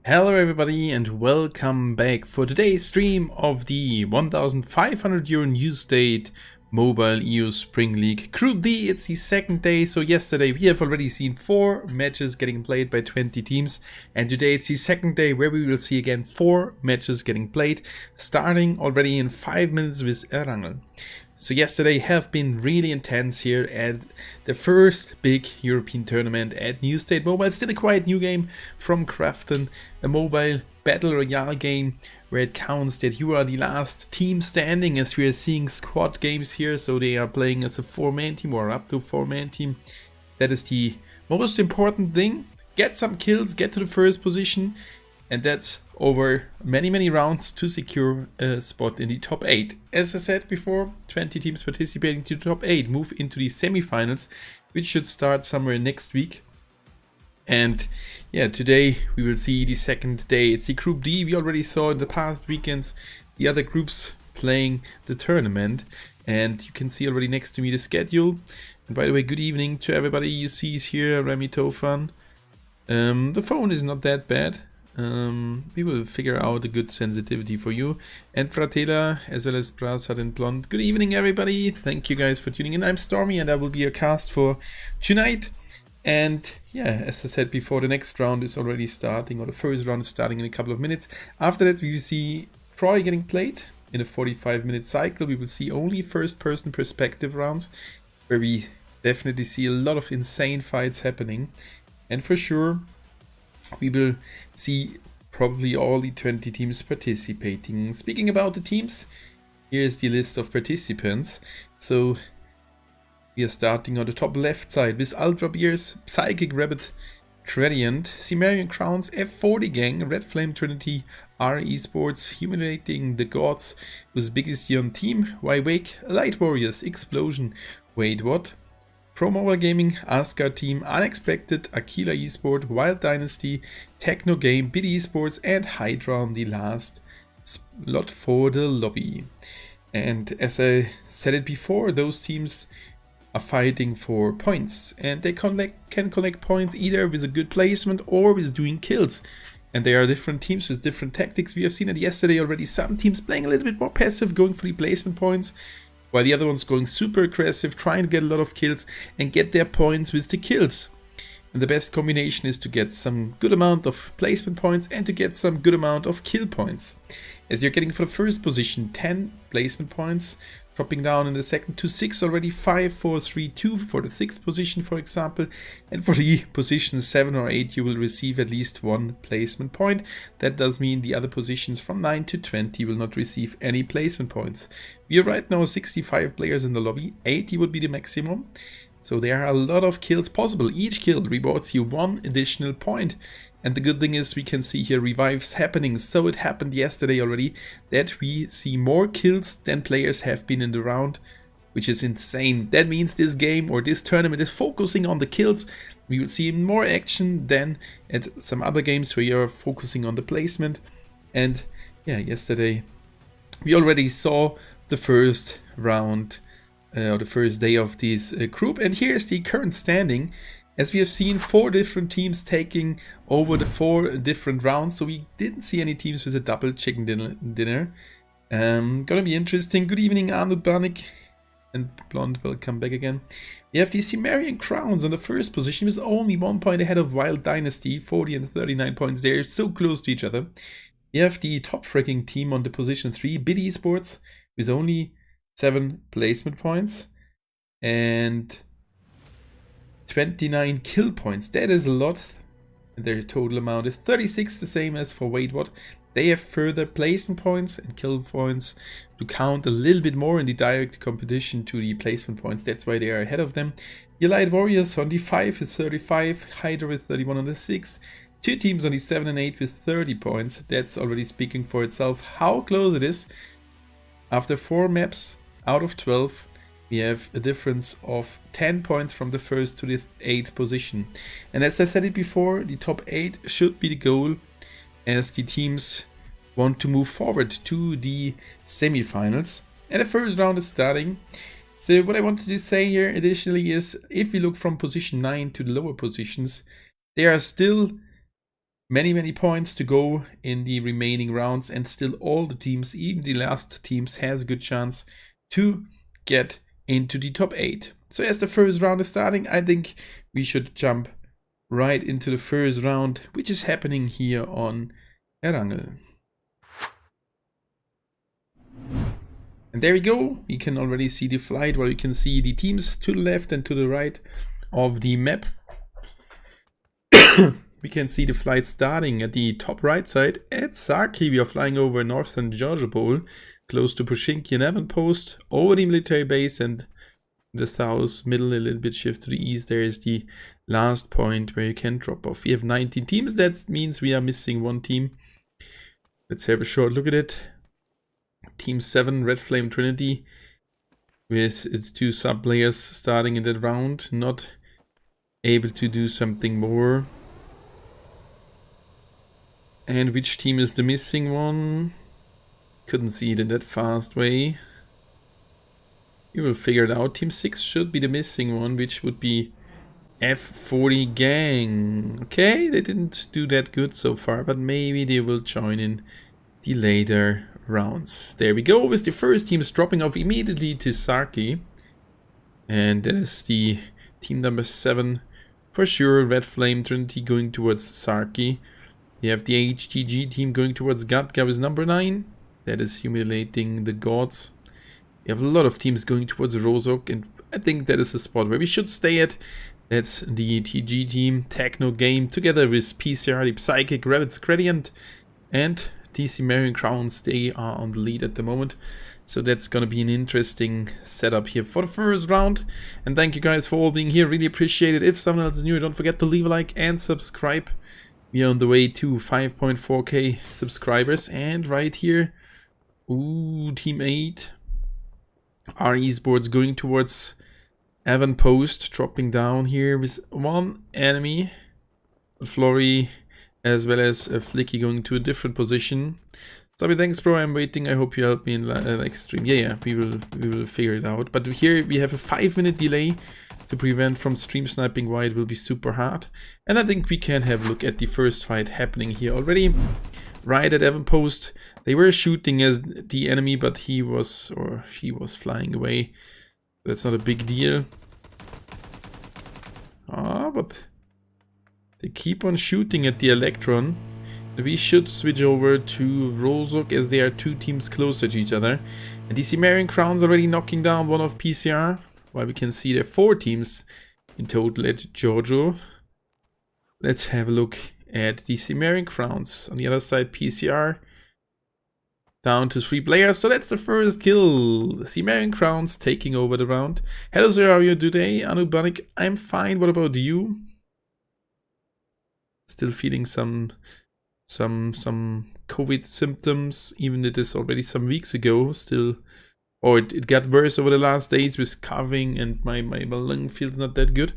Hello everybody and welcome back for today's stream of the 1500 euro new state mobile EU Spring League Group D. It's the second day, so yesterday we have already seen 4 matches getting played by 20 teams, and today it's the second day where we will see again 4 matches getting played, starting already in 5 minutes with Erangel. So yesterday have been really intense here at the first big European tournament at New State Mobile. Still a quite new game from Krafton, a mobile battle royale game where it counts that you are the last team standing, as we are seeing squad games here. So they are playing as a 4-man team or up to 4-man team. That is the most important thing. Get some kills, get to the first position, and that's over many rounds to secure a spot in the top 8. As I said before, 20 teams participating to the top 8 move into the semifinals, which should start somewhere next week. And yeah, today we will see the second day. It's the Group D. We already saw in the past weekends the other groups playing the tournament, and you can see already next to me the schedule. And by the way, good evening to everybody you see here, Remy Tofan. The phone is not that bad. We will figure out a good sensitivity for you. And Fratela, as well as Prasad and Blond. Good evening everybody, thank you guys for tuning in. I'm Stormy and I will be your cast for tonight. And yeah, as I said before, the next round is already starting, or the first round is starting in a couple of minutes. After that we will see Troy getting played in a 45-minute cycle. We will see only first-person perspective rounds, where we definitely see a lot of insane fights happening. And for sure we will see probably all the 20 teams participating. Speaking about the teams, here's the list of participants. So we are starting on the top left side with Ultra Beers, Psychic Rabbit, Gradient, Cimmerian Crowns, F40 Gang, Red Flame Trinity, R Esports, Humiliating the Gods with Biggest Yon Team, Y-Wake, Light Warriors, Explosion, Wait What? Pro Mobile Gaming, Asgard Team, Unexpected, Aquila Esport, Wild Dynasty, Techno Game, Bid Esports, and Hydra on the last slot for the lobby. And as I said it before, those teams are fighting for points, and they can collect points either with a good placement or with doing kills. And there are different teams with different tactics. We have seen it yesterday already. Some teams playing a little bit more passive, going for the placement points, while the other one's going super aggressive, trying to get a lot of kills and get their points with the kills. And the best combination is to get some good amount of placement points and to get some good amount of kill points. As you're getting for the first position 10 placement points, dropping down in the second to 6 already, 5, 4, 3, 2 for the 6th position, for example. And for the position 7 or 8 you will receive at least 1 placement point. That does mean the other positions from 9 to 20 will not receive any placement points. We are right now 65 players in the lobby, 80 would be the maximum. So there are a lot of kills possible. Each kill rewards you 1 additional point. And the good thing is we can see here revives happening. So it happened yesterday already that we see more kills than players have been in the round, which is insane. That means this game or this tournament is focusing on the kills. We will see more action than at some other games where you're focusing on the placement. And yeah, yesterday we already saw the first round, or the first day of this group. And here's the current standing. As we have seen, 4 different teams taking over the 4 different rounds, so we didn't see any teams with a double chicken dinner. Gonna be interesting. Good evening, Arno Barnick and Blonde, welcome back again. We have the Cimmerian Crowns on the first position with only 1 point ahead of Wild Dynasty, 40 and 39 points. They're so close to each other. We have the top fracking team on the position 3, Bid Esports, with only 7 placement points and 29 kill points. That is a lot. Their total amount is 36, the same as for Wait What. They have further placement points and kill points to count a little bit more in the direct competition to the placement points. That's why they are ahead of them. The Light Warriors on the 5 is 35, Hydra with 31 on the 6. 2 teams on the 7 and 8 with 30 points. That's already speaking for itself how close it is. After 4 maps out of 12, we have a difference of 10 points from the first to the 8th position. And as I said it before, the top 8 should be the goal, as the teams want to move forward to the semifinals. And the first round is starting. So what I wanted to say here additionally is, if we look from position 9 to the lower positions, there are still many points to go in the remaining rounds, and still all the teams, even the last teams, has a good chance to get into the top 8. So as the first round is starting, I think we should jump right into the first round, which is happening here on Erangel. And there we go. We can already see the flight, where you can see the teams to the left and to the right of the map. We can see the flight starting at the top right side at Saki. We are flying over northern Georgia Bowl, close to Pushinki and Avonpost, over the military base, and the south middle, a little bit shift to the east. There is the last point where you can drop off. We have 19 teams. That means we are missing one team. Let's have a short look at it. Team 7, Red Flame Trinity, with its 2 sub players starting in that round, not able to do something more. And which team is the missing one? Couldn't see it in that fast way. We will figure it out. Team 6 should be the missing one, which would be F40 Gang. Okay, they didn't do that good so far, but maybe they will join in the later rounds. There we go, with the first teams dropping off immediately to Saki. And that is the team number 7. For sure, Red Flame Trinity going towards Saki. We have the HGG team going towards Gatka with number 9. That is humiliating the gods. We have a lot of teams going towards Rozok, and I think that is a spot where we should stay at. That's the TG team, Techno Game, together with PCR, the Psychic, Rabbit's Gradient, and DC Marion Crowns. They are on the lead at the moment. So that's gonna be an interesting setup here for the first round. And thank you guys for all being here, really appreciate it. If someone else is new, don't forget to leave a like and subscribe. We are on the way to 5.4k subscribers. And right here, ooh, Team 8. Our esports going towards Avonpost, dropping down here with one enemy. Flory as well as Flicky going to a different position. Sabi, thanks bro, I'm waiting. I hope you help me in like stream. Yeah, we will figure it out. But here we have a 5-minute delay to prevent from stream sniping, why it will be super hard. And I think we can have a look at the first fight happening here already. Right at Avonpost, they were shooting as the enemy, but he was, or she was, flying away. That's not a big deal. Ah, but they keep on shooting at the Electron. We should switch over to Rozok, as they are 2 teams closer to each other. And DC Marion Crown's already knocking down one of PCR, while we can see there are 4 teams in total at Giorgio. Let's have a look at DC Marion Crowns. On the other side, PCR down to 3 players. So that's the first kill. DC Marion Crowns taking over the round. Hello sir, how are you today? Anubanik, I'm fine. What about you? Still feeling some COVID symptoms, even it is already some weeks ago. Still, or it got worse over the last days with coughing, and my lung feels not that good.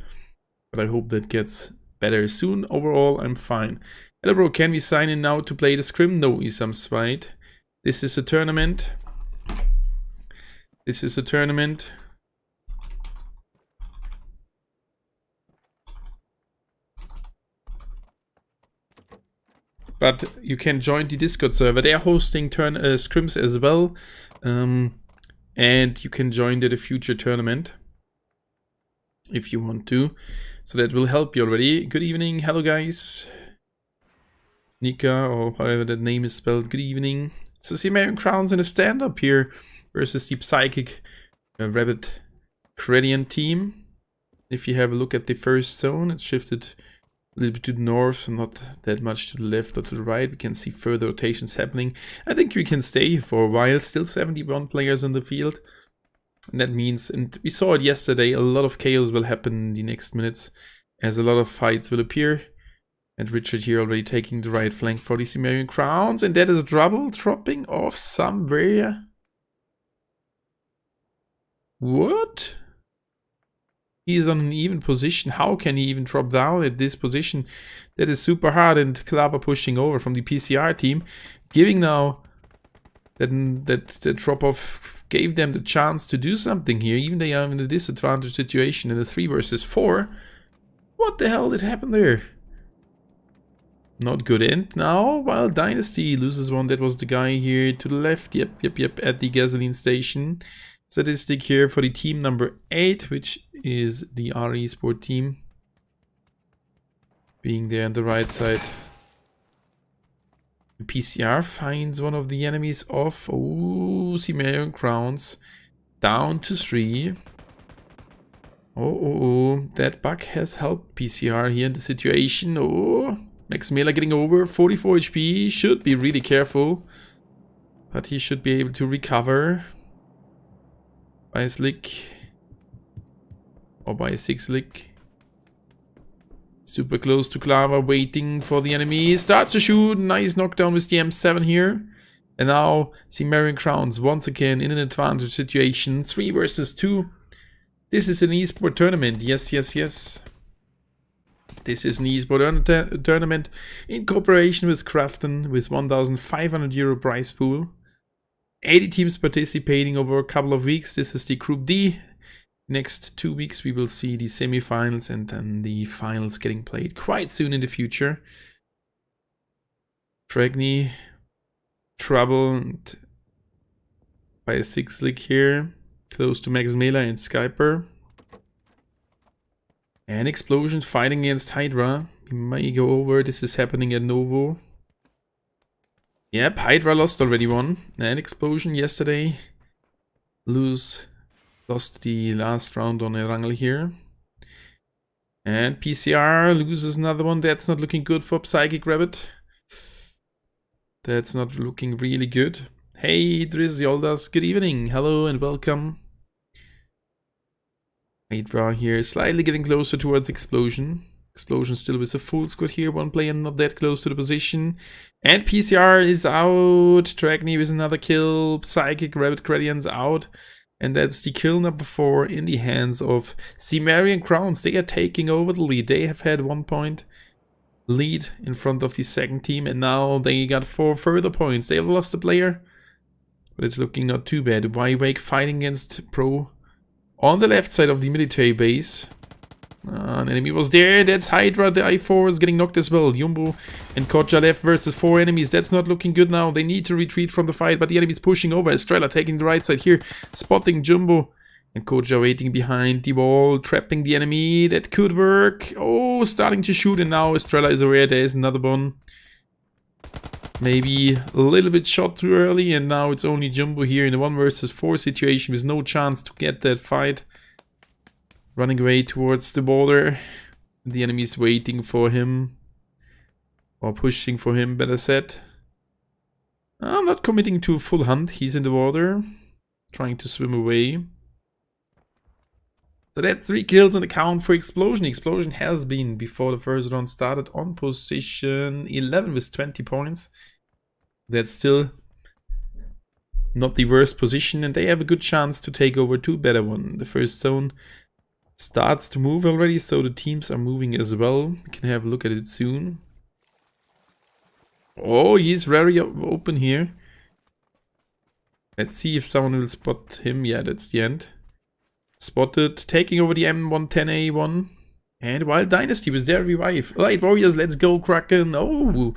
But I hope that gets better soon. Overall, I'm fine. Hello bro, can we sign in now to play the scrim? No, Isamsvite. This is a tournament. This is a tournament. But you can join the Discord server. They are hosting scrims as well. And you can join the future tournament if you want to. So that will help you already. Good evening. Hello guys. Nika, or however that name is spelled. Good evening. So see Marion Crowns in a stand-up here versus the Psychic Rabbit Gradient team. If you have a look at the first zone, it's shifted a little bit to the north, not that much to the left or to the right. We can see further rotations happening. I think we can stay for a while. Still 71 players in the field. And that means, and we saw it yesterday, a lot of chaos will happen in the next minutes, as a lot of fights will appear. And Richard here already taking the right flank for the Cimmerian Crowns. And that is Trouble dropping off somewhere. What? He is on an even position. How can he even drop down at this position? That is super hard. And Klaba pushing over from the PCR team, giving now that drop off gave them the chance to do something here. Even they are in a disadvantaged situation in a 3 versus 4. What the hell did happen there? Not good. And now, while Dynasty loses one, that was the guy here to the left. Yep, at the gasoline station. Statistic here for the team number 8, which is the RE Sport team. Being there on the right side. The PCR finds one of the enemies off. Oh, Cimmerian Crowns. Down to 3. Oh, that bug has helped PCR here in the situation. Oh, Max Miller getting over 44 HP. Should be really careful. But he should be able to recover. By a slick. Or by a 6-lick. Super close to Clava, waiting for the enemy. Starts to shoot. Nice knockdown with the M7 here. And now Cimmerian Crowns once again in an advantage situation. 3 versus 2. This is an esport tournament. Yes. This is an esport tournament in cooperation with Crafton with 1,500 euro prize pool. 80 teams participating over a couple of weeks. This is the Group D. Next 2 weeks we will see the semi-finals and then the finals getting played quite soon in the future. Dragny, Trouble, and by a 6-lick here. Close to Max Mela and Skyper. And Explosion fighting against Hydra. He may go over. This is happening at Novo. Yep, Hydra lost already one. And Explosion yesterday. Lost the last round on Erangel here. And PCR loses another one. That's not looking good for Psychic Rabbit. That's not looking really good. Hey, Drizyoldas, good evening. Hello and welcome. Hydra here, slightly getting closer towards Explosion. Explosion still with a full squad here. One player not that close to the position. And PCR is out. Dragny with another kill. Psychic Rabbit Gradient's out. And that's the kill number 4 in the hands of Cimmerian Crowns. They are taking over the lead. They have had 1 point lead in front of the second team. And now they got 4 further points. They have lost a player. But it's looking not too bad. Wake fighting against Pro on the left side of the military base. An enemy was there. That's Hydra. The I4 is getting knocked as well. Jumbo and Koja left versus 4 enemies. That's not looking good now. They need to retreat from the fight, but the enemy's pushing over. Estrella taking the right side here. Spotting Jumbo. And Koja waiting behind the wall. Trapping the enemy. That could work. Oh, starting to shoot. And now Estrella is aware there is another one. Maybe a little bit shot too early. And now it's only Jumbo here in a 1 versus 4 situation with no chance to get that fight. Running away towards the border. The enemy's waiting for him. Or pushing for him, better said. I'm not committing to a full hunt. He's in the water. Trying to swim away. So that's 3 kills on the count for Explosion. Explosion has been, before the first round started, on position 11 with 20 points. That's still not the worst position. And they have a good chance to take over 2 better ones. The first zone starts to move already, so the teams are moving as well. We can have a look at it soon. Oh, he's very open here. Let's see if someone will spot him. Yeah, that's the end. Spotted, taking over the M110A1. And Wild Dynasty with their revive. Light Warriors, let's go, Kraken. Oh,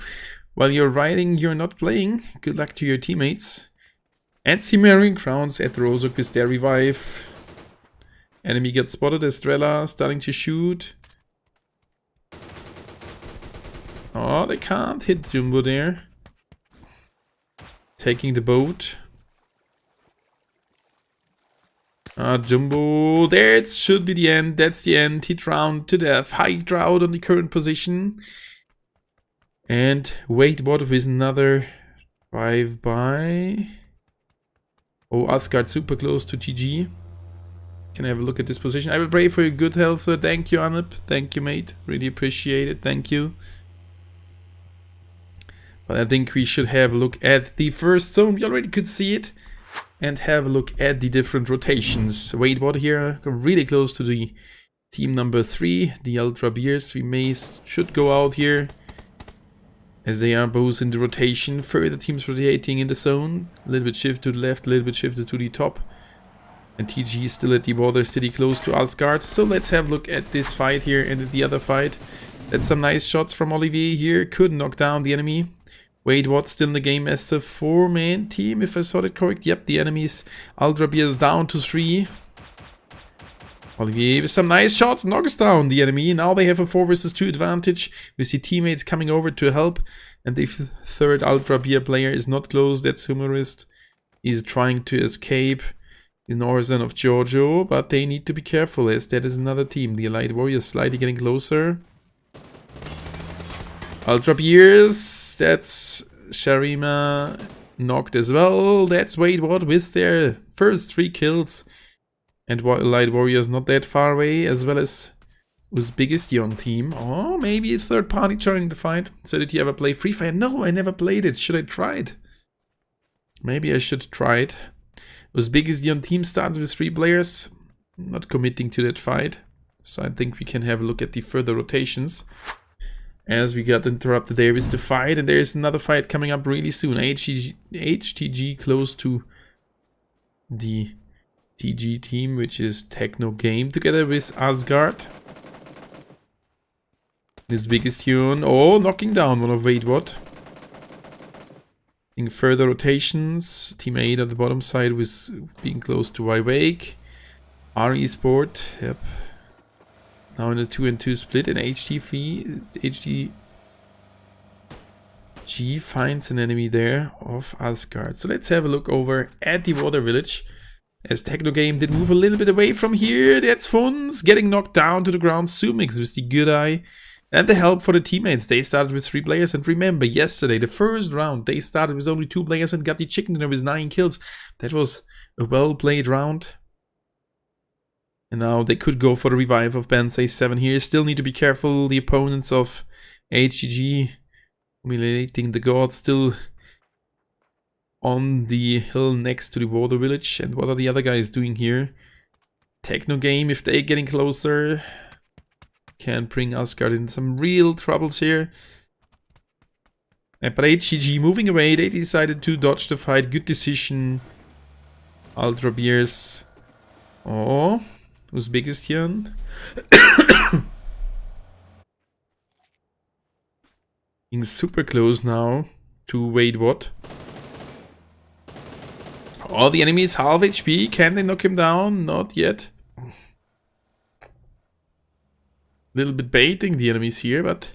while you're riding, you're not playing. Good luck to your teammates. And Cimmerian Crowns at Rozok with their revive. Enemy gets spotted. Estrella starting to shoot. Oh, they can't hit Jumbo there. Taking the boat. Jumbo. There it should be the end. That's the end. He drowned to death. Hydra out on the current position. And Wakebot with another drive-by. Oh, Asgard super close to GG. Can I have a look at this position? I will pray for your good health. Thank you, Anup. Thank you, mate. Really appreciate it. Thank you. But I think we should have a look at the first zone. We already could see it. And have a look at the different rotations. Wakebot here, really close to the team number 3, the Ultra Beers. We should go out here, as they are both in the rotation. Further teams rotating in the zone. A little bit shift to the left, a little bit shifted to the top. And TG is still at the border city close to Asgard. So let's have a look at this fight here and at the other fight. That's some nice shots from Olivier here. Could knock down the enemy. Wait, what's still in the game as a 4-man team, if I saw that correct? Yep, the enemy's Ultra Beer is down to 3. Olivier with some nice shots knocks down the enemy. Now they have a 4 versus 2 advantage. We see teammates coming over to help. And the third Ultra Beer player is not close. That's Humorist. He's trying to escape the northern of Giorgio. But they need to be careful as that is another team. The Allied Warriors slightly getting closer. Ultra Beers, that's Sharima knocked as well. That's Wait What with their first 3 kills. And Light Warriors not that far away, as well as Uzbekistan team. Oh, maybe a third party joining the fight. So did you ever play Free Fire? No, I never played it. Should I try it? Maybe I should try it. Uzbekistan team starts with 3 players. Not committing to that fight. So I think we can have a look at the further rotations. As we got interrupted there with the fight, and there's another fight coming up really soon. HTG close to the TG team, which is Techno Game, together with Asgard. This biggest tune. Oh, knocking down one of Wait What. In further rotations, Team 8 at the bottom side was being close to Wake. RE Sport, yep. Now in a 2-and-2 split, and HTG finds an enemy there of Asgard. So let's have a look over at the water village. As Techno Game did move a little bit away from here. That's Funs getting knocked down to the ground. Sumix with the good eye. And the help for the teammates. They started with 3 players. And remember, yesterday, the first round, they started with only 2 players and got the chicken dinner with 9 kills. That was a well-played round. And now they could go for the revive of Bensei 7 here. Still need to be careful. The opponents of HGG humiliating the gods still on the hill next to the water village. And what are the other guys doing here? Techno Game, if they're getting closer, can bring Asgard in some real troubles here. But HGG moving away. They decided to dodge the fight. Good decision. Ultra Beers. Oh. Uzbekistan. Being super close now to Wait What. Oh, the enemy is half HP. Can they knock him down? Not yet. Little bit baiting the enemies here, but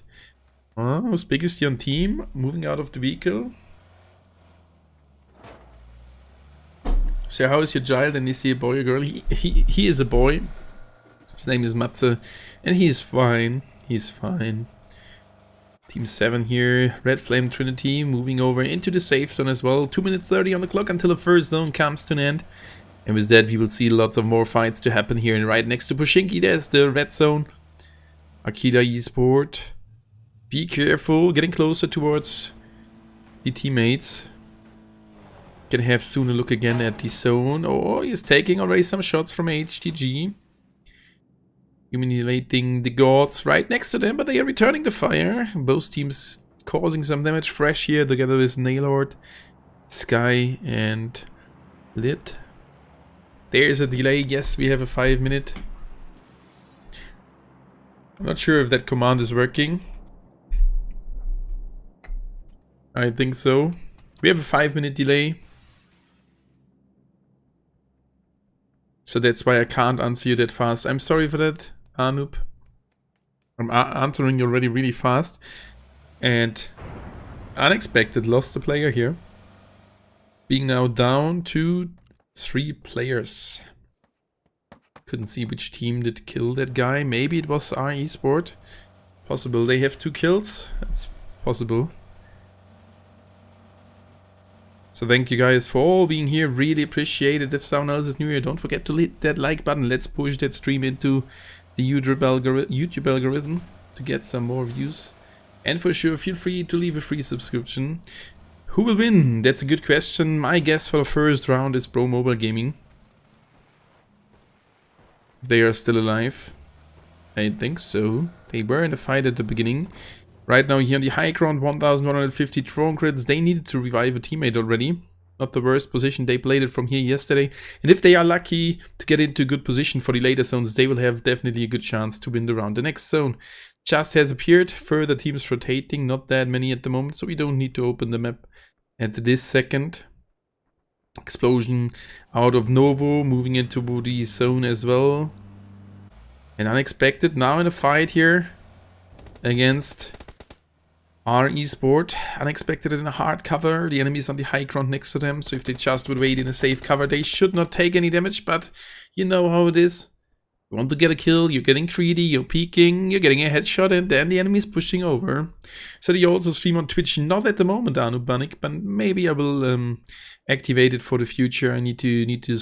Uzbekistan team moving out of the vehicle. So how is your child, and is he a boy or girl? He is a boy. His name is Matze, and he is fine. He's fine. Team 7 here, Red Flame Trinity moving over into the safe zone as well. 2 minutes 30 on the clock until the first zone comes to an end. And with that we will see lots of more fights to happen here. And right next to Pushinki there's the red zone. Akida Esport. Be careful, getting closer towards the teammates. Can have soon a look again at the zone. Oh, he's taking already some shots from HTG. Humiliating the gods right next to them, but they are returning the fire. Both teams causing some damage. Fresh here together with Nailord, Sky, and Lit. There's a delay. Yes, we have a 5-minute. I'm not sure if that command is working. I think so. We have a 5-minute delay. So that's why I can't answer you that fast. I'm sorry for that, Anup. I'm answering you already really fast. And unexpected, lost a player here. Being now down to 3 players. Couldn't see which team did kill that guy. Maybe it was RE Sport. Possible. They have 2 kills. That's possible. So thank you guys for all being here. Really appreciate it. If someone else is new here, don't forget to hit that like button. Let's push that stream into the YouTube algorithm to get some more views. And for sure, feel free to leave a free subscription. Who will win? That's a good question. My guess for the first round is Pro Mobile Gaming. They are still alive. I think so. They were in the fight at the beginning. Right now here on the high ground, 1150 drone crits. They needed to revive a teammate already. Not the worst position. They played it from here yesterday. And if they are lucky to get into good position for the later zones, they will have definitely a good chance to win the round. The next zone just has appeared. Further teams rotating. Not that many at the moment, so we don't need to open the map at this second. Explosion out of Novo, moving into the zone as well. And unexpected now in a fight here against our esport. Unexpected in a hard cover. The enemy is on the high ground next to them, so if they just would wait in a safe cover, they should not take any damage, but you know how it is. You want to get a kill, you're getting greedy, you're peeking, you're getting a headshot, and then the enemy is pushing over. So they also stream on Twitch, not at the moment, Anubanik, but maybe I will activate it for the future. I need to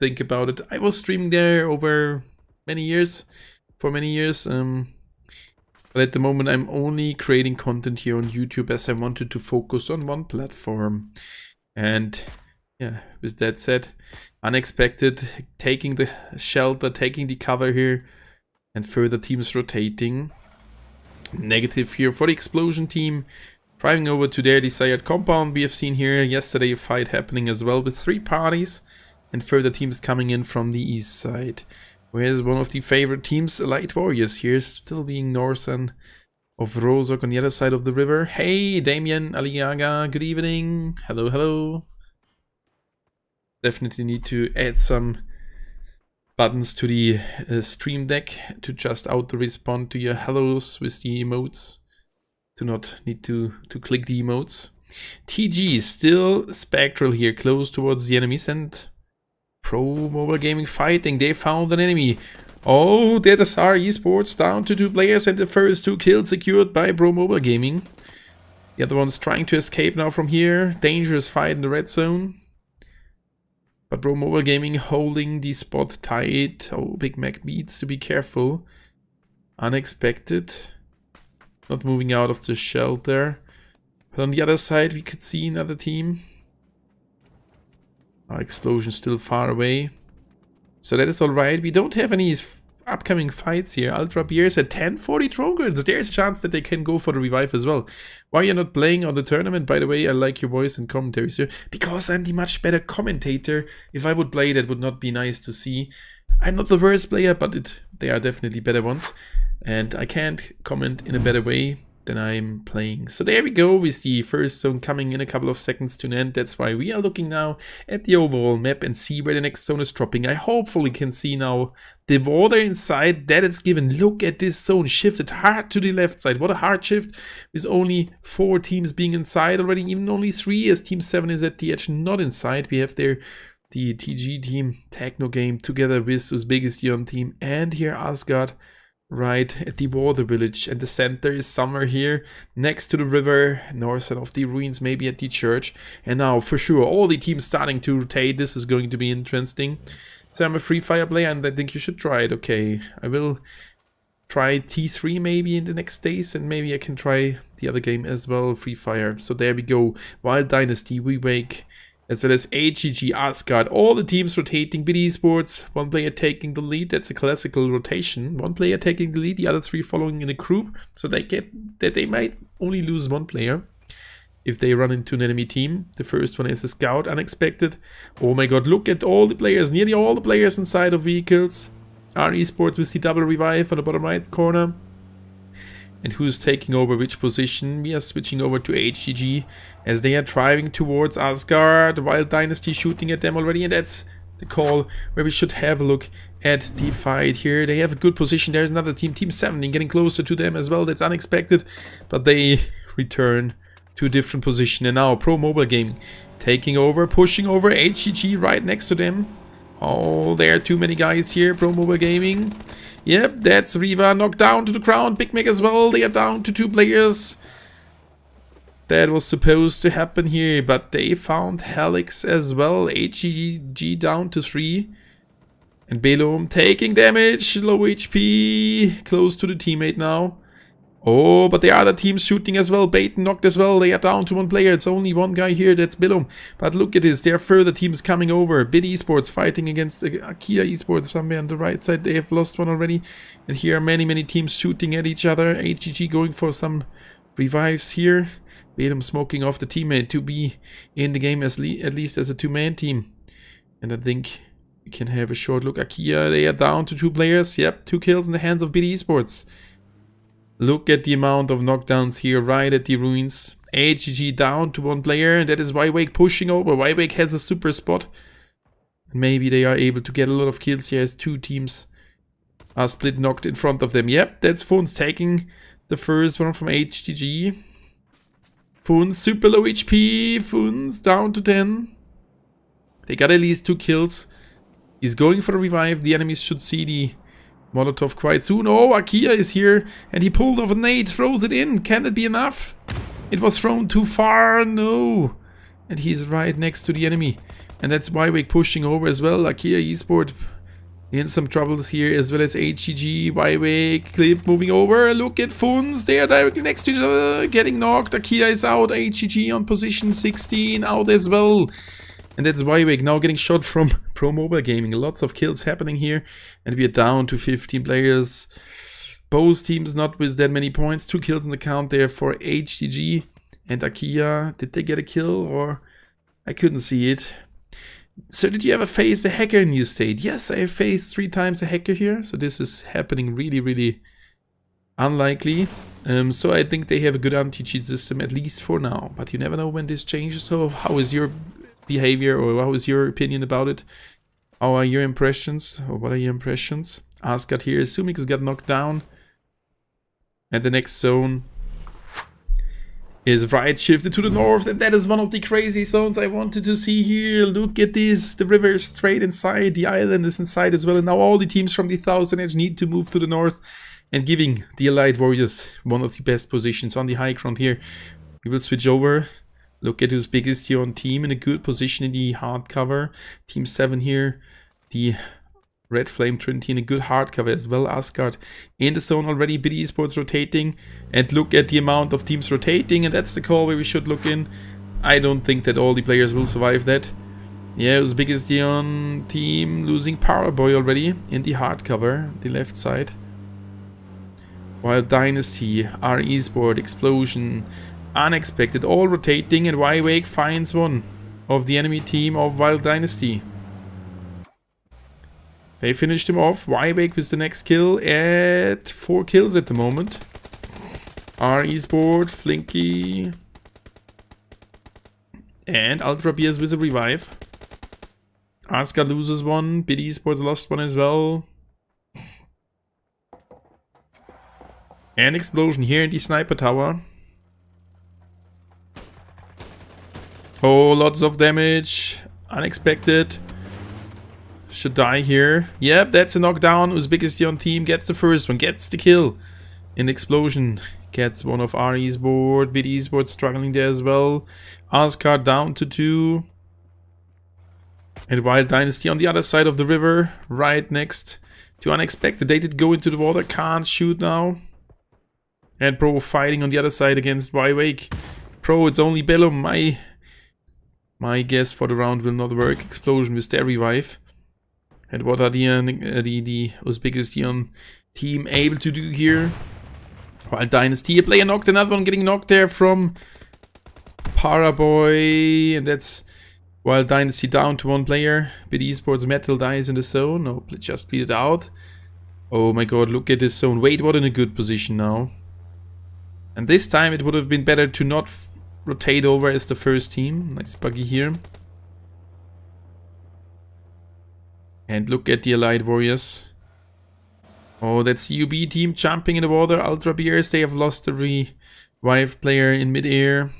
think about it. I was streaming there over many years, for many years, but at the moment I'm only creating content here on YouTube as I wanted to focus on one platform. And yeah, with that said, unexpected, taking the shelter, taking the cover here, and further teams rotating. Negative here for the explosion team, driving over to their desired compound. We have seen here yesterday a fight happening as well with 3 parties, and further teams coming in from the east side. Whereas one of the favorite teams, Light Warriors here, still being Northern of Rozok on the other side of the river. Hey, Damien, Aliaga, good evening. Hello, hello. Definitely need to add some buttons to the stream deck to just auto-respond to your hellos with the emotes. Do not need to click the emotes. TG, still Spectral here, close towards the enemies, and Pro Mobile Gaming fighting. They found an enemy. Oh, that is our esports down to 2 players, and the first 2 kills secured by Pro Mobile Gaming. The other one's trying to escape now from here. Dangerous fight in the red zone. But Pro Mobile Gaming holding the spot tight. Oh, Big Mac needs to be careful. Unexpected. Not moving out of the shelter. But on the other side, we could see another team. Our explosion still far away. So that is alright. We don't have any upcoming fights here. Ultra Beers at 1040 Trogans. There's a chance that they can go for the revive as well. Why you're not playing on the tournament? By the way, I like your voice and commentaries here. Because I'm the much better commentator. If I would play, that would not be nice to see. I'm not the worst player, but they are definitely better ones. And I can't comment in a better way than I'm playing. So there we go with the first zone coming in a couple of seconds to an end. That's why we are looking now at the overall map and see where the next zone is dropping. I hopefully can see now the water inside that it's given. Look at this zone, shifted hard to the left side. What a hard shift with only 4 teams being inside already, even only 3 as Team 7 is at the edge, not inside. We have there the TG team, Techno Game, together with Uzbekistan team, and here Asgard right at the water village, and the center is somewhere here next to the river, north side of the ruins, maybe at the church. And now for sure all the teams starting to rotate. This is going to be interesting. So I'm a free fire player and I think you should try it. Okay, I will try T3 maybe in the next days, and maybe I can try the other game as well, Free Fire. So there we go. Wild Dynasty, We Wake, as well as HGG, Asgard, all the teams rotating. BD Sports, 1 player taking the lead. That's a classical rotation. 1 player taking the lead, the other 3 following in a group. So they might only lose 1 player if they run into an enemy team. The first one is a scout, unexpected. Oh my god, look at all the players, nearly all the players inside of vehicles. Our esports with the double revive on the bottom right corner. And who's taking over which position? We are switching over to HGG as they are driving towards Asgard. Wild Dynasty shooting at them already, and that's the call where we should have a look at the fight here. They have a good position. There's another team, Team 7, getting closer to them as well. That's unexpected, but they return to a different position. And now Pro Mobile Gaming taking over, pushing over HGG right next to them. Oh, there are too many guys here. Pro Mobile Gaming. Yep, that's Riva knocked down to the ground. Big Mac as well. They are down to 2 players. That was supposed to happen here, but they found Helix as well. HGG down to 3. And Belum taking damage. Low HP. Close to the teammate now. Oh, but the other team's shooting as well. Baton knocked as well. They are down to 1 player. It's only 1 guy here. That's Billum. But look at this. There are further teams coming over. Bid Esports fighting against Akia Esports somewhere on the right side. They have lost 1 already. And here are many teams shooting at each other. HGG going for some revives here. Bedum smoking off the teammate to be in the game at least as a two-man team. And I think we can have a short look. Akia, they are down to 2 players. Yep, 2 kills in the hands of BD Esports. Look at the amount of knockdowns here right at the ruins. HGG down to 1 player, and that is Wake pushing over. Wake has a super spot. Maybe they are able to get a lot of kills here as 2 teams are split knocked in front of them. Yep, that's Funs taking the first one from HGG. Funs super low HP. Funs down to 10. They got at least 2 kills. He's going for a revive. The enemies should see the Molotov quite soon. Oh, Akia is here and he pulled off a nade, throws it in. Can it be enough? It was thrown too far. No. And he's right next to the enemy. And that's Wake pushing over as well. Akia Esport in some troubles here, as well as HGG. Wake clip moving over. Look at Funs. They are directly next to each other. Getting knocked. Akia is out. HGG on position 16 out as well. And that's Wake now getting shot from Pro Mobile Gaming. Lots of kills happening here. And we are down to 15 players. Both teams not with that many points. 2 kills in the count there for HGG and Akia. Did they get a kill or? I couldn't see it. So did you ever face a hacker in your state? Yes, I have faced 3 times a hacker here. So this is happening really, really unlikely. So I think they have a good anti-cheat system, at least for now. But you never know when this changes. So how is your behavior, or how is your opinion about it? How are your impressions, or what are your impressions? Asgard here, assuming he's got knocked down. And the next zone is right shifted to the north, and that is one of the crazy zones I wanted to see here. Look at this, the river is straight inside, the island is inside as well, and now all the teams from the 1000 Edge need to move to the north, and giving the Allied Warriors one of the best positions on the high ground here. We will switch over. Look at who's biggest here on team, in a good position in the hard cover. Team 7 here, the Red Flame Trinity in a good hard cover as well. Asgard in the zone already, BD Esports rotating. And look at the amount of teams rotating, and that's the call where we should look in. I don't think that all the players will survive that. Yeah, it was biggest Dion team losing Power Boy already in the hard cover, the left side. While Dynasty, R Esport, Explosion, Unexpected, all rotating, and Wake finds one of the enemy team of Wild Dynasty. They finished him off. Wake with the next kill at 4 kills at the moment. R Esport, Flinky, and Ultra Beers with a revive. Asgard loses one. BD Esports lost one as well. And Explosion here in the sniper tower. Oh, lots of damage. Unexpected. Should die here. Yep, that's a knockdown. Uzbekistan team gets the first one. Gets the kill. In Explosion. Gets one of R Esport. BD Esports struggling there as well. Asgard down to 2. And Wild Dynasty on the other side of the river. Right next to Unexpected. They did go into the water. Can't shoot now. And Pro fighting on the other side against Wake. Pro, it's only Bellum. My guess for the round will not work. Explosion with their revive. And what are the Uzbekistan team able to do here? Wild Dynasty, a player knocked, another one getting knocked there from Paraboy. And that's Wild Dynasty down to 1 player. BD Esports Metal dies in the zone. No, just beat it out. Oh my god, look at this zone. Wait, what in a good position now. And this time it would have been better to not rotate over as the first team. Nice buggy here. And look at the Allied Warriors. Oh, that's UB team jumping in the water. Ultra Beers, they have lost the revive player in midair.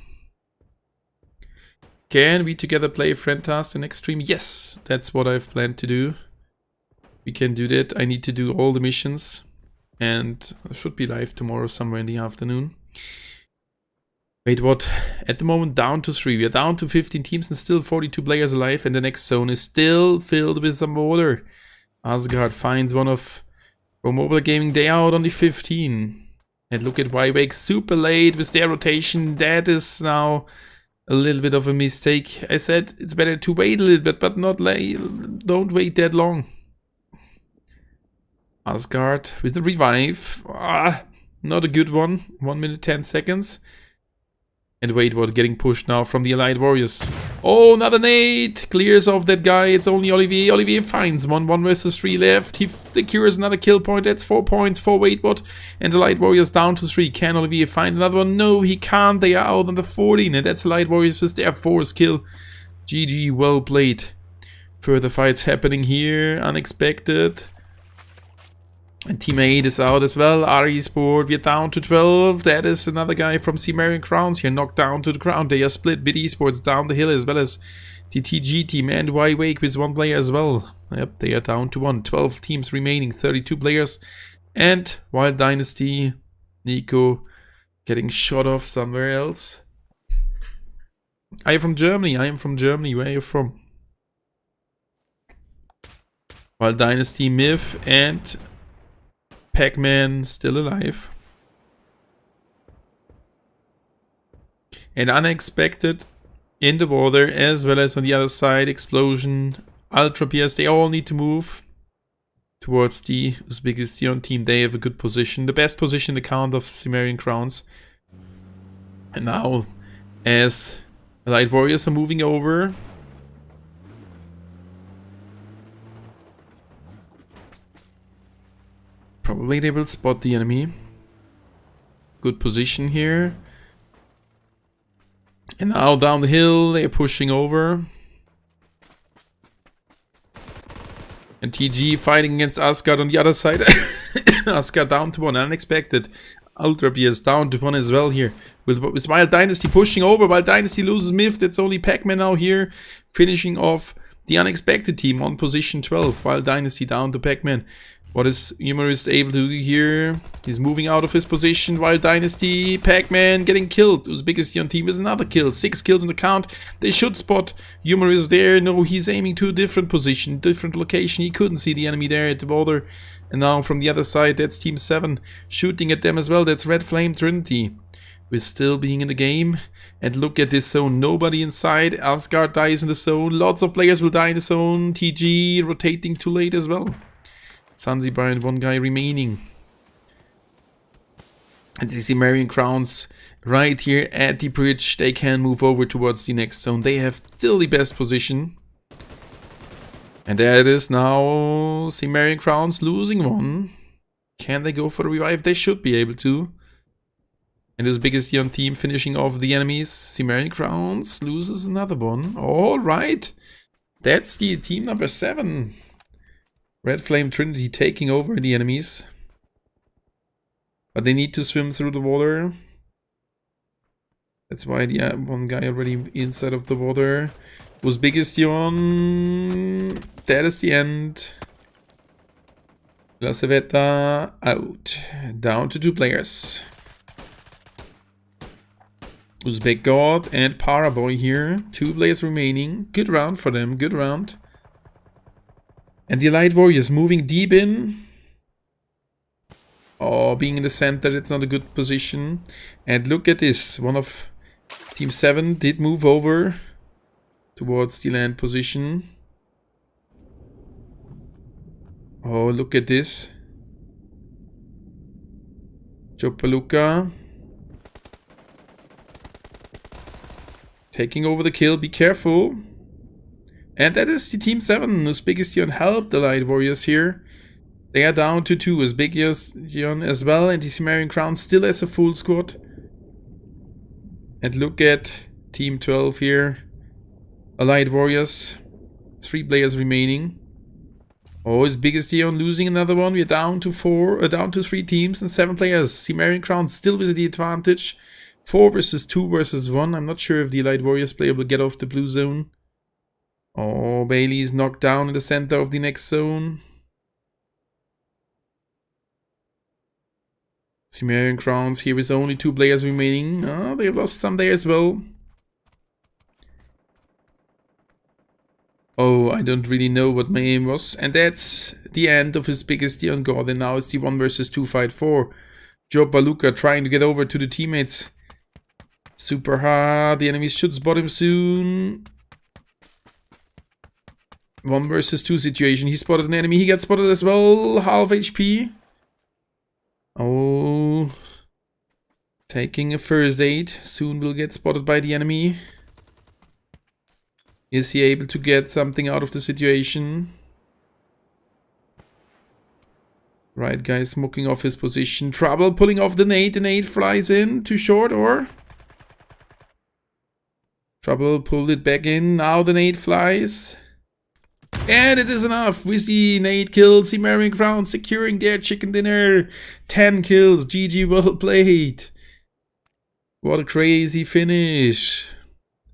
Can we together play Friend Task the next stream? Yes, that's what I've planned to do. We can do that. I need to do all the missions. And I should be live tomorrow somewhere in the afternoon. Wait, what? At the moment down to 3. We are down to 15 teams and still 42 players alive. And the next zone is still filled with some water. Asgard finds one of Pro Mobile Gaming. They out on the 15. And look at Wake super late with their rotation. That is now a little bit of a mistake. I said it's better to wait a little bit, but not late. Don't wait that long. Asgard with the revive. Not a good one. 1 minute 10 seconds. And wait, what? Getting pushed now from the Allied Warriors. Oh, another nade! Clears off that guy. It's only Olivier. Olivier finds one. 1 versus 3 left. He secures another kill point. That's 4 points for wait, what? And the Allied Warriors down to 3. Can Olivier find another one? No, he can't. They are out on the 14. And that's Allied Warriors with their 4th kill. GG, well played. Further fights happening here. Unexpected. And team 8 is out as well. RE Sport, we're down to 12. That is another guy from Cimmerian Crowns here, knocked down to the ground. They are split. Bit Esports down the hill, as well as the TG team and Y Wake with 1 player as well. Yep, they are down to 1. 12 teams remaining, 32 players. And Wild Dynasty, Nico getting shot off somewhere else. I am from Germany. Where are you from? Wild Dynasty, Myth, and Pac-Man still alive. And Unexpected in the water, as well as on the other side, Explosion, Ultra PS. They all need to move towards the Uzbekistan team. They have a good position, the best position in the count of Cimmerian Crowns. And now, as Light Warriors are moving over, probably they will spot the enemy. Good position here. And now down the hill, they're pushing over. And TG fighting against Asgard on the other side. Asgard down to 1, Unexpected. Ultra BS down to 1 as well here. With Wild Dynasty pushing over. Wild Dynasty loses Myth. That's only Pac-Man now here. Finishing off the Unexpected team on position 12. Wild Dynasty down to Pac-Man. What is Humorist able to do here? He's moving out of his position. Wild Dynasty, Pac-Man getting killed. Uzbekistan team is another kill. 6 kills in the count. They should spot Humorist there. No, he's aiming to a different position, different location. He couldn't see the enemy there at the border. And now from the other side, that's Team 7 shooting at them as well. That's Red Flame Trinity. We're still being in the game. And look at this zone. Nobody inside. Asgard dies in the zone. Lots of players will die in the zone. TG rotating too late as well. Zanzibar and 1 guy remaining. And the Cimmerian Crowns right here at the bridge. They can move over towards the next zone. They have still the best position. And there it is now. Cimmerian Crowns losing 1. Can they go for the revive? They should be able to. And this biggest young team finishing off the enemies. Cimmerian Crowns loses another one. Alright. That's the team number 7. Red Flame Trinity taking over the enemies. But they need to swim through the water. That's why the 1 guy already inside of the water. Was biggest Yon. That is the end. La Civetta out. Down to 2 players. Uzbek God and Paraboy here. 2 players remaining. Good round for them. Good round. And the Allied Warriors moving deep in. Oh, being in the center, it's not a good position. And look at this. One of Team 7 did move over towards the land position. Oh, look at this. Chopaluka. Taking over the kill. Be careful. And that is the Team 7. Uzbekistan helped the Light Warriors here. They are down to 2. Uzbekistan as well. And the Cimmerian Crown still has a full squad. And look at Team 12 here. Allied Warriors. 3 players remaining. Oh, Uzbekistan losing another one. We're down to 3 teams and 7 players. Cimmerian Crown still with the advantage. 4 versus 2 versus 1. I'm not sure if the Allied Warriors player will get off the blue zone. Oh, Bailey is knocked down in the center of the next zone. Cimmerian Crowns here with only 2 players remaining. Oh, they've lost some there as well. Oh, I don't really know what my aim was. And that's the end of his biggest Dion God. And now it's the 1 versus 2 fight for Joe Baluka trying to get over to the teammates. Super hard. The enemies should spot him soon. 1 versus 2 situation. He spotted an enemy. He gets spotted as well. Half HP. Oh. Taking a first aid. Soon will get spotted by the enemy. Is he able to get something out of the situation? Right guy smoking off his position. Trouble pulling off the nade. The nade flies in. Too short or? Trouble pulled it back in. Now the nade flies. And it is enough. We see nade kills. Simmering Crown securing their chicken dinner. 10 kills. GG, well played. What a crazy finish.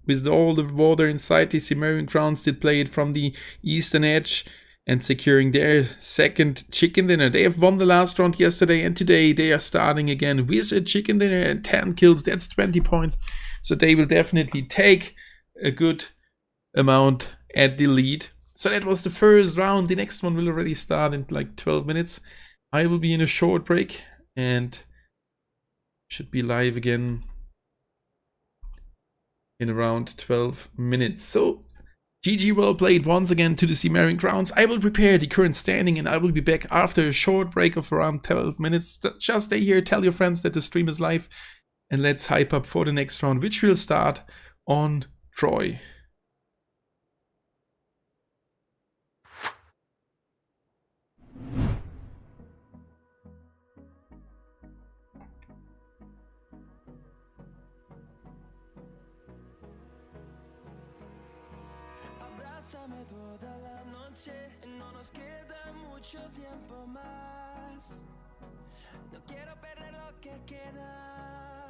With all the water inside, the Simmering Crowns did play it from the eastern edge and securing their second chicken dinner. They have won the last round yesterday, and today they are starting again with a chicken dinner and 10 kills. That's 20 points. So they will definitely take a good amount at the lead. So that was the first round. The next one will already start in like 12 minutes. I will be in a short break and should be live again in around 12 minutes. So GG, well played once again to the Simmering Crowns. I will prepare the current standing and I will be back after a short break of around 12 minutes. Just stay here, tell your friends that the stream is live, and let's hype up for the next round, which will start on Troy. Toda la noche, no nos queda mucho tiempo más. No quiero perder lo que queda.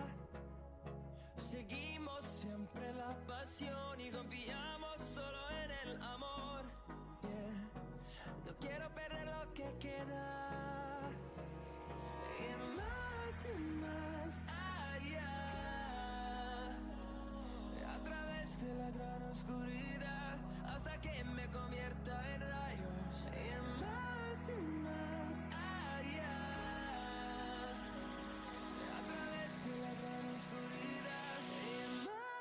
Seguimos siempre la pasión y confiamos solo en el amor. Yeah. No quiero perder lo que queda. Y más allá. A través de la gran oscuridad, hasta que me convierta en rayos. Y más allá. A través de la gran oscuridad. Y más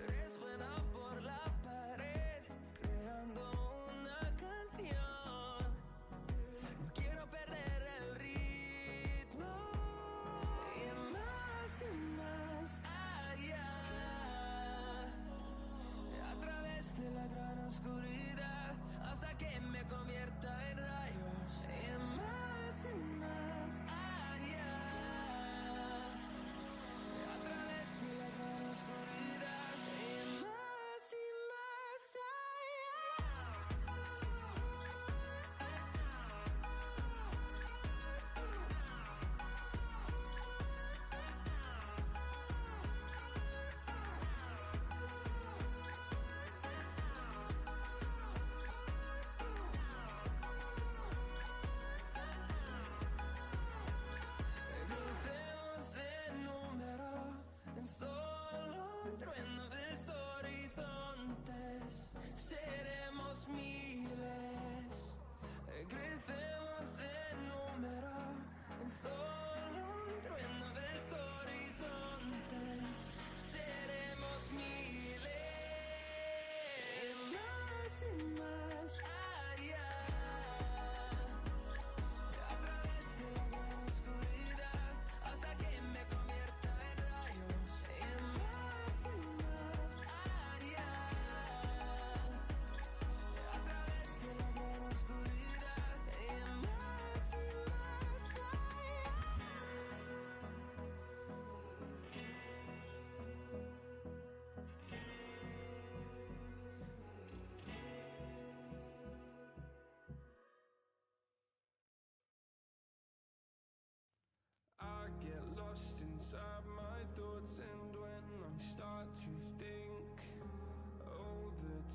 resbala por la pared, creando una canción. No quiero perder el ritmo. Y más allá. A través de la gran oscuridad, hasta que me convierta en rayos. Y más allá.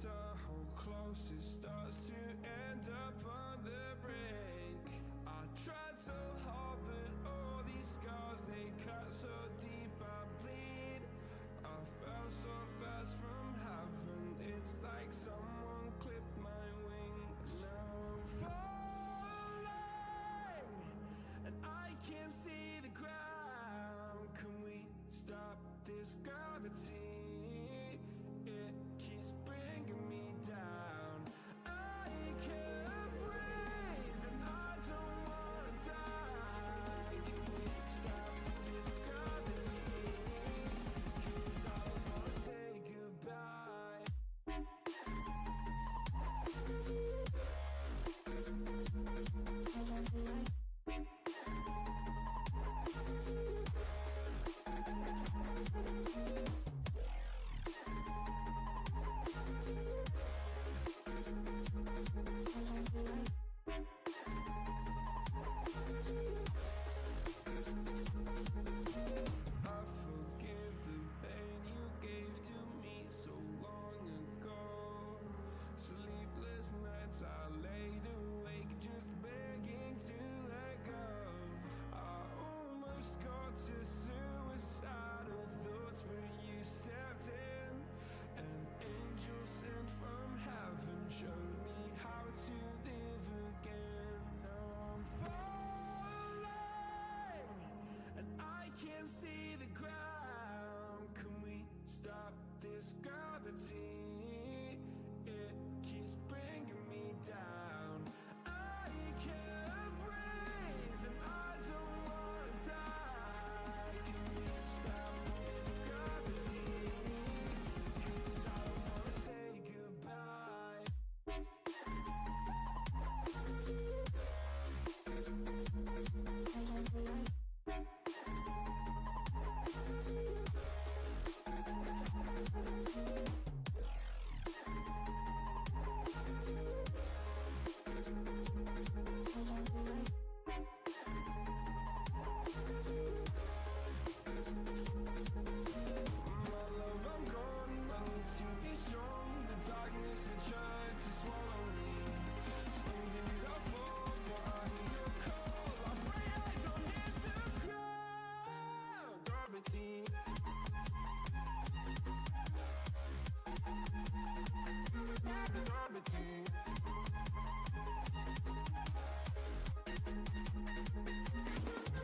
so close, it starts to end up on the brink. I tried so hard, but all these scars, they cut so deep, I bleed. I fell so fast from heaven, it's like someone clipped my wings. Now I'm falling, and I can't see the ground. Can we stop this gravity? It keeps bringing me down. I can't breathe and I don't wanna die. Can we stop this gravity? 'Cause I don't wanna say goodbye. I forgive the pain you gave to me so long ago. Sleepless nights I laid awake just begging to let go. I almost got to suicidal thoughts, but you stepped in. An angel sent from heaven showed me how to live again. Now I'm falling, and I can't see the ground. Can we stop this gravity? It keeps bringing me down. I can't breathe and I don't wanna die. Can we stop this gravity? 'Cause I don't wanna say goodbye. My love, I'm gone. I need to be strong. The darkness that tried to swallow me. Some days I fall, but I hear your call. I pray I don't hit the ground. Gravity. Gravity.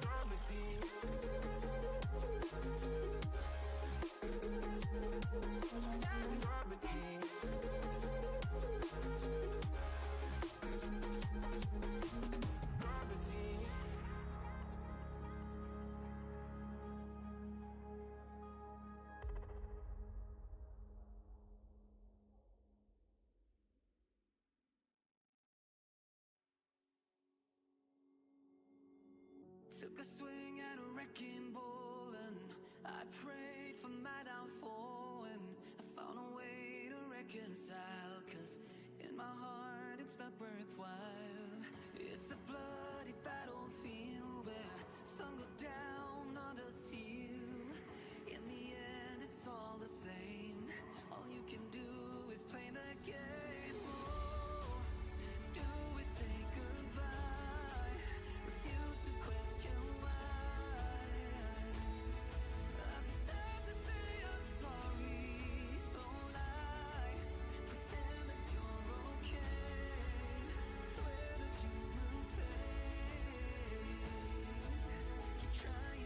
Gravity. Gravity. Gravity. Took a swing at a wrecking ball and I prayed for my downfall, and I found a way to reconcile, 'cause in my heart it's not worthwhile. It's a bloody battlefield where some go down, others heal. In the end it's all the same. All you can do is play the game. Oh, do we say goodbye? Refuse to question why. I deserve to say I'm sorry, so lie. Pretend that you're okay. Swear that you will stay. Keep trying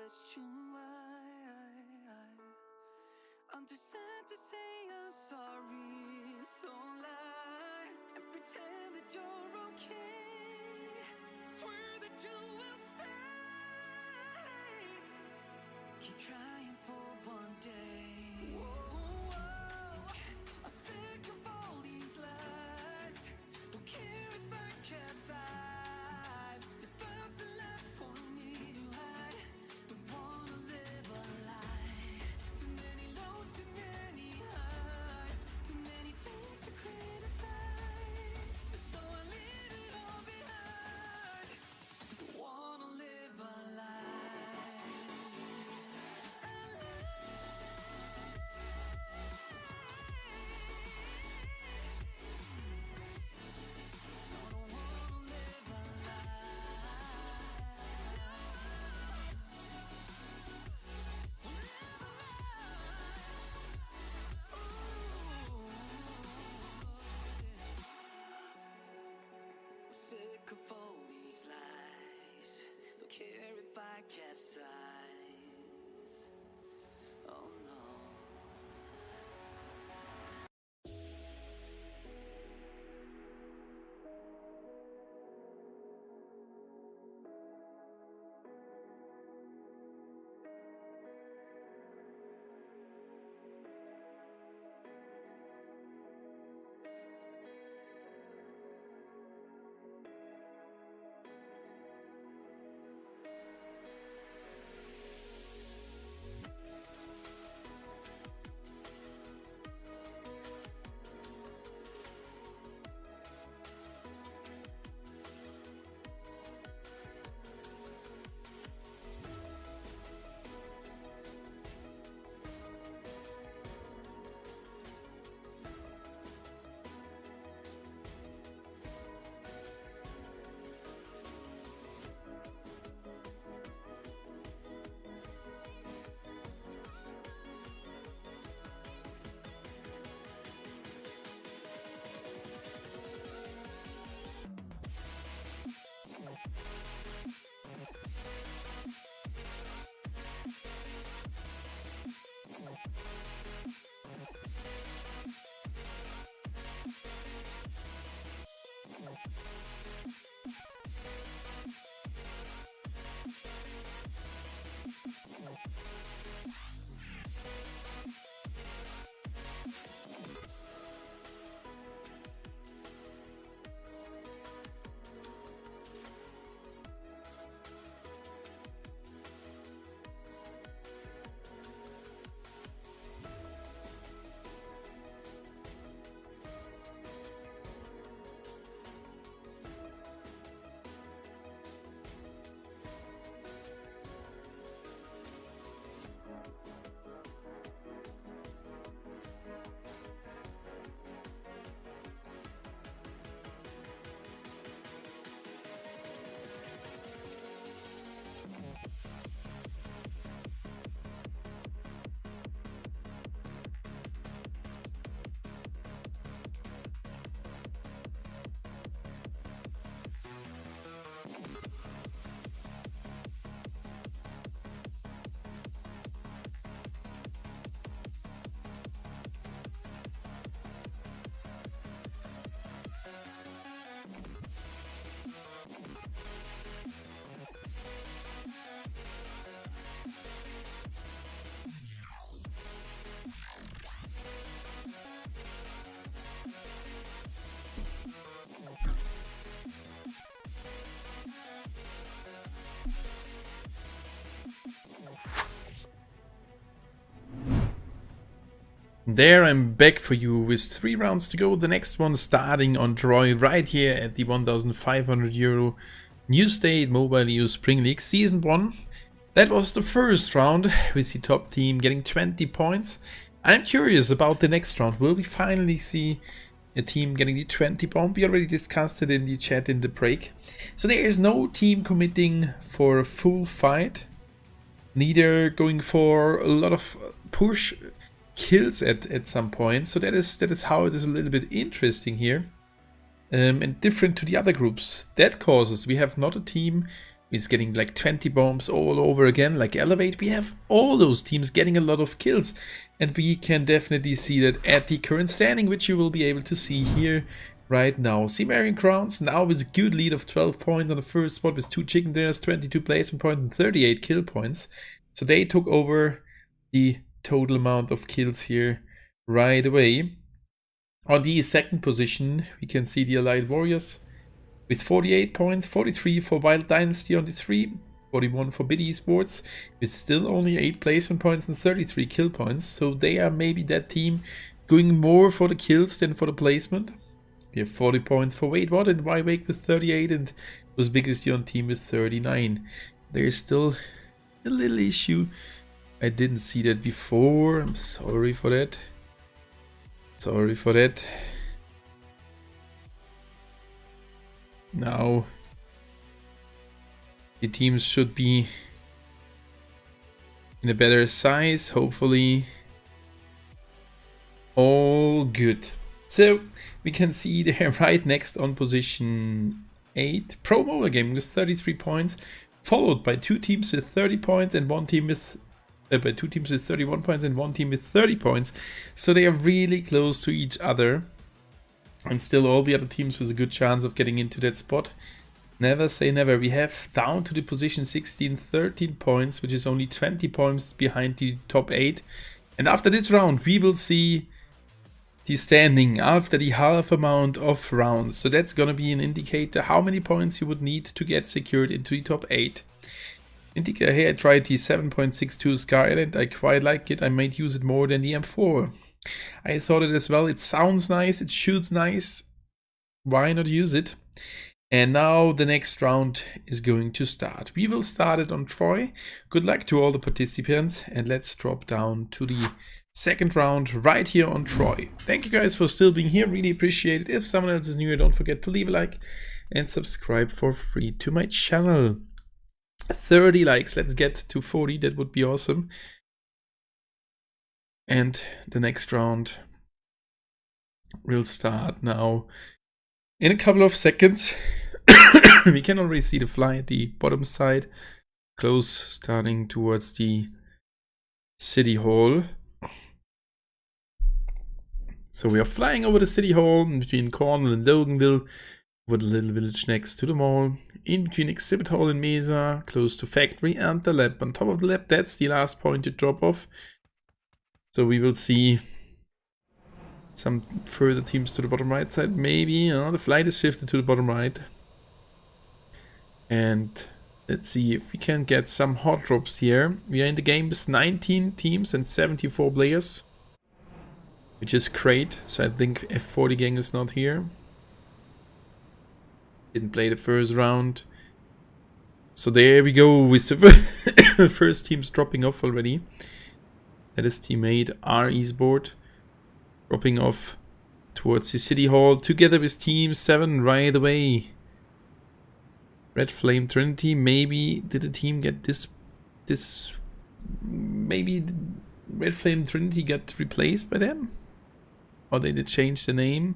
question why I'm too sad to say I'm sorry, so lie and pretend that you're okay. Swear that you will stay. Keep trying for one day. Whoa, I'm sick of all these lies. Don't care if I capsize. There's nothing left for me to hide. Don't wanna live a lie. Too many lows, too many highs. Too many things to criticize. So I leave it all behind. Don't wanna live a lie. Sick of all these lies. Don't care if I capsize. Oh no. There, I'm back for you with 3 rounds to go. The next one starting on Troy right here at the 1,500 euro New State Mobile EU Spring League Season 1. That was the first round with the top team getting 20 points. I'm curious about the next round. Will we finally see a team getting the 20 bomb? We already discussed it in the chat in the break. So there is no team committing for a full fight. Neither going for a lot of push kills at some point. So that is how it is a little bit interesting here. And different to the other groups. That causes we have not a team is getting like 20 bombs all over again, like Elevate. We have all those teams getting a lot of kills, and we can definitely see that at the current standing, which you will be able to see here right now. Cimmerian Crowns now with a good lead of 12 points on the first spot with 2 chicken dinners, 22 placement points and 38 kill points. So they took over the total amount of kills here right away. On the second position, we can see the Allied Warriors with 48 points, 43 for Wild Dynasty on the 3, 41 for Bid Esports, with still only 8 placement points and 33 kill points. So they are maybe that team going more for the kills than for the placement. We have 40 points for Wait What and Wake with 38, and was biggest on team with 39. There's still a little issue. I didn't see that before. I'm sorry for that. Sorry for that. Now the teams should be in a better size, hopefully. All good. So we can see there right next on position 8, Pro Mobile Gaming with 33 points, followed by 2 teams with 30 points and 1 team with by 2 teams with 31 points and 1 team with 30 points. So they are really close to each other, and still all the other teams with a good chance of getting into that spot. Never say never. We have down to the position 16 13 points, which is only 20 points behind the top 8. And after this round we will see the standing after the half amount of rounds. So that's gonna be an indicator how many points you would need to get secured into the top 8. Indicator here, I tried the 7.62 Skyland. I quite like it. I might use it more than the M4. I thought it as well. It sounds nice, it shoots nice. Why not use it? And now the next round is going to start. We will start it on Troy. Good luck to all the participants, and let's drop down to the second round right here on Troy. Thank you guys for still being here. Really appreciate it. If someone else is new, don't forget to leave a like and subscribe for free to my channel. 30 likes. Let's get to 40. That would be awesome. And the next round will start now in a couple of seconds. We can already see the fly at the bottom side, close, starting towards the city hall. So we are flying over the city hall between Cornwall and Loganville, over the little village next to the mall, in between exhibit hall and Mesa, close to factory and the lab. On top of the lab, that's the last point to drop off. So we will see some further teams to the bottom right side, maybe. The flight is shifted to the bottom right. And let's see if we can get some hot drops here. We are in the game with 19 teams and 74 players, which is great. So I think F40 gang is not here. Didn't play the first round. So there we go with the first teams dropping off already. That is teammate R Esport dropping off towards the city hall together with team 7 right away. Red Flame Trinity. Maybe did the team get this? Maybe Red Flame Trinity got replaced by them, or they did change the name.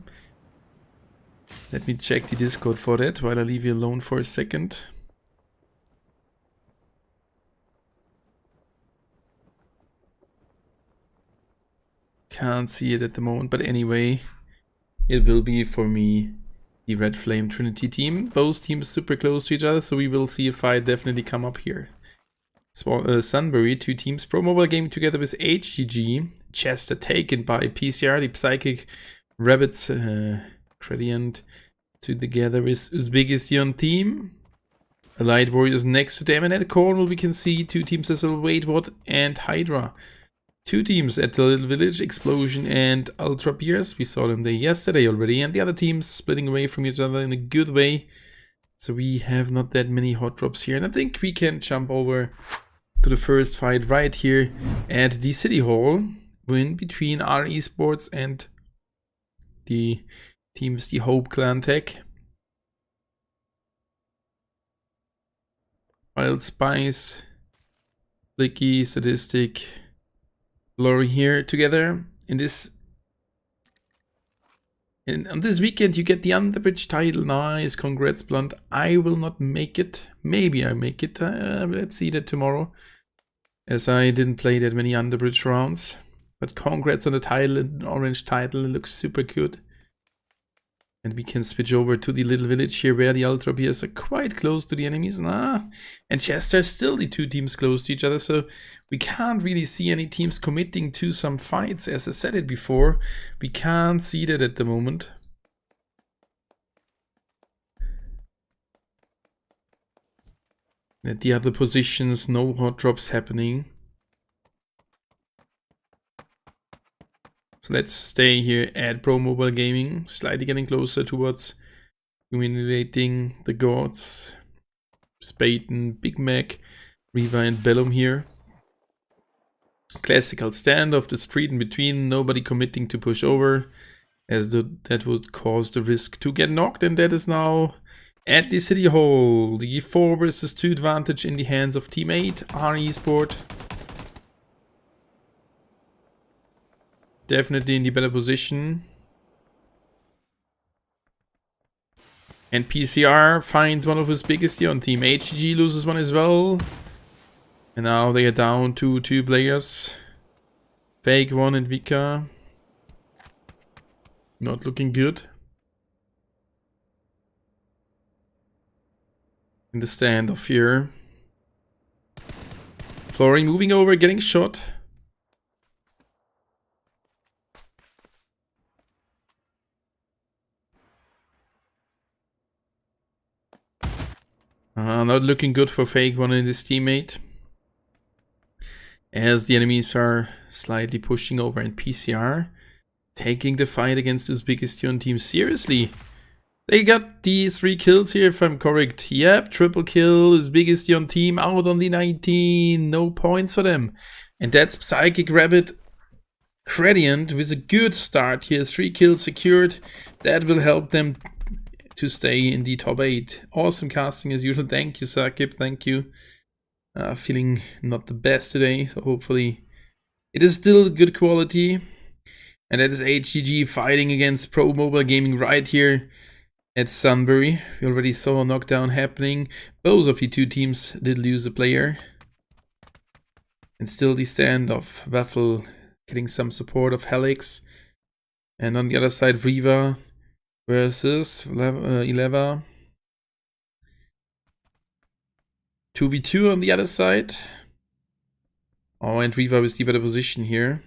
Let me check the Discord for that while I leave you alone for a second. Can't see it at the moment, but anyway, it will be for me the Red Flame Trinity team. Both teams super close to each other, so we will see a fight definitely come up here. Sunbury, 2 teams. Pro Mobile Game together with HGG. Chester taken by PCR, the Psychic Rabbits. Gradient together with Uzbekistan team. Allied Warriors next to them, and at Cornwall we can see 2 teams as well, Wait What and Hydra. 2 teams at the Little Village, Explosion and Ultra Beers. We saw them there yesterday already, and the other teams splitting away from each other in a good way. So we have not that many hot drops here, and I think we can jump over to the first fight right here at the City Hall, in between R Esports and the teams, the Hope Clan Tech. Wild Spice, Blicky, Sadistic, Glory here together in this And on this weekend, you get the Underbridge title. Nice, congrats, Blunt. I will not make it. Maybe I make it. Let's see that tomorrow, as I didn't play that many Underbridge rounds. But congrats on the title, an orange title. It looks super good. And we can switch over to the little village here, where the Ultra Bears are quite close to the enemies. And Chester is still the two teams close to each other, so we can't really see any teams committing to some fights. As I said it before, we can't see that at the moment. At the other positions, no hot drops happening. So let's stay here at Pro Mobile Gaming, slightly getting closer towards humiliating the gods. Spaten, Big Mac, Riva and Bellum here. Classical standoff, the street in between, nobody committing to push over, as that would cause the risk to get knocked, and that is now at the City Hall. The 4 versus 2 advantage in the hands of Team 8, RE Sport. Definitely in the better position. And PCR finds one of his biggest here on team. HGG loses one as well. And now they are down to 2 players. Fake One and Vika. Not looking good. In the standoff here. Flooring moving over, getting shot. Not looking good for Fake One and his teammate, as the enemies are slightly pushing over, and PCR taking the fight against his biggest Yon team seriously. They got these 3 kills here, if I'm correct. Yep, triple kill, his biggest Yon team out on the 19. No points for them. And that's Psychic Rabbit Gradient with a good start here. 3 kills secured. That will help them to stay in the top 8. Awesome casting as usual. Thank you, Sakib. Thank you. Feeling not the best today, so hopefully it is still good quality. And that is HGG fighting against Pro Mobile Gaming right here at Sunbury. We already saw a knockdown happening. Both of the 2 teams did lose a player. And still the standoff. Waffle getting some support of Helix. And on the other side, Riva versus Eleva. 2v2 on the other side. Oh, and Riva with the better position here.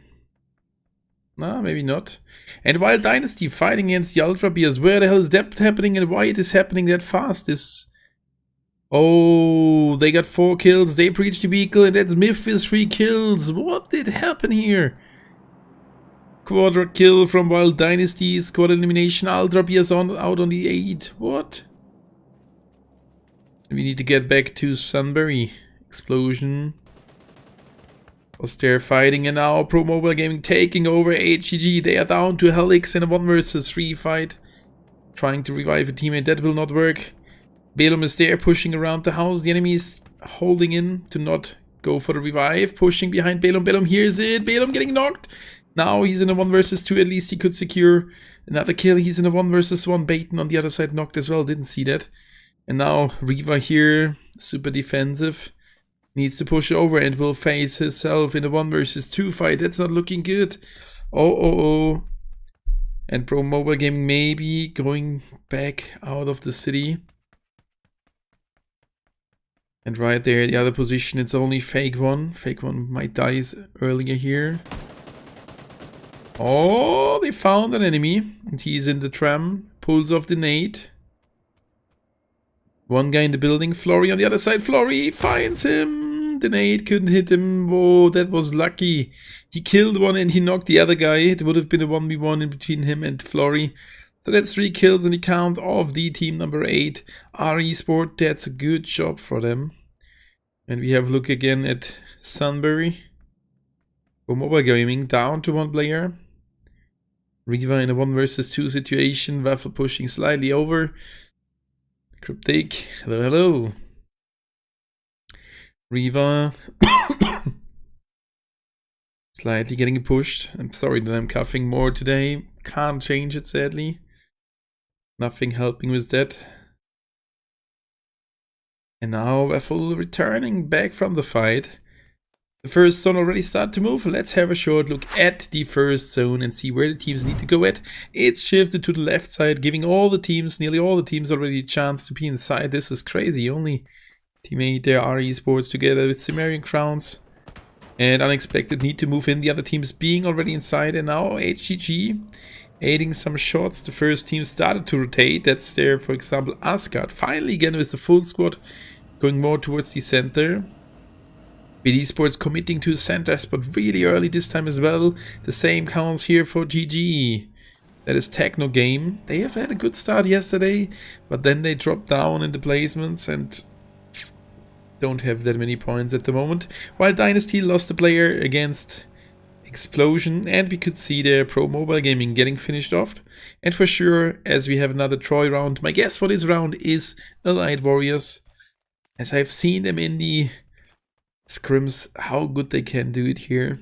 Nah, maybe not. And Wild Dynasty fighting against the Ultra Bears. Where the hell is that happening, and why it is happening that fast? Oh, they got 4 kills. They breached the vehicle, and that's Myth with 3 kills. What did happen here? Quadra kill from Wild Dynasty, squad elimination, Ultra Bears out on the 8. What? We need to get back to Sunbury. Explosion. Was there fighting, and now Pro Mobile Gaming taking over HGG. They are down to Helix in a 1 versus 3 fight. Trying to revive a teammate, that will not work. Belum is there pushing around the house. The enemy is holding in to not go for the revive. Pushing behind Belum. Belum hears it. Belum getting knocked. Now he's in a 1 versus 2. At least he could secure another kill. He's in a 1 versus 1. Baton on the other side knocked as well. Didn't see that. And now Riva here, super defensive. Needs to push over and will face himself in a 1 versus 2 fight. That's not looking good. Oh. And Pro Mobile Gaming maybe going back out of the city. And right there, the other position, it's only Fake One. Fake One might die earlier here. Oh, they found an enemy. And he's in the tram. Pulls off the nade. 1 guy in the building. Flory on the other side. Flory finds him. The nade couldn't hit him. Whoa, that was lucky. He killed one and he knocked the other guy. It would have been a 1v1 in between him and Flory. So that's 3 kills in the count of the team number 8. RE Sport, that's a good job for them. And we have a look again at Sunbury. For Mobile Gaming, down to 1 player. Riva in a 1 versus 2 situation. Waffle pushing slightly over. Cryptic, hello. Riva slightly getting pushed. I'm sorry that I'm coughing more today. Can't change it, sadly. Nothing helping with that. And now Waffle returning back from the fight. The first zone already started to move. Let's have a short look at the first zone and see where the teams need to go at. It's shifted to the left side, giving all the teams, nearly all the teams already a chance to be inside. This is crazy. Only teammate there are esports together with Cimmerian Crowns. And unexpected need to move in. The other teams being already inside. And now HGG aiding some shots. The first team started to rotate. That's there, for example, Asgard. Finally again with the full squad going more towards the center. BD Sports committing to center spot really early this time as well. The same counts here for GG. That is Techno Game. They have had a good start yesterday, but then they dropped down in the placements and don't have that many points at the moment. While Dynasty lost a player against Explosion, and we could see their Pro Mobile Gaming getting finished off. And for sure, as we have another Troy round, my guess for this round is Allied Warriors. As I've seen them in the scrims, how good they can do it here.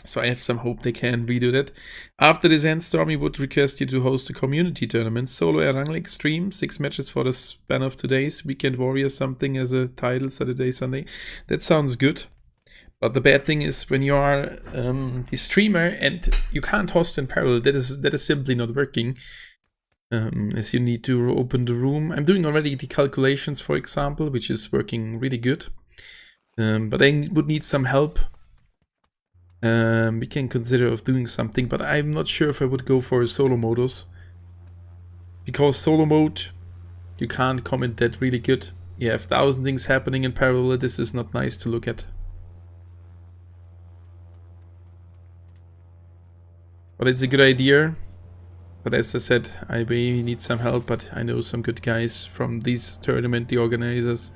So I have some hope they can redo that. After this end, Stormy would request you to host a community tournament. Solo Eranglik stream, 6 matches for the span of today's Weekend Warriors, something as a title, Saturday, Sunday. That sounds good. But the bad thing is when you are the streamer and you can't host in parallel, that is simply not working. As you need to open the room. I'm doing already the calculations, for example, which is working really good. But I would need some help. We can consider of doing something, but I'm not sure if I would go for a solo modus. Because solo mode, you can't comment that really good. You have 1,000 things happening in parallel. This is not nice to look at. But it's a good idea. But as I said, I may need some help, but I know some good guys from this tournament, the organizers,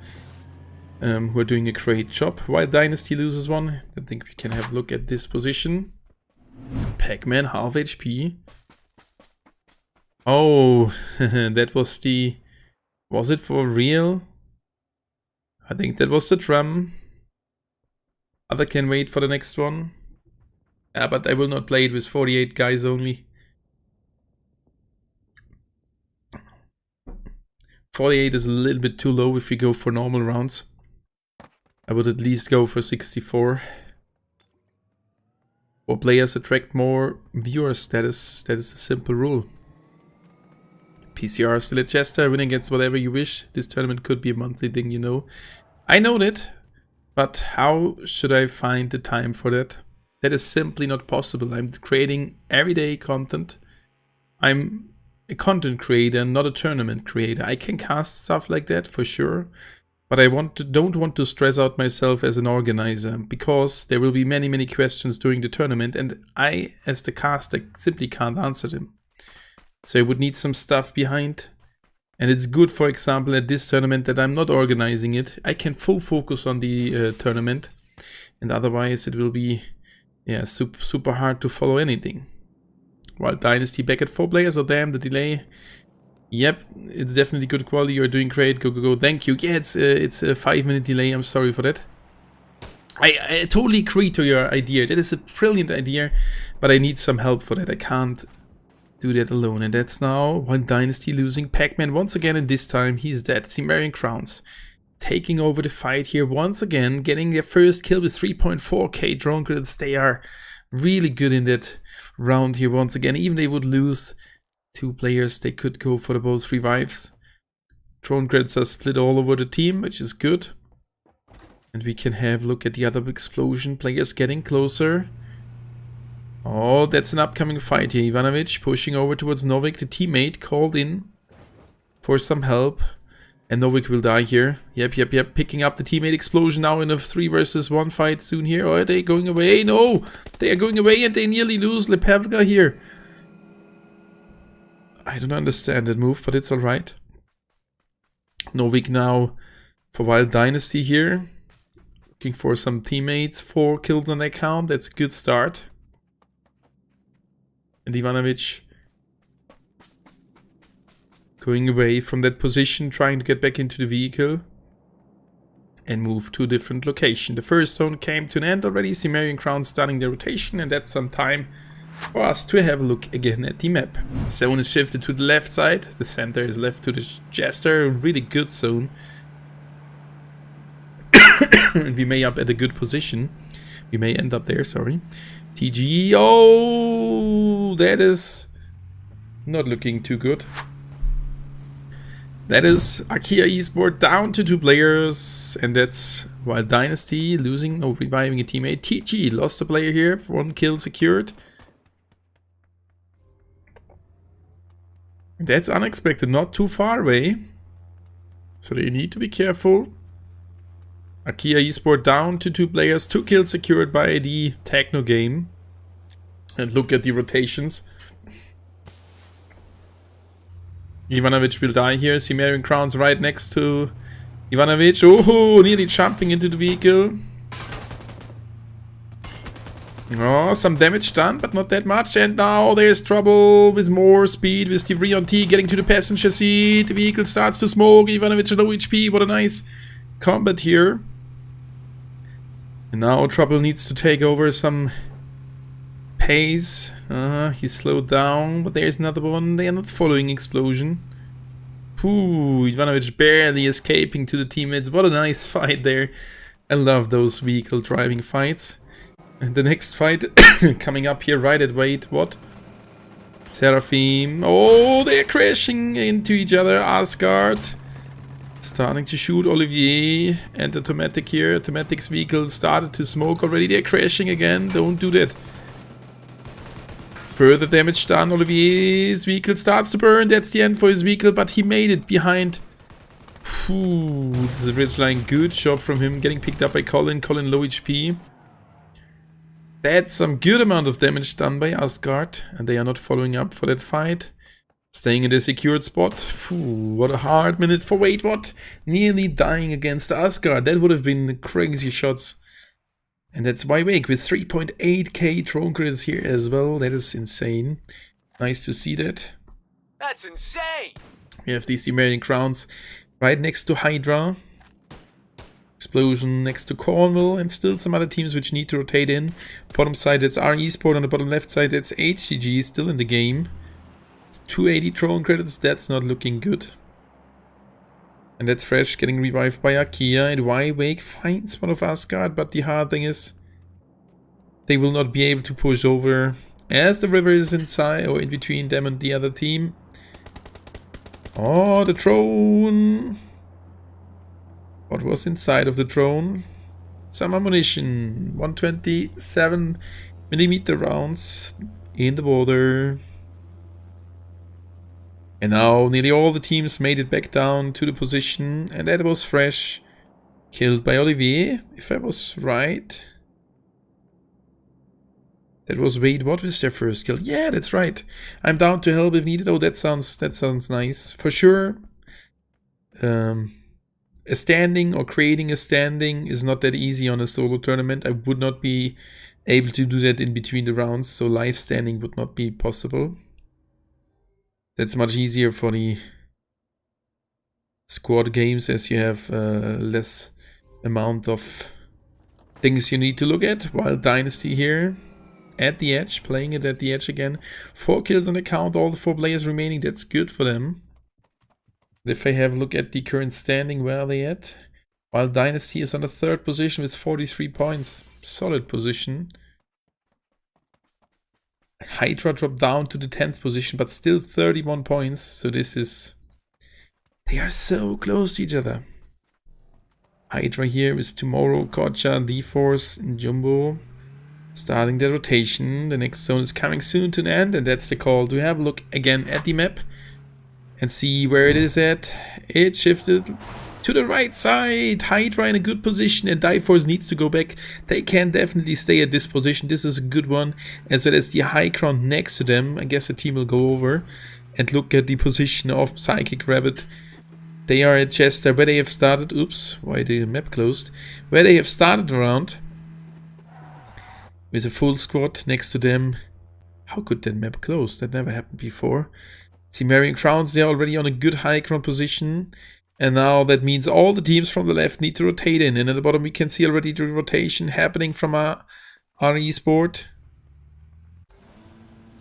who are doing a great job. While Dynasty loses one, I think we can have a look at this position. Pac-Man, half HP. Oh, that was the... Was it for real? I think that was the drum. Other can wait for the next one. Yeah, but I will not play it with 48 guys only. 48 is a little bit too low if we go for normal rounds. I would at least go for 64. Or players attract more viewers, that is a simple rule. PCR still at Chester, win against whatever you wish. This tournament could be a monthly thing, you know. I know that, but how should I find the time for that? That is simply not possible. I'm creating everyday content. I'm a content creator, not a tournament creator. I can cast stuff like that for sure. But I don't want to stress out myself as an organizer, because there will be many questions during the tournament, and I, as the caster, simply can't answer them. So I would need some stuff behind. And it's good, for example, at this tournament that I'm not organizing it. I can full focus on the tournament, and otherwise it will be super hard to follow anything. While Dynasty back at 4 players, oh damn, the delay. Yep, it's definitely good quality. You're doing great. Go, go, go. Thank you. Yeah, it's a 5-minute delay. I'm sorry for that. I totally agree to your idea. That is a brilliant idea, but I need some help for that. I can't do that alone. And that's now One Dynasty losing. Pac-Man once again, and this time he's dead. Cimmerian Crowns taking over the fight here once again, getting their first kill with 3.4k drone credits. They are really good in that round here once again. Even they would lose 2 players, they could go for the both revives. Drone credits are split all over the team, which is good. And we can have a look at the other explosion. Players getting closer. Oh, that's an upcoming fight here. Ivanovic pushing over towards Novik. The teammate called in for some help. And Novik will die here. Yep. Picking up the teammate explosion now in a 3 versus 1 fight soon here. Or are they going away? No! They are going away and they nearly lose Lepevka here. I don't understand that move, but it's alright. Novik now for Wild Dynasty here. Looking for some teammates. 4 kills on their count. That's a good start. And Ivanovic going away from that position, trying to get back into the vehicle and move to a different location. The first zone came to an end already. Cimmerian Crown starting their rotation, and that's some time for us to have a look again at the map. Zone is shifted to the left side. The center is left to the Jester. Really good zone. And we may up at a good position. We may end up there, sorry. TG, oh, that is not looking too good. That is Akia Esport down to 2 players, and that's Wild Dynasty losing or reviving a teammate. TG lost a player here, 1 kill secured. That's unexpected, not too far away. So they need to be careful. Akia Esport down to 2 players, 2 kills secured by the Techno game. And look at the rotations. Ivanovic will die here. Cimmerian Crowns right next to Ivanovic. Oh, nearly jumping into the vehicle. Oh, some damage done, but not that much. And now there's trouble with more speed with the Rion T getting to the passenger seat. The vehicle starts to smoke. Ivanovic low HP. What a nice combat here. And now Trouble needs to take over some pace. He's slowed down, but there's another one. They are not following Explosion. Ooh, Ivanovic barely escaping to the teammates. What a nice fight there. I love those vehicle driving fights. And the next fight coming up here right at wait, what? Seraphim. Oh, they're crashing into each other. Asgard starting to shoot Olivier, and the Automatic here. Automatic's vehicle started to smoke already. They're crashing again. Don't do that. Further damage done. Olivier's vehicle starts to burn. That's the end for his vehicle, but he made it behind. Ooh, this is a ridgeline. Good job from him. Getting picked up by Colin. Colin low HP. That's some good amount of damage done by Asgard, and they are not following up for that fight. Staying in the secured spot. Ooh, what a hard minute for wait, what? Nearly dying against Asgard. That would have been crazy shots. And that's why Wake with 3.8k drone credits here as well. That is insane. Nice to see that. That's insane! We have these Cimmerian Crowns right next to Hydra. Explosion next to Cornwall, and still some other teams which need to rotate in. Bottom side, that's RE Sport. On the bottom left side, that's HCG still in the game. It's 280 drone credits. That's not looking good. And that's Fresh getting revived by Akia, and Y Wake finds one of Asgard, but the hard thing is they will not be able to push over as the river is inside or in between them and the other team. Oh, the drone. What was inside of the drone? Some ammunition. 127mm rounds in the border. And now nearly all the teams made it back down to the position, and that was Fresh. Killed by Olivier, if I was right. That was Wade, what was their first kill? Yeah, that's right. I'm down to help if needed. Oh, that sounds nice. For sure. A standing or creating a standing is not that easy on a solo tournament. I would not be able to do that in between the rounds, so live standing would not be possible. That's much easier for the squad games, as you have less amount of things you need to look at. While Dynasty here at the edge, playing it at the edge again. 4 kills on the count, all the 4 players remaining. That's good for them. If I have a look at the current standing, where are they at? While Dynasty is on the 3rd position with 43 points. Solid position. Hydra dropped down to the 10th position, but still 31 points. So this is... They are so close to each other. Hydra here with Tomorrow, Kocha, D-Force, and Jumbo. Starting the rotation. The next zone is coming soon to an end, and that's the call to have a look again at the map and see where it is at. It shifted to the right side. Hydra in a good position, and D-Force needs to go back. They can definitely stay at this position. This is a good one, as well as the high ground next to them. I guess the team will go over and look at the position of Psychic Rabbit. They are at Chester, where they have started. Oops, why the map closed? Where they have started around with a full squad next to them. How could that map close? That never happened before. Cimmerian Crowns, they're already on a good high ground position. And now that means all the teams from the left need to rotate in. And at the bottom we can see already the rotation happening from our RE Sport.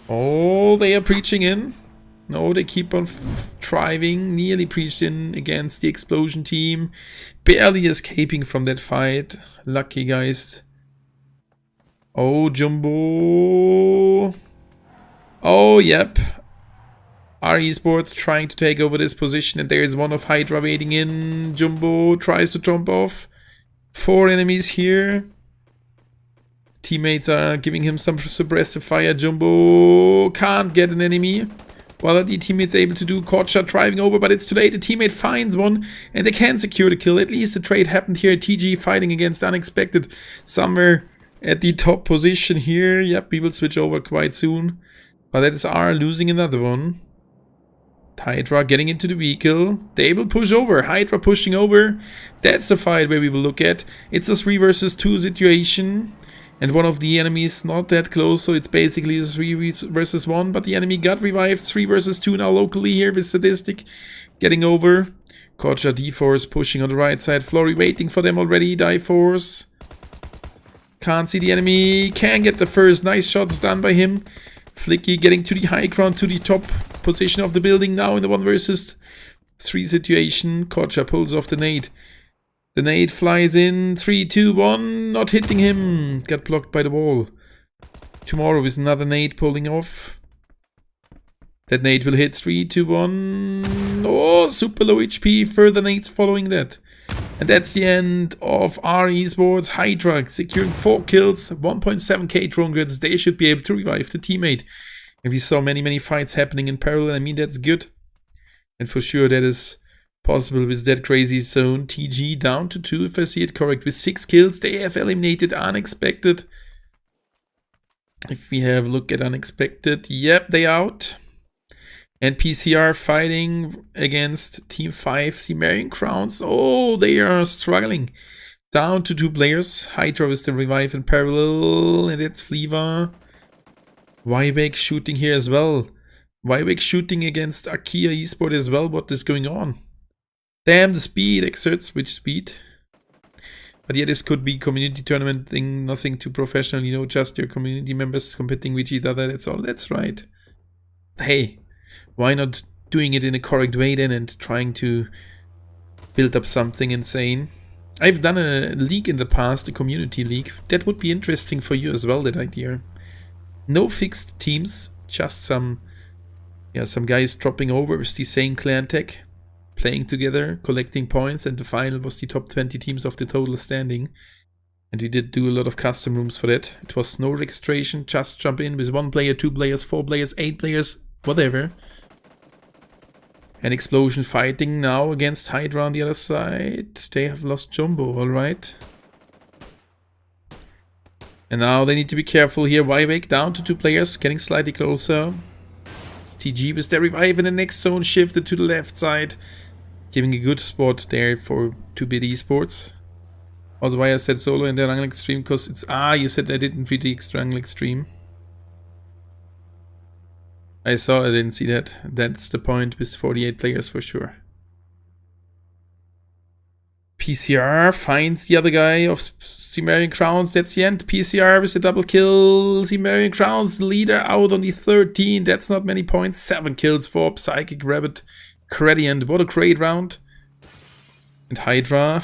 Oh, they are preaching in. No, they keep on driving. Nearly preached in against the explosion team. Barely escaping from that fight. Lucky guys. Oh, Jumbo. Oh, yep. R Esports trying to take over this position, and there is one of Hydra waiting in. Jumbo tries to jump off. 4 enemies here. Teammates are giving him some suppressive fire. Jumbo can't get an enemy. What are the teammates able to do? Caught shot driving over, but it's too late. The teammate finds one, and they can secure the kill. At least the trade happened here. TG fighting against Unexpected somewhere at the top position here. Yep, we will switch over quite soon. But that is R losing another one. Hydra getting into the vehicle. They will push over. Hydra pushing over. That's the fight where we will look at. It's a 3 versus 2 situation. And one of the enemies not that close, so it's basically a 3 versus 1. But the enemy got revived. 3 versus 2 now locally here with Sadistic getting over. Kocha D-Force pushing on the right side. Flory waiting for them already. Die-Force. Can't see the enemy. Can get the first. Nice shots done by him. Flicky getting to the high ground, to the top position of the building now in the 1 versus 3 situation. Kocha pulls off the nade. The nade flies in. 3, 2, 1. Not hitting him. Got blocked by the wall. Tomorrow is another nade pulling off. That nade will hit. 3, 2, 1. Oh, super low HP. Further nades following that. And that's the end of R Esports. Hydra securing 4 kills, 1.7k drone grids. They should be able to revive the teammate. And we saw many fights happening in parallel. I mean, that's good. And for sure that is possible with that crazy zone. TG down to 2 if I see it correct. With 6 kills, they have eliminated Unexpected. If we have a look at Unexpected, yep, they out. And PCR fighting against Team 5, Cimmerian Crowns. Oh, they are struggling. Down to 2 players. Hydra is the revive in parallel. And it's Fleeva. Wybeck shooting here as well. Wybeck shooting against Akia Esport as well. What is going on? Damn, the speed exerts. Which speed? But yeah, this could be community tournament thing. Nothing too professional, you know, just your community members competing with each other. That's all. That's right. Hey. Why not doing it in a correct way then and trying to build up something insane? I've done a league in the past, a community league. That would be interesting for you as well, that idea. No fixed teams, just some guys dropping over with the same clan tech, playing together, collecting points, and the final was the top 20 teams of the total standing. And we did do a lot of custom rooms for that. It was no registration, just jump in with 1 player, 2 players, 4 players, 8 players, whatever. And Explosion fighting now against Hydra on the other side. They have lost Jumbo, alright. And now they need to be careful here. Wybeck down to 2 players, getting slightly closer. TG with their revive in the next zone, shifted to the left side. Giving a good spot there for 2-bit esports. Also why I said solo in the Wrangling stream, because it's... you said I didn't read the Wrangling stream. I didn't see that. That's the point with 48 players for sure. PCR finds the other guy of Cimmerian Crowns. That's the end. PCR with a double kill. Cimmerian Crowns leader out on the 13. That's not many points. 7 kills for Psychic Rabbit Gradient. What a great round. And Hydra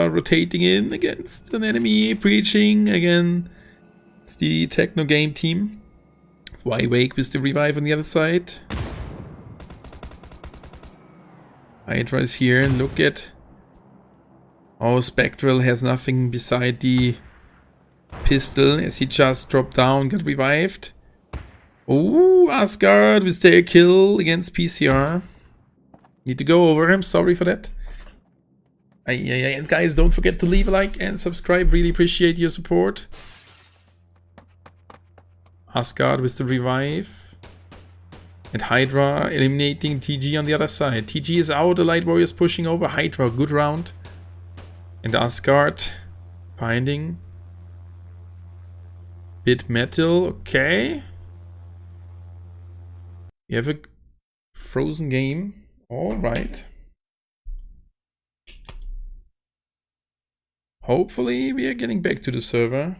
rotating in against an enemy. Preaching again. It's the Techno Game team. Wake with the revive on the other side. Hydra is here and look at... Oh, Spectral has nothing beside the pistol as he just dropped down, got revived. Oh, Asgard with their kill against PCR. Need to go over him, sorry for that. And guys, don't forget to leave a like and subscribe, really appreciate your support. Asgard with the revive. And Hydra eliminating TG on the other side. TG is out, the Light Warriors pushing over. Hydra, good round. And Asgard finding Bit Metal, okay. We have a frozen game, alright. Hopefully we are getting back to the server.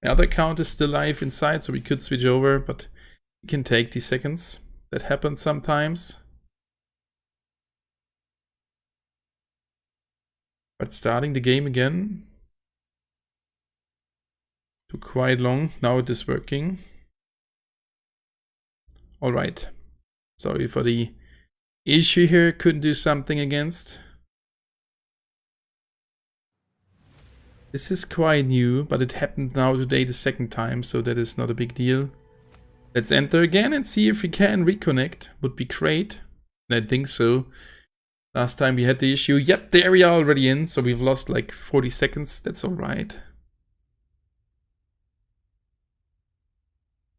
The other account is still live inside, so we could switch over, but it can take these seconds. That happens sometimes. But starting the game again took quite long. Now it is working. Alright. Sorry for the issue here. Couldn't do something against. This is quite new, but it happened now today the second time, so that is not a big deal. Let's enter again and see if we can reconnect. Would be great. I think so. Last time we had the issue. Yep, there we are already in, so we've lost like 40 seconds. That's alright.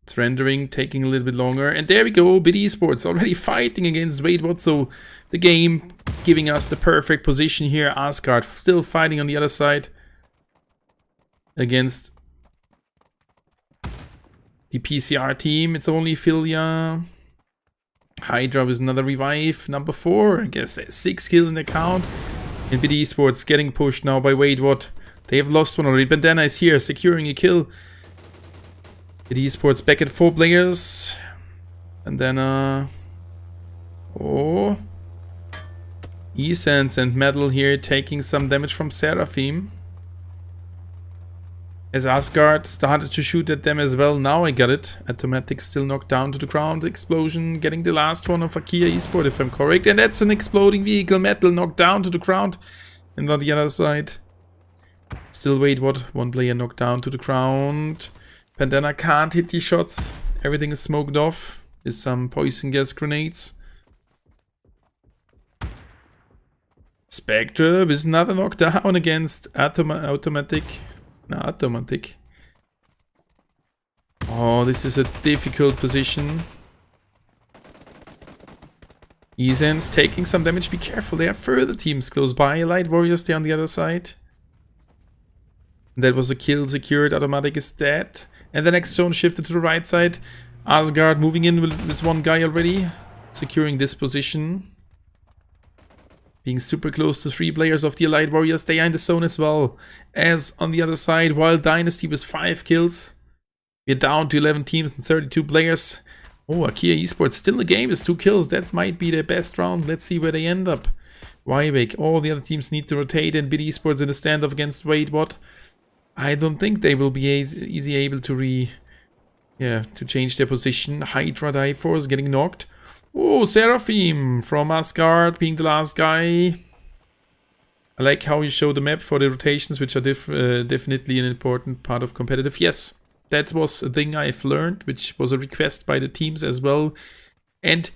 It's rendering, taking a little bit longer. And there we go, BD Esports already fighting against WaitWhat. So the game giving us the perfect position here. Asgard still fighting on the other side against the PCR team. It's only Filia. Hydra with another revive. Number 4, I guess 6 kills in the count. And BD Esports getting pushed now by WaitWhat. They have lost one already. Bandana is here, securing a kill. BD Esports back at 4 players. And then, oh. Essence and Metal here taking some damage from Seraphim. As Asgard started to shoot at them as well. Now I got it. Automatic still knocked down to the ground. Explosion getting the last one of Akia Esport if I'm correct. And that's an exploding vehicle. Metal knocked down to the ground. And on the other side. Still WaitWhat. One player knocked down to the ground. Bandana can't hit these shots. Everything is smoked off. There's some poison gas grenades. Spectre with another knockdown against Automatic. No, Automatic. Oh, this is a difficult position. Essence taking some damage. Be careful, there are further teams close by. Light Warriors there on the other side. That was a kill secured. Automatic is dead. And the next zone shifted to the right side. Asgard moving in with one guy already. Securing this position. Being super close to 3 players of the Allied Warriors. They are in the zone as well. As on the other side, Wild Dynasty with 5 kills. We're down to 11 teams and 32 players. Oh, Akia Esports still in the game with 2 kills. That might be their best round. Let's see where they end up. Wybeck. All the other teams need to rotate, and BD Esports in the standoff against WaitWhat. I don't think they will be easy able to to change their position. Hydra Dive Force getting knocked. Oh, Seraphim from Asgard being the last guy. I like how you show the map for the rotations, which are definitely an important part of competitive. Yes, that was a thing I've learned, which was a request by the teams as well. And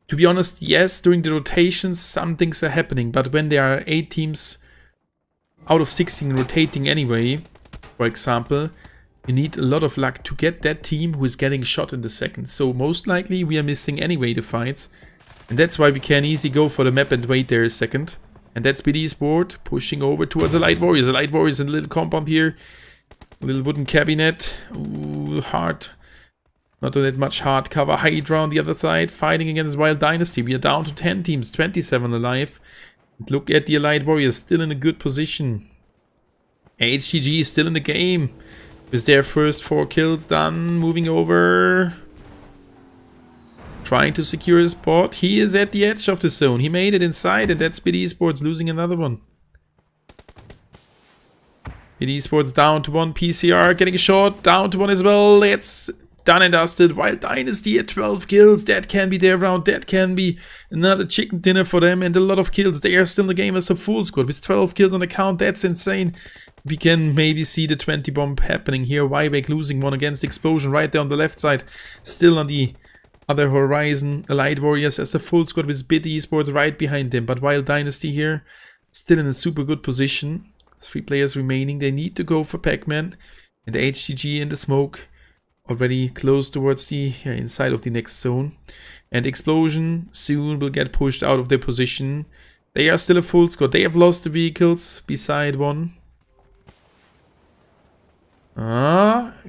to be honest, yes, during the rotations, some things are happening. But when there are 8 teams out of 16 rotating anyway, for example, you need a lot of luck to get that team who is getting shot in the second. So most likely we are missing anyway the fights. And that's why we can easily go for the map and wait there a second. And that's BD Sport pushing over towards the Light Warriors. The Light Warriors in a little compound here. A little wooden cabinet. Ooh, hard. Not that much hard cover. Hydra on the other side fighting against Wild Dynasty. We are down to 10 teams, 27 alive. And look at the Allied Warriors still in a good position. HGG is still in the game. With their first 4 kills done, moving over. Trying to secure a spot. He is at the edge of the zone. He made it inside, and that's BD Esports losing another one. BD Esports down to 1 PCR, getting a shot, down to 1 as well. It's done and dusted. Wild Dynasty at 12 kills. That can be their round. That can be another chicken dinner for them, and a lot of kills. They are still in the game as a full squad with 12 kills on the count. That's insane. We can maybe see the 20 bomb happening here. Wybeck losing one against Explosion right there on the left side. Still on the other horizon. Allied Warriors as the full squad with BD Esports right behind them. But Wild Dynasty here still in a super good position. 3 players remaining. They need to go for Pac-Man. And HGG in the smoke. Already close towards the inside of the next zone. And Explosion soon will get pushed out of their position. They are still a full squad. They have lost the vehicles beside one.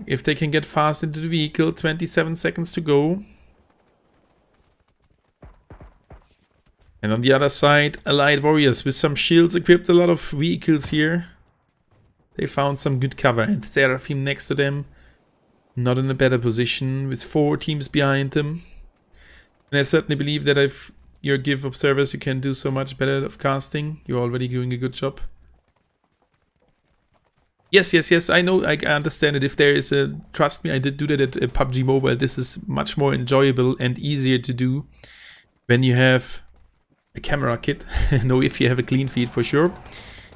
If they can get fast into the vehicle, 27 seconds to go. And on the other side, Allied Warriors with some shields equipped, a lot of vehicles here. They found some good cover, and Seraphim next to them, not in a better position, with 4 teams behind them. And I certainly believe that if you give observers, you can do so much better of casting. You're already doing a good job. Yes, I know, I understand it. If there is a, trust me, I did do that at PUBG Mobile. This is much more enjoyable and easier to do when you have a camera kit. No, if you have a clean feed for sure.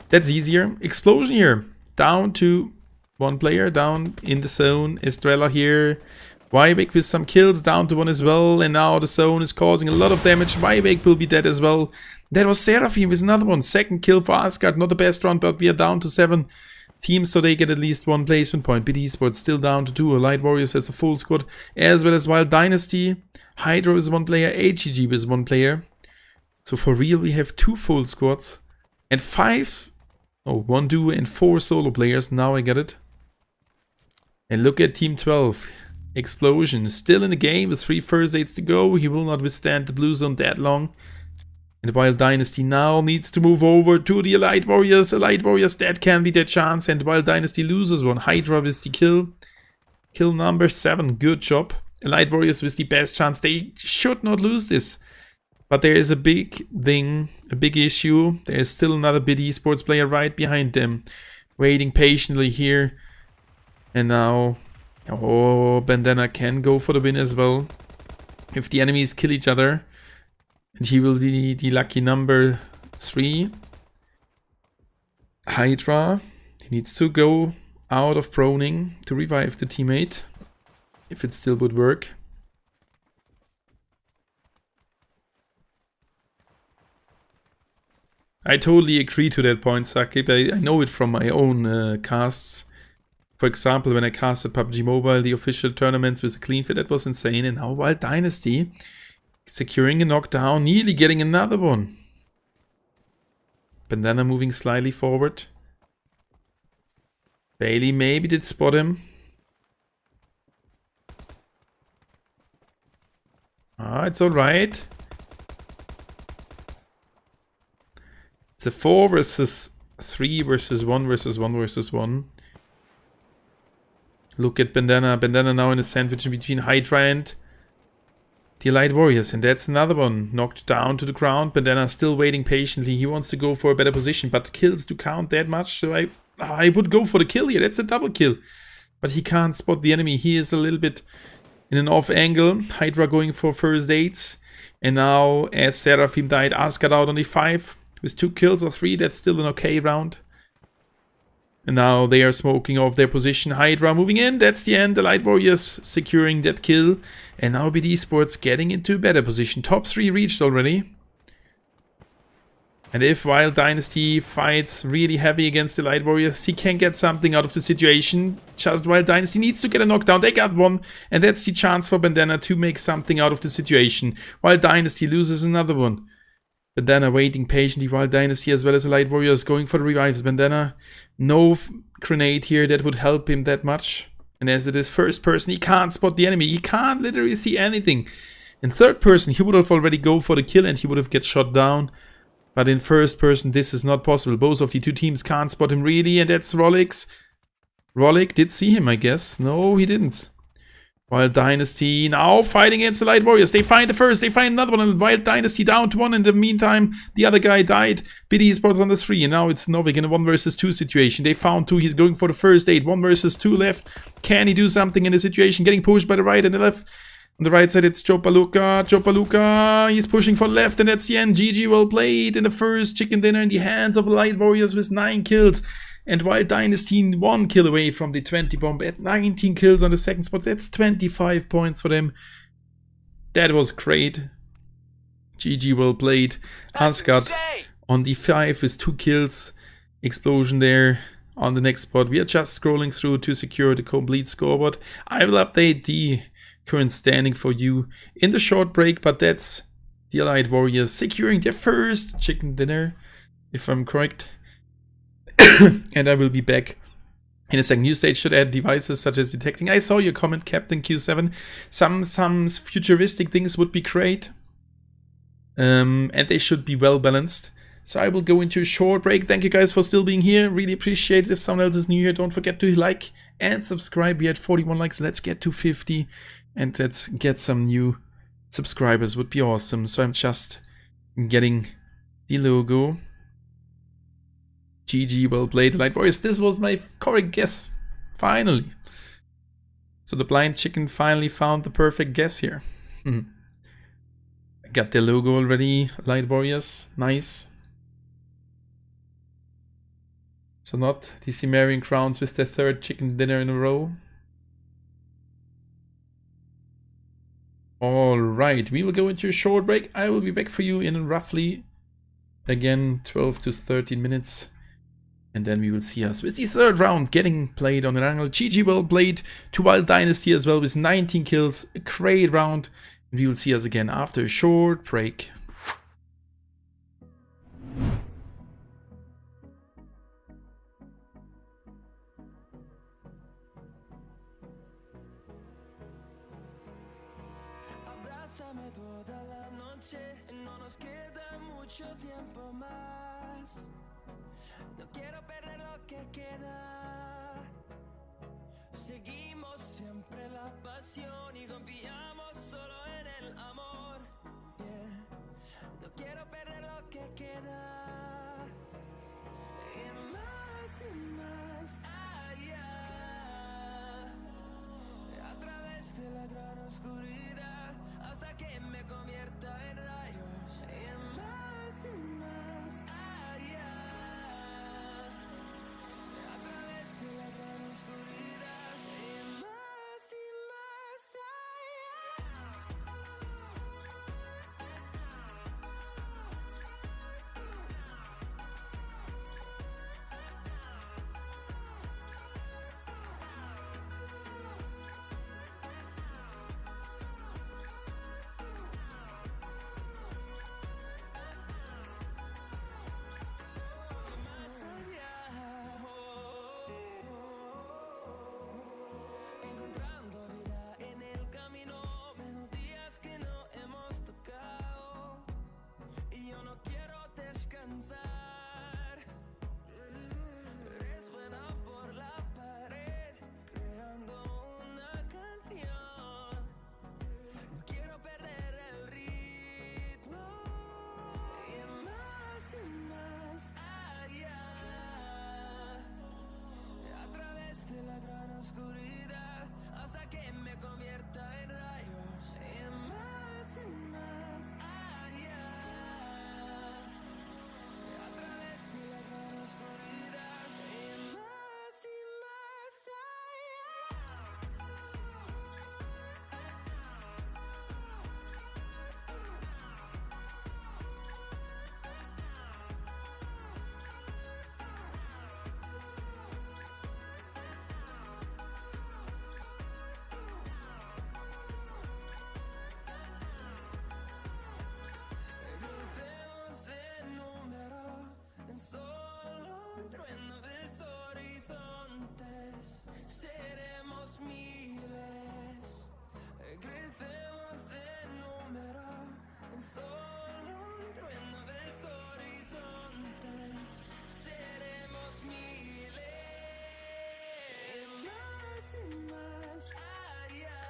That's easier. Explosion here. Down to 1 player, down in the zone. Estrella here. Wybeck with some kills, down to 1 as well. And now the zone is causing a lot of damage. Wybeck will be dead as well. That was Seraphim with another one. 2nd kill for Asgard. Not the best round, but we are down to 7 teams, so they get at least 1 placement point. BD Esports still down to 2. Light Warriors has a full squad, as well as Wild Dynasty. Hydra is 1 player. HGG is 1 player. So for real, we have 2 full squads. And 1 duo and 4 solo players. Now I get it. And look at Team 12. Explosion. Still in the game with 3 first aids to go. He will not withstand the blue zone that long. And Wild Dynasty now needs to move over to the Elite Warriors. Elite Warriors, that can be their chance. And Wild Dynasty loses 1. Hydra with the kill. Kill number 7. Good job. Elite Warriors with the best chance. They should not lose this. But there is a big thing, a big issue. There is still another BD Esports player right behind them. Waiting patiently here. And now, oh, Bandana can go for the win as well. If the enemies kill each other. And he will be the lucky number 3. Hydra. He needs to go out of proning to revive the teammate. If it still would work. I totally agree to that point, Sakib. I know it from my own casts. For example, when I casted PUBG Mobile, the official tournaments with a clean fit, that was insane. And now Wild Dynasty securing a knockdown, nearly getting another one. Bandana moving slightly forward. Bailey maybe did spot him. It's alright. It's a 4 versus 3 versus 1 versus 1 versus 1. Look at Bandana. Bandana now in a sandwich in between Hydra and the Elite Warriors. And that's another one. Knocked down to the ground. Bandana still waiting patiently. He wants to go for a better position. But kills do count that much. So I would go for the kill here. That's a double kill. But he can't spot the enemy. He is a little bit in an off angle. Hydra going for first aids. And now as Seraphim died, Asgard out on the 5. With 2 kills or 3, that's still an okay round. And now they are smoking off their position. Hydra moving in, that's the end. The Light Warriors securing that kill. And now BD Esports getting into a better position. Top 3 reached already. And if Wild Dynasty fights really heavy against the Light Warriors, he can get something out of the situation. Just Wild Dynasty needs to get a knockdown. They got one. And that's the chance for Bandana to make something out of the situation. Wild Dynasty loses another one. Bandana waiting patiently. Wild Dynasty as well as the Light Warriors going for the revives. Bandana, no grenade here that would help him that much. And as it is first person, he can't spot the enemy. He can't literally see anything. In third person, he would have already go for the kill and he would have get shot down. But in first person, this is not possible. Both of the 2 teams can't spot him really. And that's Rolix. Rolix did see him, I guess. No, he didn't. Wild Dynasty now fighting against the Light Warriors. They find the first, they find another one, and Wild Dynasty down to 1. In the meantime, the other guy died. BD Esports on the 3, and now it's Novik in a 1 versus 2 situation. They found 2, he's going for the first aid. 1 versus 2 left. Can he do something in the situation? Getting pushed by the right and the left. On the right side, it's Chopaluka. Chopaluka, he's pushing for the left, and that's the end. GG, well played in the first chicken dinner in the hands of the Light Warriors with 9 kills. And Wild Dynasty 1 kill away from the 20 bomb at 19 kills on the second spot. That's 25 points for them. That was great. GG, well played. Asgard on the 5 with 2 kills. Explosion there on the next spot. We are just scrolling through to secure the complete scoreboard. I will update the current standing for you in the short break, but that's the Elite Warriors securing their first chicken dinner, if I'm correct. And I will be back in a second. New stage should add devices such as detecting. I saw your comment, Captain Q7. Some futuristic things would be great. And they should be well balanced. So I will go into a short break. Thank you guys for still being here. Really appreciate it. If someone else is new here, don't forget to like and subscribe. We had 41 likes. Let's get to 50 and let's get some new subscribers. Would be awesome. So I'm just getting the logo. GG, well played, Light Boys. This was my correct guess. Finally. So the blind chicken finally found the perfect guess here. I got the logo already, Light Warriors. Nice. So not the Cimmerian Crowns with their third chicken dinner in a row. Alright, we will go into a short break. I will be back for you in roughly, again, 12 to 13 minutes. And then we will see us with the third round getting played on an angle. GG, well played to Wild Dynasty as well with 19 kills. A great round. And we will see us again after a short break. Abrázame toda la noche, no nos queda mucho tiempo más. No quiero perder lo que queda. Seguimos siempre la pasión y confiamos solo en el amor. Yeah. No quiero perder lo que queda. Y más allá. A través de la gran oscuridad hasta que me convierta en rayos. Y más allá. A través de la gran oscuridad y más encontrando vida en el camino, melodías que no hemos tocado y yo no quiero descansar. Resuena por la pared, creando una canción. No quiero perder el ritmo y más allá. A través de la gran oscuridad hasta que me convierta en rayos y más allá. A través de la gran oscuridad y más Crucemos el número en solo un trueno de horizontes. Seremos miles. Crecemos el número en solo un trueno de horizontes. Seremos miles. Más allá.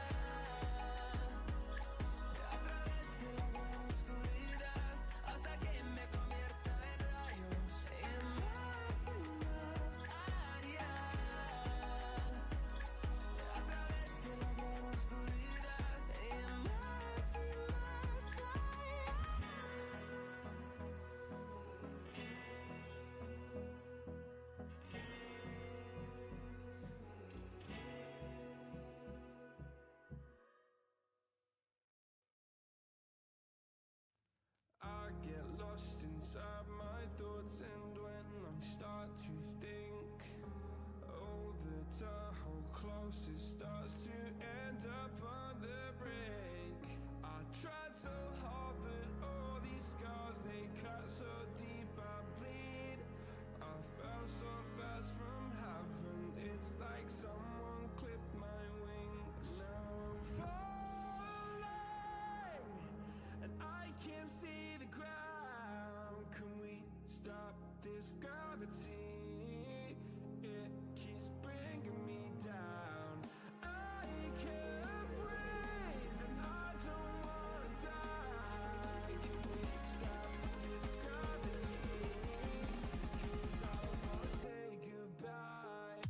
A través de la gran oscuridad hasta que me convierta en rayos y más allá. A través de la gran oscuridad y más allá. I get lost inside my thoughts, and when I start to think, oh, the Tahoe closest starts to end up on the brink. I tried so hard, but all these scars, they cut so deep, I bleed. I fell so fast from heaven, it's like someone clipped my wings. Now I'm falling, and I can't see the ground. Can we stop this gravity? It keeps bringing me down. I can't breathe and I don't wanna die. Can we stop this gravity? 'Cause I wanna say goodbye.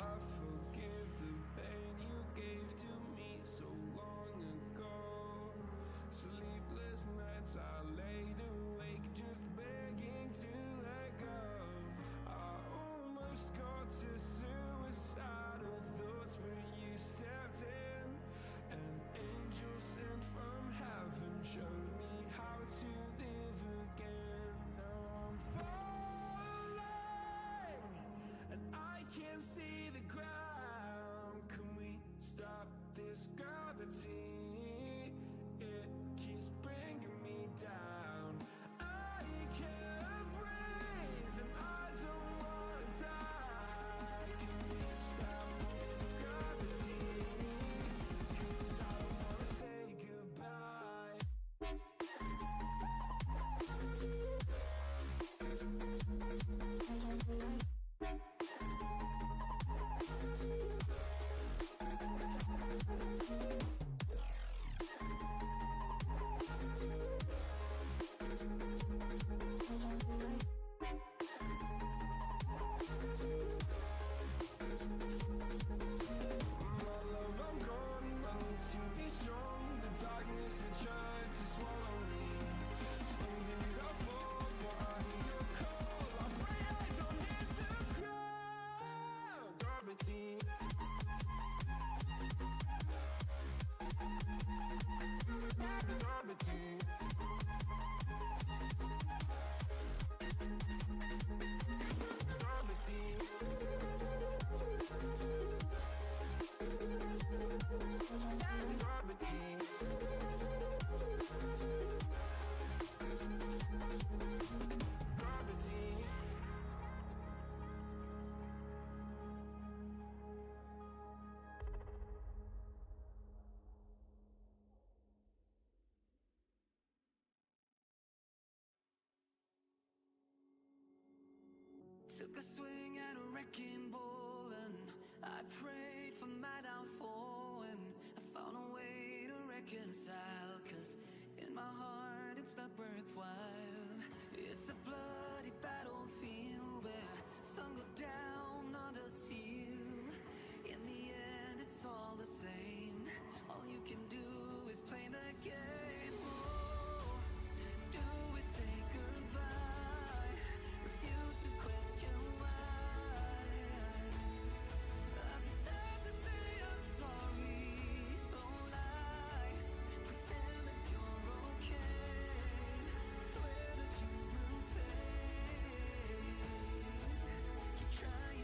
I forgive the pain you gave to me so long ago. Sleepless nights I laid awake just begging to let go. I almost got to suicidal thoughts, but you stepped in. An angel sent from heaven showed me how to live again. Now I'm falling and I can't see the ground. Can we stop this gravity? It keeps bringing me down. I can't breathe and I don't wanna die. Can we stop this gravity? 'Cause I wanna say goodbye. My love, I'm gone. I need to be strong. The darkness had tried to swallow me. Some things I fall, but I hear your call. I pray I don't hit the ground. Gravity. Gravity. Gravity. Gravity. Gravity. Took a swing at a wrecking ball and I prayed for my downfall, and I found a way to reconcile, 'cause in my heart it's not worthwhile. It's a bloody battlefield where some go down, others heal. In the end it's all the same. All you can do is play the game. Oh, do we say goodbye? Refuse to question why. I deserve to say I'm sorry, so lie. Pretend that you're okay. Swear that you will stay. Keep trying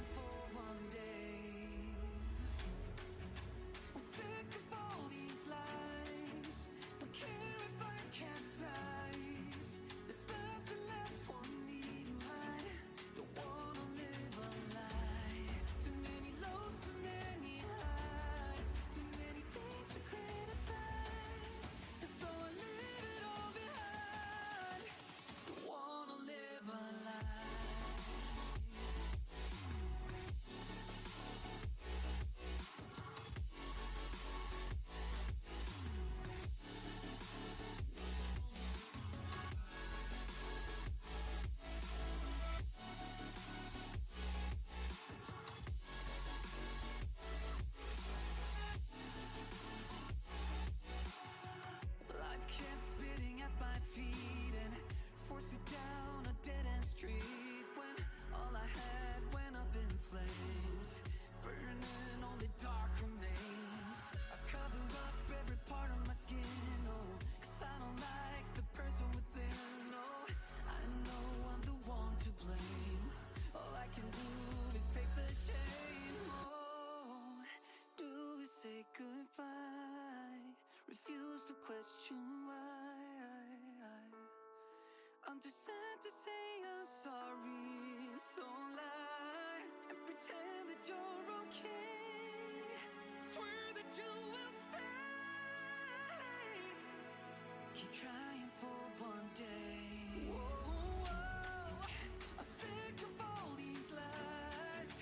question why. I'm too sad to say I'm sorry, so lie and pretend that you're okay. Swear that you will stay. Keep trying for one day. Whoa, I'm sick of all these lies.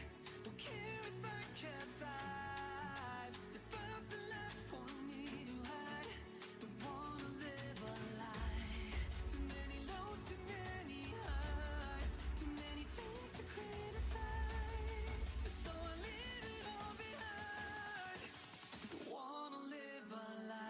Don't care if I capsize. There's nothing left for me to hide. Don't wanna live a lie. Too many lows, too many highs. Too many things to criticize. So I leave it all behind. Don't wanna live a lie.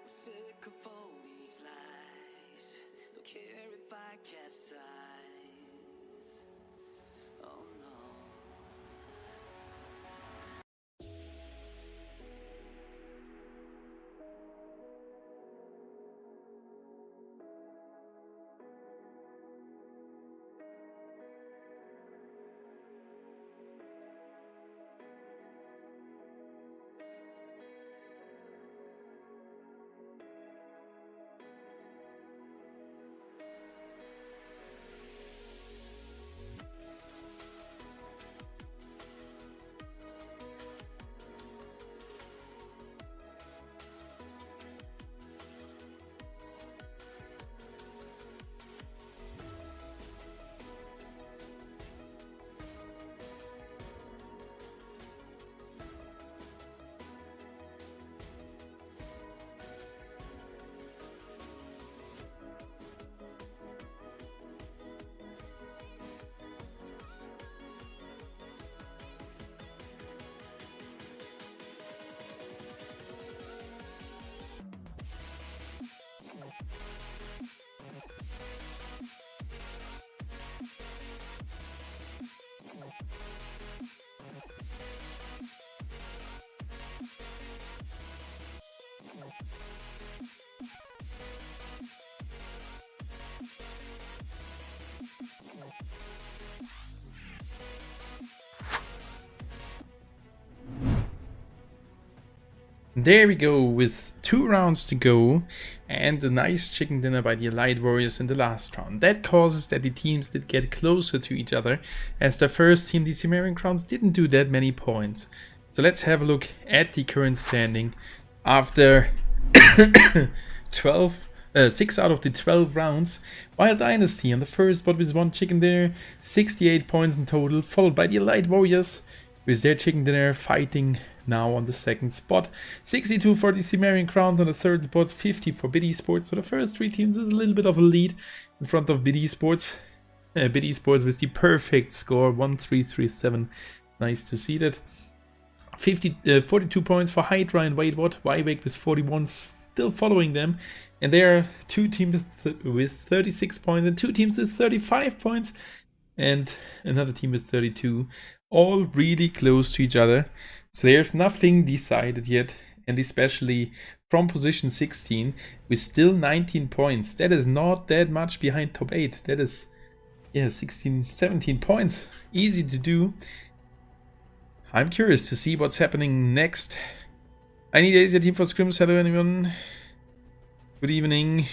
Sick of all these lies. Don't care if I capsize. Oh no. There we go, with 2 rounds to go and a nice chicken dinner by the Elite Warriors in the last round. That causes that the teams did get closer to each other, as the first team, the Cimmerian Crowns, didn't do that many points. So let's have a look at the current standing after 6 out of the 12 rounds. Wild Dynasty on the first spot with 1 chicken dinner, 68 points in total, followed by the Elite Warriors with their chicken dinner fighting now on the second spot. 62 for the Cimmerian Crowns on the third spot, 50 for Bid Esports. So the first 3 teams with a little bit of a lead in front of Bid Esports. Bid Esports with the perfect score, 1337. Nice to see that. 42 points for Hydra and Waitwat. Wyvake with 41, still following them. And there are 2 teams with 36 points and 2 teams with 35 points. And another team with 32. All really close to each other. So there's nothing decided yet, and especially from position 16 with still 19 points. That is not that much behind top 8. That is, yeah, 17 points. Easy to do. I'm curious to see what's happening next. I need Asia team for scrims. Hello anyone. Good evening.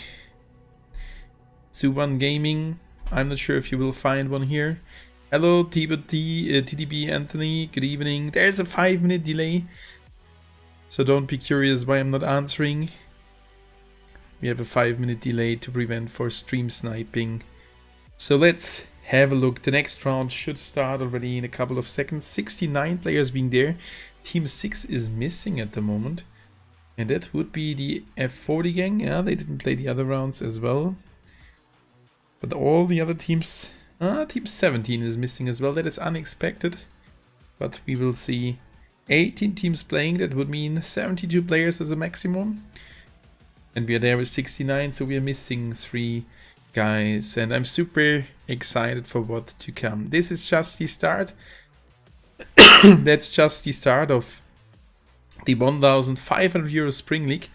Suban Gaming. I'm not sure if you will find one here. Hello, TDB Anthony, good evening. There's a 5-minute delay, so don't be curious why I'm not answering. We have a 5-minute delay to prevent for stream sniping. So let's have a look. The next round should start already in a couple of seconds. 69 players being there. Team 6 is missing at the moment. And that would be the F40 gang. Yeah, they didn't play the other rounds as well. But all the other teams... Team 17 is missing as well. That is unexpected. But we will see 18 teams playing. That would mean 72 players as a maximum. And we are there with 69, so we are missing 3 guys. And I'm super excited for what to come. This is just the start. That's just the start of the 1,500 euro Spring League,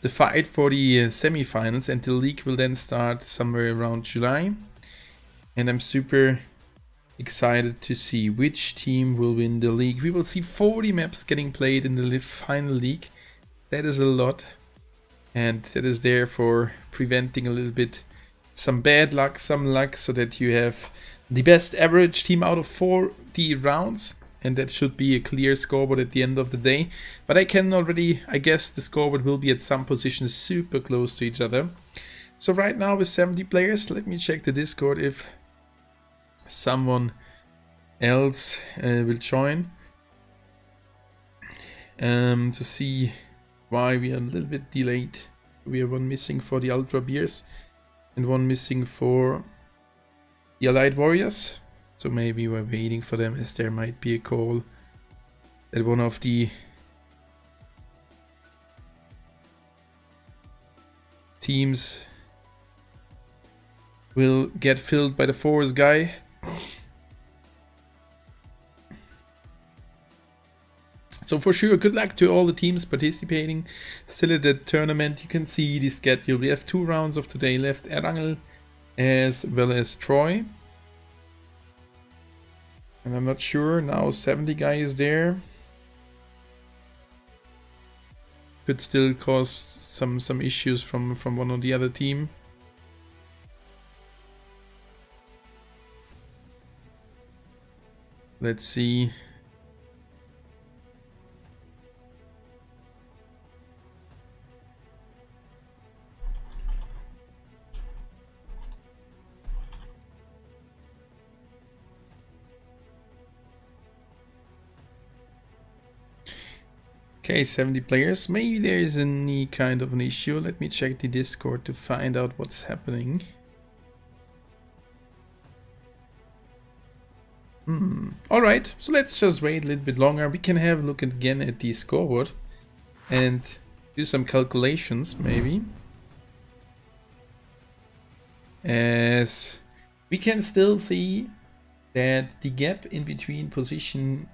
the fight for the semi-finals, and the league will then start somewhere around July. And I'm super excited to see which team will win the league. We will see 40 maps getting played in the final league. That is a lot, and that is there for preventing a little bit some bad luck, some luck, so that you have the best average team out of 40 rounds, and that should be a clear scoreboard at the end of the day. But I can already, I guess the scoreboard will be at some positions super close to each other. So right now with 70 players, let me check the Discord if someone else will join, to see why we are a little bit delayed. We have one missing for the Ultra Beers and one missing for the Allied Warriors. So maybe we're waiting for them, as there might be a call that one of the teams will get filled by the Force guy. So for sure, good luck to all the teams participating still at the tournament. You can see the schedule. We have 2 rounds of today left. Erangel as well as Troy. And I'm not sure, now 70 guys there. Could still cause some issues from one or the other team. Let's see. Okay, 70 players. Maybe there is any kind of an issue. Let me check the Discord to find out what's happening. Alright, so let's just wait a little bit longer. We can have a look again at the scoreboard and do some calculations, maybe. As we can still see that the gap in between position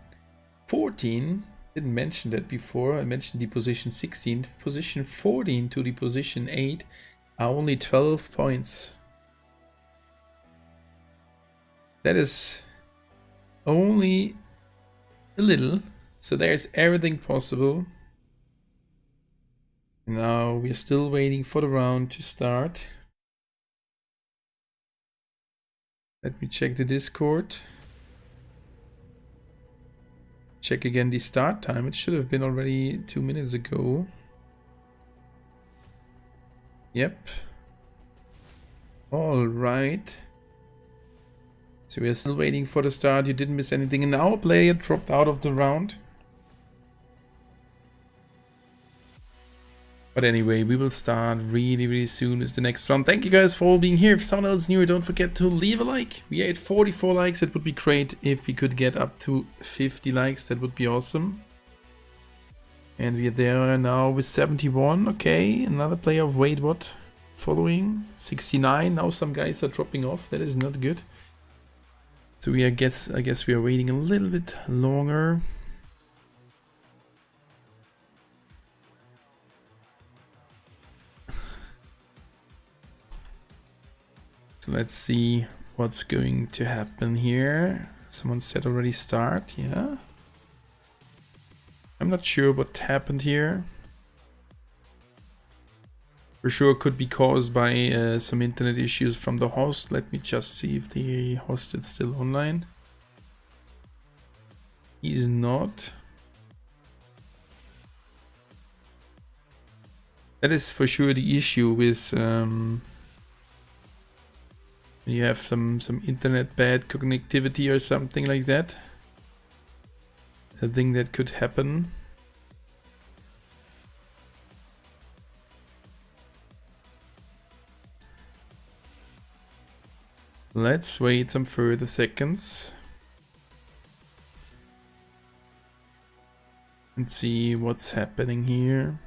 14, didn't mention that before, I mentioned the position 16, position 14 to the position 8 are only 12 points. That is only a little, so there's everything possible. Now we're still waiting for the round to start. Let me check the Discord. Check again the start time. It should have been already 2 minutes ago. Yep. All right. So we are still waiting for the start. You didn't miss anything. And our player dropped out of the round. But anyway, we will start really soon with the next round. Thank you guys for all being here. If someone else is new, don't forget to leave a like. We are at 44 likes. It would be great if we could get up to 50 likes. That would be awesome. And we are there now with 71. Okay, another player of wait what? Following 69. Now some guys are dropping off. That is not good. So I guess we are waiting a little bit longer. So let's see what's going to happen here. Someone said already start, yeah. I'm not sure what happened here. For sure could be caused by some internet issues from the host. Let me just see if the host is still online. He's not. That is for sure the issue with you have some internet bad connectivity or something like that. I think that could happen. Let's wait some further seconds and see what's happening here.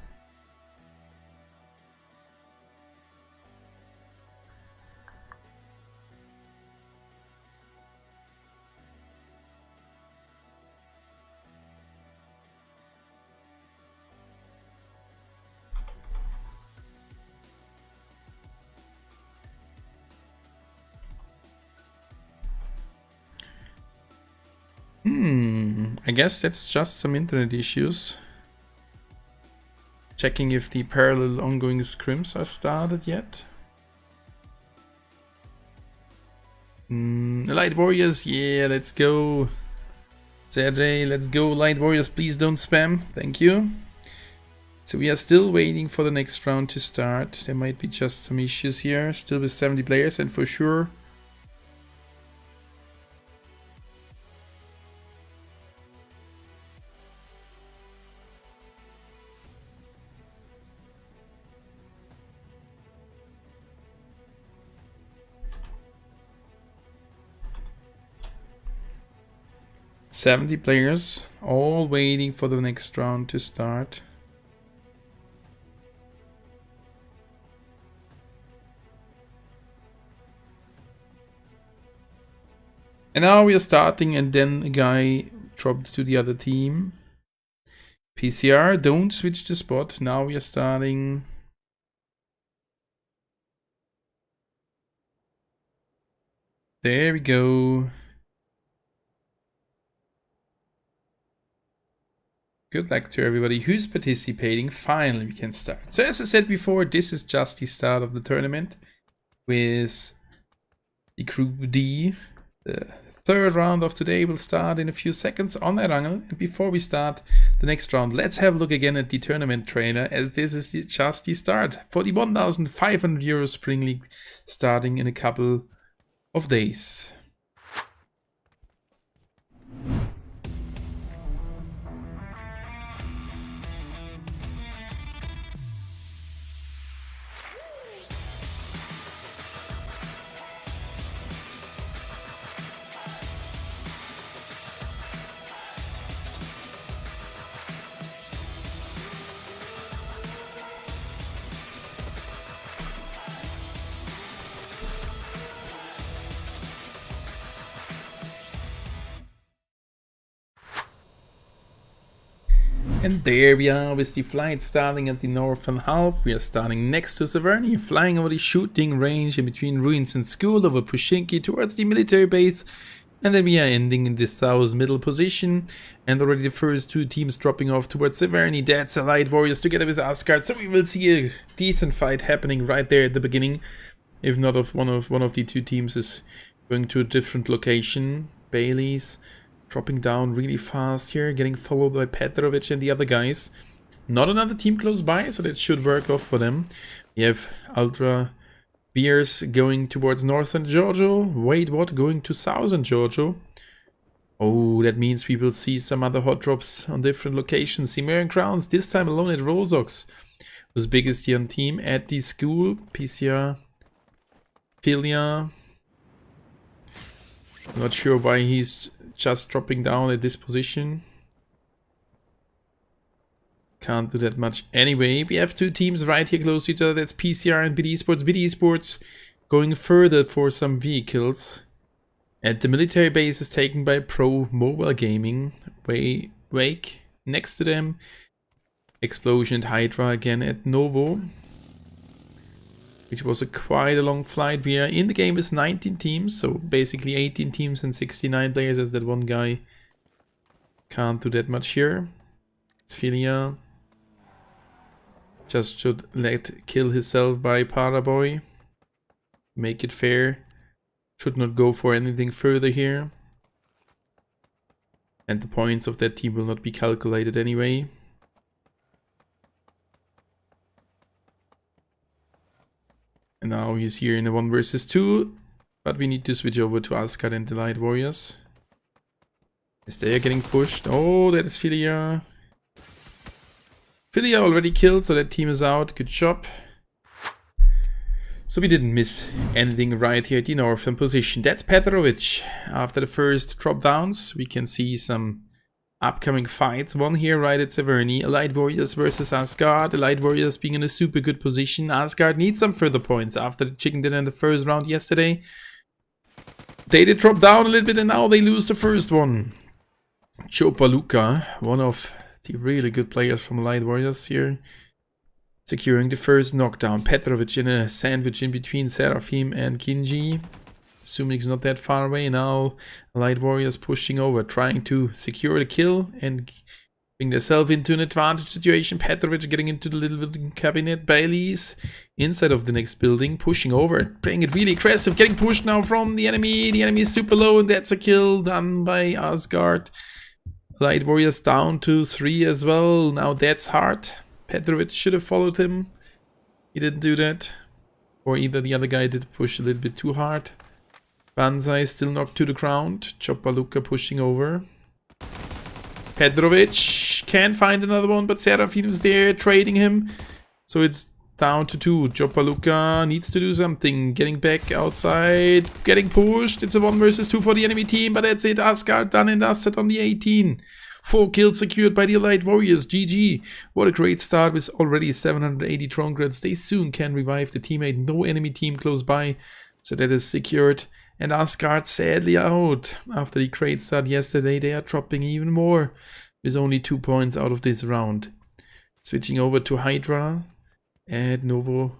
I guess that's just some internet issues. Checking if the parallel ongoing scrims are started yet. Light Warriors, yeah, let's go. Sergey, let's go. Light Warriors, please don't spam. Thank you. So we are still waiting for the next round to start. There might be just some issues here. Still with 70 players, and for sure 70 players, all waiting for the next round to start. And now we are starting, and then a guy dropped to the other team. PCR, don't switch the spot. Now we are starting. There we go. Good luck to everybody who's participating. Finally, we can start. So as I said before, this is just the start of the tournament with the Group D. The third round of today will start in a few seconds on Erangel. And before we start the next round, let's have a look again at the tournament trainer, as this is just the start for the 1,500 euro Spring League starting in a couple of days. And there we are with the flight starting at the northern half. We are starting next to Severny, flying over the shooting range in between ruins and school over Pushinki towards the military base. And then we are ending in the south middle position. And already the first two teams dropping off towards Severny. That's Light Warriors together with Asgard. So we will see a decent fight happening right there at the beginning. If not, one of the two teams is going to a different location. Bailey's dropping down really fast here, getting followed by Petrovic and the other guys. Not another team close by, so that should work off for them. We have Ultra Beers going towards northern Giorgio. Wait, what? Going to southern Giorgio? Oh, that means we will see some other hot drops on different locations. Cimmerian Crowns, this time alone at Rosox. Was biggest young team at the school. PCR, Philia. Not sure why he's just dropping down at this position. Can't do that much anyway. We have two teams right here close to each other. That's PCR and BD Sports. BD Sports going further for some vehicles. And the military base is taken by Pro Mobile Gaming. Wake next to them. Explosion and Hydra again at Novo, which was quite a long flight. We are in the game with 19 teams, so basically 18 teams and 69 players, as that one guy can't do that much here. It's Philia. Just should let kill himself by Paraboy. Make it fair. Should not go for anything further here. And the points of that team will not be calculated anyway. And now he's here in a 1 versus 2, but we need to switch over to Asgard and the Light Warriors, as they are getting pushed. Oh, that is Philia. Philia already killed, so that team is out. Good job. So we didn't miss anything right here at the northern position. That's Petrovic. After the first drop downs, we can see some upcoming fights. One here right at Severny. Light Warriors versus Asgard. The Light Warriors being in a super good position. Asgard needs some further points after the chicken dinner in the first round yesterday. They did drop down a little bit and now they lose the first one. Chopaluka, one of the really good players from Light Warriors here, securing the first knockdown. Petrovic in a sandwich in between Seraphim and Kinji. Assuming he's not that far away now. Light Warriors pushing over, trying to secure the kill and bring themselves into an advantage situation. Petrovic getting into the little building cabinet. Bailey's inside of the next building, pushing over, playing it really aggressive, getting pushed now from the enemy. The enemy is super low, and that's a kill done by Asgard. Light Warriors down to 3 as well. Now that's hard. Petrovic should have followed him. He didn't do that. Or either the other guy did push a little bit too hard. Banzai still knocked to the ground. Chopaluka pushing over. Petrovic can't find another one, but Serafin's there trading him. So it's down to 2. Chopaluka needs to do something. Getting back outside. Getting pushed. It's a 1 versus 2 for the enemy team, but that's it. Asgard done and dusted on the 18. 4 kills secured by the Light Warriors. GG. What a great start with already 780 drone credits. They soon can revive the teammate. No enemy team close by. So that is secured. And Asgard sadly out. After the great start yesterday, they are dropping even more. With only 2 points out of this round. Switching over to Hydra. And Novo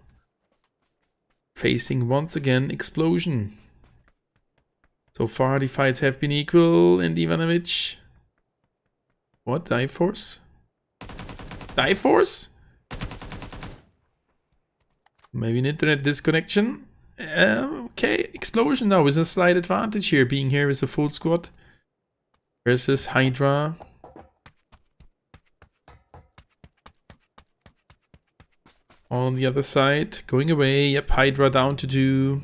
facing once again Explosion. So far the fights have been equal. And Ivanovic. What? Dive Force? Dive Force? Maybe an internet disconnection? Okay, Explosion now with a slight advantage here, being here with a full squad. Versus Hydra. On the other side, going away. Yep, Hydra down to 2.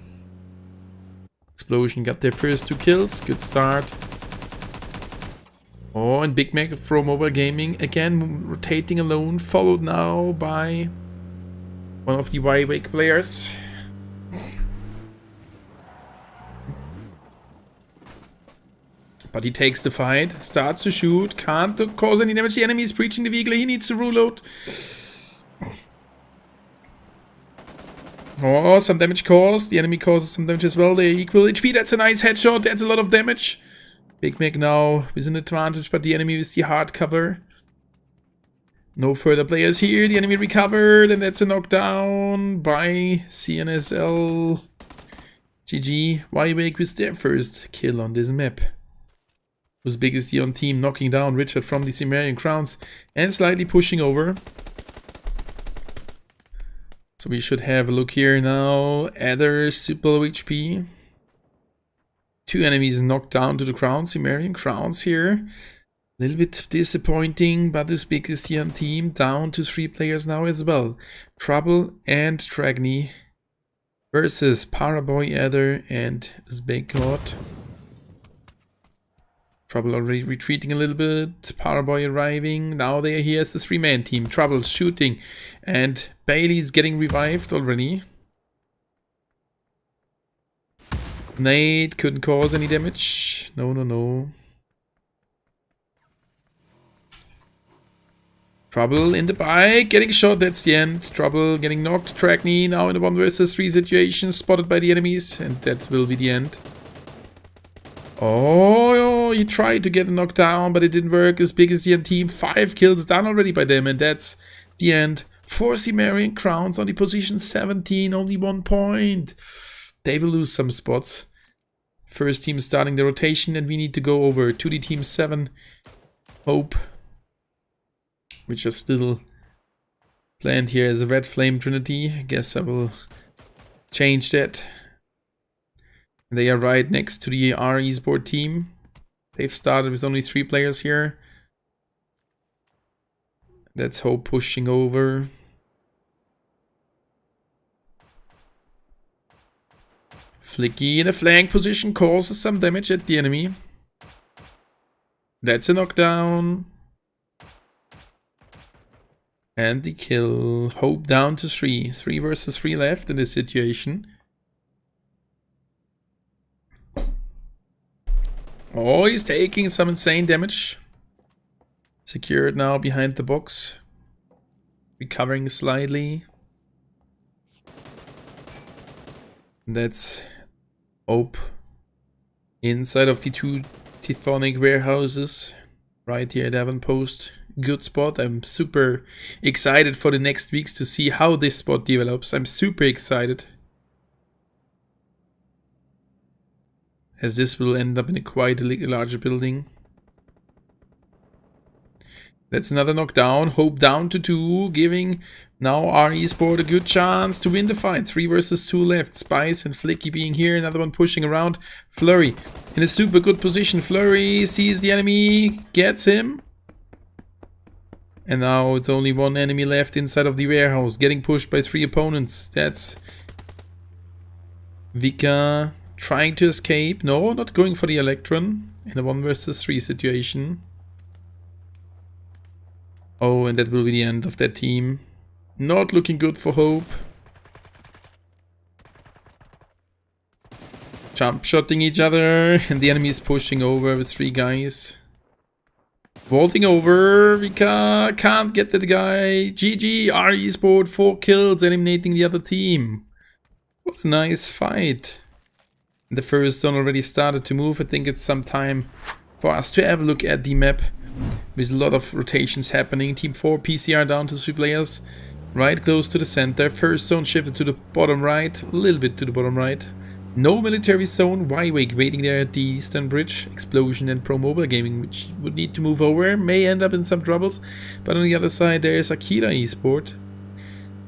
Explosion got their first 2 kills. Good start. Oh, and Big Mac from Mobile Gaming again rotating alone, followed now by one of the Y-Wake players. But he takes the fight, starts to shoot, can't cause any damage. The enemy is breaching the vehicle, he needs to reload. Oh, some damage caused. The enemy causes some damage as well. They're equal HP. That's a nice headshot. That's a lot of damage. Big Mac now with an advantage, but the enemy with the hard cover. No further players here. The enemy recovered, and that's a knockdown by CNSL. GG. Y-Wake with their first kill on this map. Who's big is the on team, knocking down Richard from the Cimmerian Crowns and slightly pushing over. So we should have a look here now. Adder, super low HP. 2 enemies knocked down to the ground. Cimmerian Crowns here. A little bit disappointing, but Uzbekistan team down to 3 players now as well. Trouble and Dragny versus Paraboy, Adder, and Uzbek God. Trouble already retreating a little bit. Paraboy arriving. Now they are here as the 3-man team. Trouble shooting. And Bailey's getting revived already. Nade couldn't cause any damage. No. Trouble in the bike. Getting shot. That's the end. Trouble getting knocked. Dragny now in a 1 versus 3 situation. Spotted by the enemies. And that will be the end. Oh, he tried to get a knockdown, but it didn't work. As big as the team, 5 kills done already by them, and that's the end. 4 Cimmerian Crowns on the position 17, only 1 point. They will lose some spots. First team starting the rotation, and we need to go over to the team 7. Hope, which are still planned here as a Red Flame Trinity. I guess I will change that. They are right next to the R Esport team. They've started with only 3 players here. That's Hope pushing over. Flicky in a flank position causes some damage at the enemy. That's a knockdown. And the kill. Hope down to 3. 3 versus 3 left in this situation. Oh, he's taking some insane damage. Secured now behind the box. Recovering slightly. That's Hope. Inside of the 2 Tithonic warehouses. Right here at Avonpost. Good spot. I'm super excited for the next weeks to see how this spot develops. I'm super excited. as this will end up in a quite a larger building. That's another knockdown. Hope down to 2, giving now RE Sport a good chance to win the fight. 3 versus 2 left. Spice and Flicky being here. Another one pushing around. Flurry in a super good position. Flurry sees the enemy, gets him. And now it's only 1 enemy left inside of the warehouse, getting pushed by 3 opponents. That's Vika trying to escape. No, not going for the Electron in a 1 versus 3 situation. Oh, and that will be the end of that team. Not looking good for Hope. Jump shotting each other, and the enemy is pushing over with 3 guys. Vaulting over, Vika can't get that guy. GG, RE Sport, 4 kills, eliminating the other team. What a nice fight. And the first zone already started to move. I think it's some time for us to have a look at the map. With a lot of rotations happening. Team 4 PCR down to 3 players. Right close to the center. First zone shifted to the bottom right. A little bit to the bottom right. No military zone. Wywake waiting there at the eastern bridge. Explosion and Pro Mobile Gaming, which would need to move over. May end up in some troubles. But on the other side there's Akira Esport.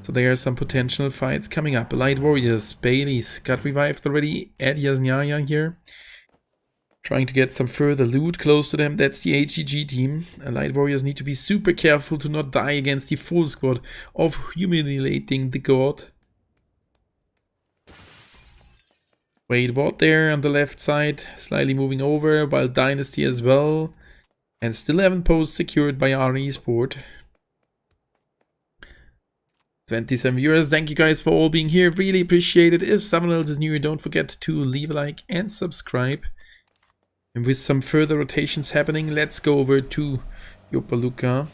So there are some potential fights coming up. Light Warriors. Bailey's got revived already at Yasnaya here. Trying to get some further loot close to them. That's the HGG team. Light Warriors need to be super careful to not die against the full squad of Humiliating the God. Wait, what there on the left side? Slightly moving over, while Dynasty as well. And still 11 posts secured by RE Sport. 27 viewers, thank you guys for all being here. Really appreciate it. If someone else is new, don't forget to leave a like and subscribe. And with some further rotations happening, let's go over to Yopaluka.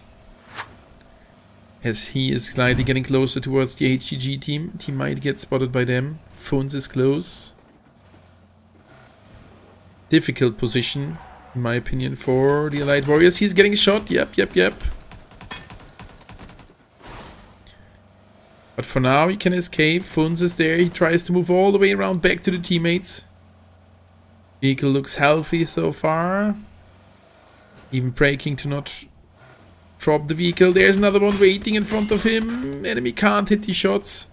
As he is slightly getting closer towards the HGG team. He might get spotted by them. Phones is close. Difficult position, in my opinion, for the Allied Warriors. He's getting shot. Yep. But for now, he can escape. Phones is there. He tries to move all the way around back to the teammates. Vehicle looks healthy so far. Even braking to not drop the vehicle. There's another one waiting in front of him. Enemy can't hit the shots.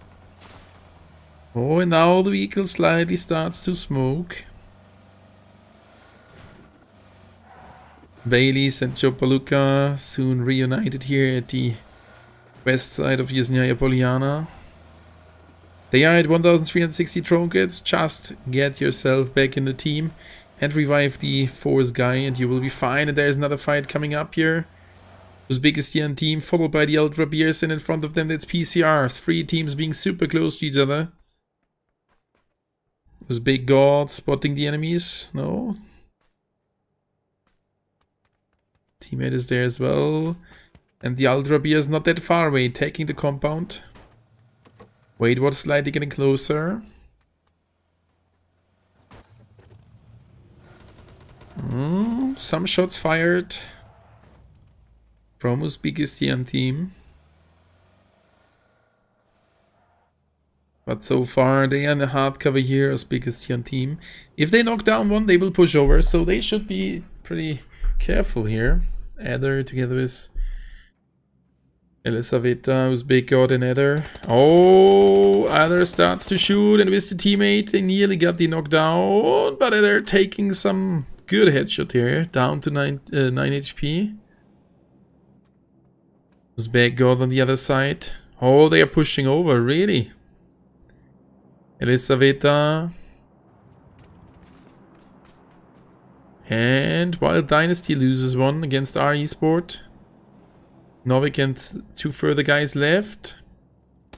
Oh, and now the vehicle slightly starts to smoke. Baileys and Jopaluka soon reunited here at the west side of Yasnaya Poliana. They are at 1360 trinkets. Just get yourself back in the team and revive the force guy and you will be fine. And there's another fight coming up here. Uzbekistan team followed by the Ultra Beers, and in front of them that's PCR. 3 teams being super close to each other. Uzbek God spotting the enemies. No. Teammate is there as well. And the Ultra Beers not that far away, taking the compound. Wait, what's slightly getting closer? Some shots fired from Uzbekistan team. But so far they are in the hard cover here, Uzbekistan team. If they knock down one, they will push over, so they should be pretty careful here. Adder together with Elisaveta, Uzbek God and Adder. Oh, Adder starts to shoot, and with the teammate, they nearly got the knockdown. But Adder taking some good headshot here, down to 9 HP. Uzbek God on the other side. Oh, they are pushing over, really. Elisaveta. And while Dynasty loses one against RE Sport. Novik and 2 further guys left.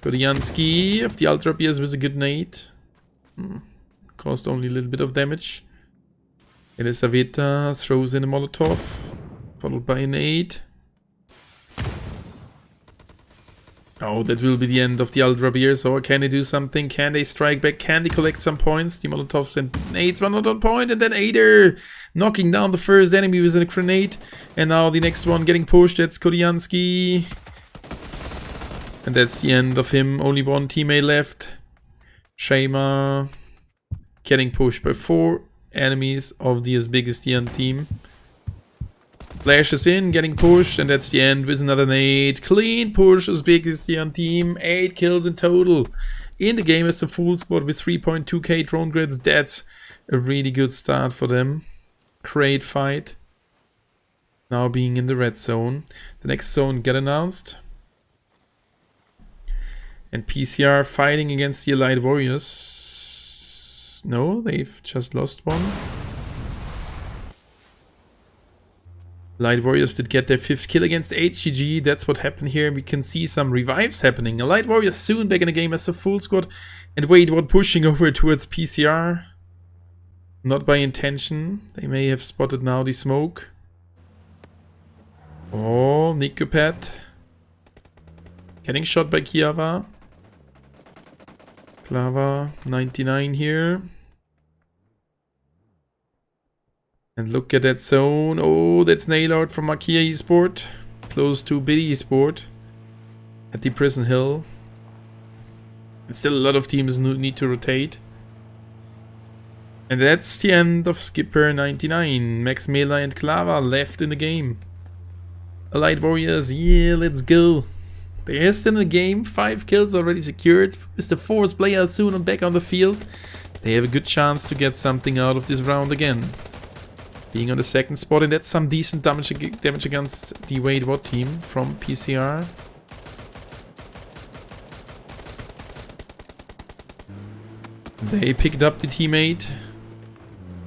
Godiansky of the Ultra Beers with a good nade. Caused only a little bit of damage. Elisaveta throws in a Molotov. Followed by a nade. Oh, that will be the end of the Ultra Beers. Or can they do something? Can they strike back? Can they collect some points? The Molotovs and nades were not on point. And then Ader knocking down the first enemy with a grenade. And now the next one getting pushed. That's Kodiansky. And that's the end of him. Only one teammate left. Shema getting pushed by 4 enemies of the Uzbekistian team. Flashes in, getting pushed, and that's the end with another nade. Clean push, Uzbekistan team. 8 kills in total. In the game as a full squad with 3.2k drone grids. That's a really good start for them. Great fight. Now being in the red zone. The next zone get announced. And PCR fighting against the Allied Warriors. No, they've just lost one. Allied Warriors did get their 5th kill against HGG. That's what happened here. We can see some revives happening. Allied Warriors soon back in the game as a full squad. And wait, what, pushing over towards PCR? Not by intention. They may have spotted now the smoke. Oh, Nikopet. Getting shot by Kiava. Klava, 99 here. And look at that zone. Oh, that's nail out from Makia Esport. Close to Biddy Esport. At the Prison Hill. And still a lot of teams need to rotate. And that's the end of Skipper 99. Max Mela and Klava left in the game. Allied Warriors, yeah, let's go. They're still in the game. 5 kills already secured. With the 4th player soon back on the field. They have a good chance to get something out of this round again. Being on the 2nd spot, and that's some decent damage against the Wade Watt team from PCR. They picked up the teammate.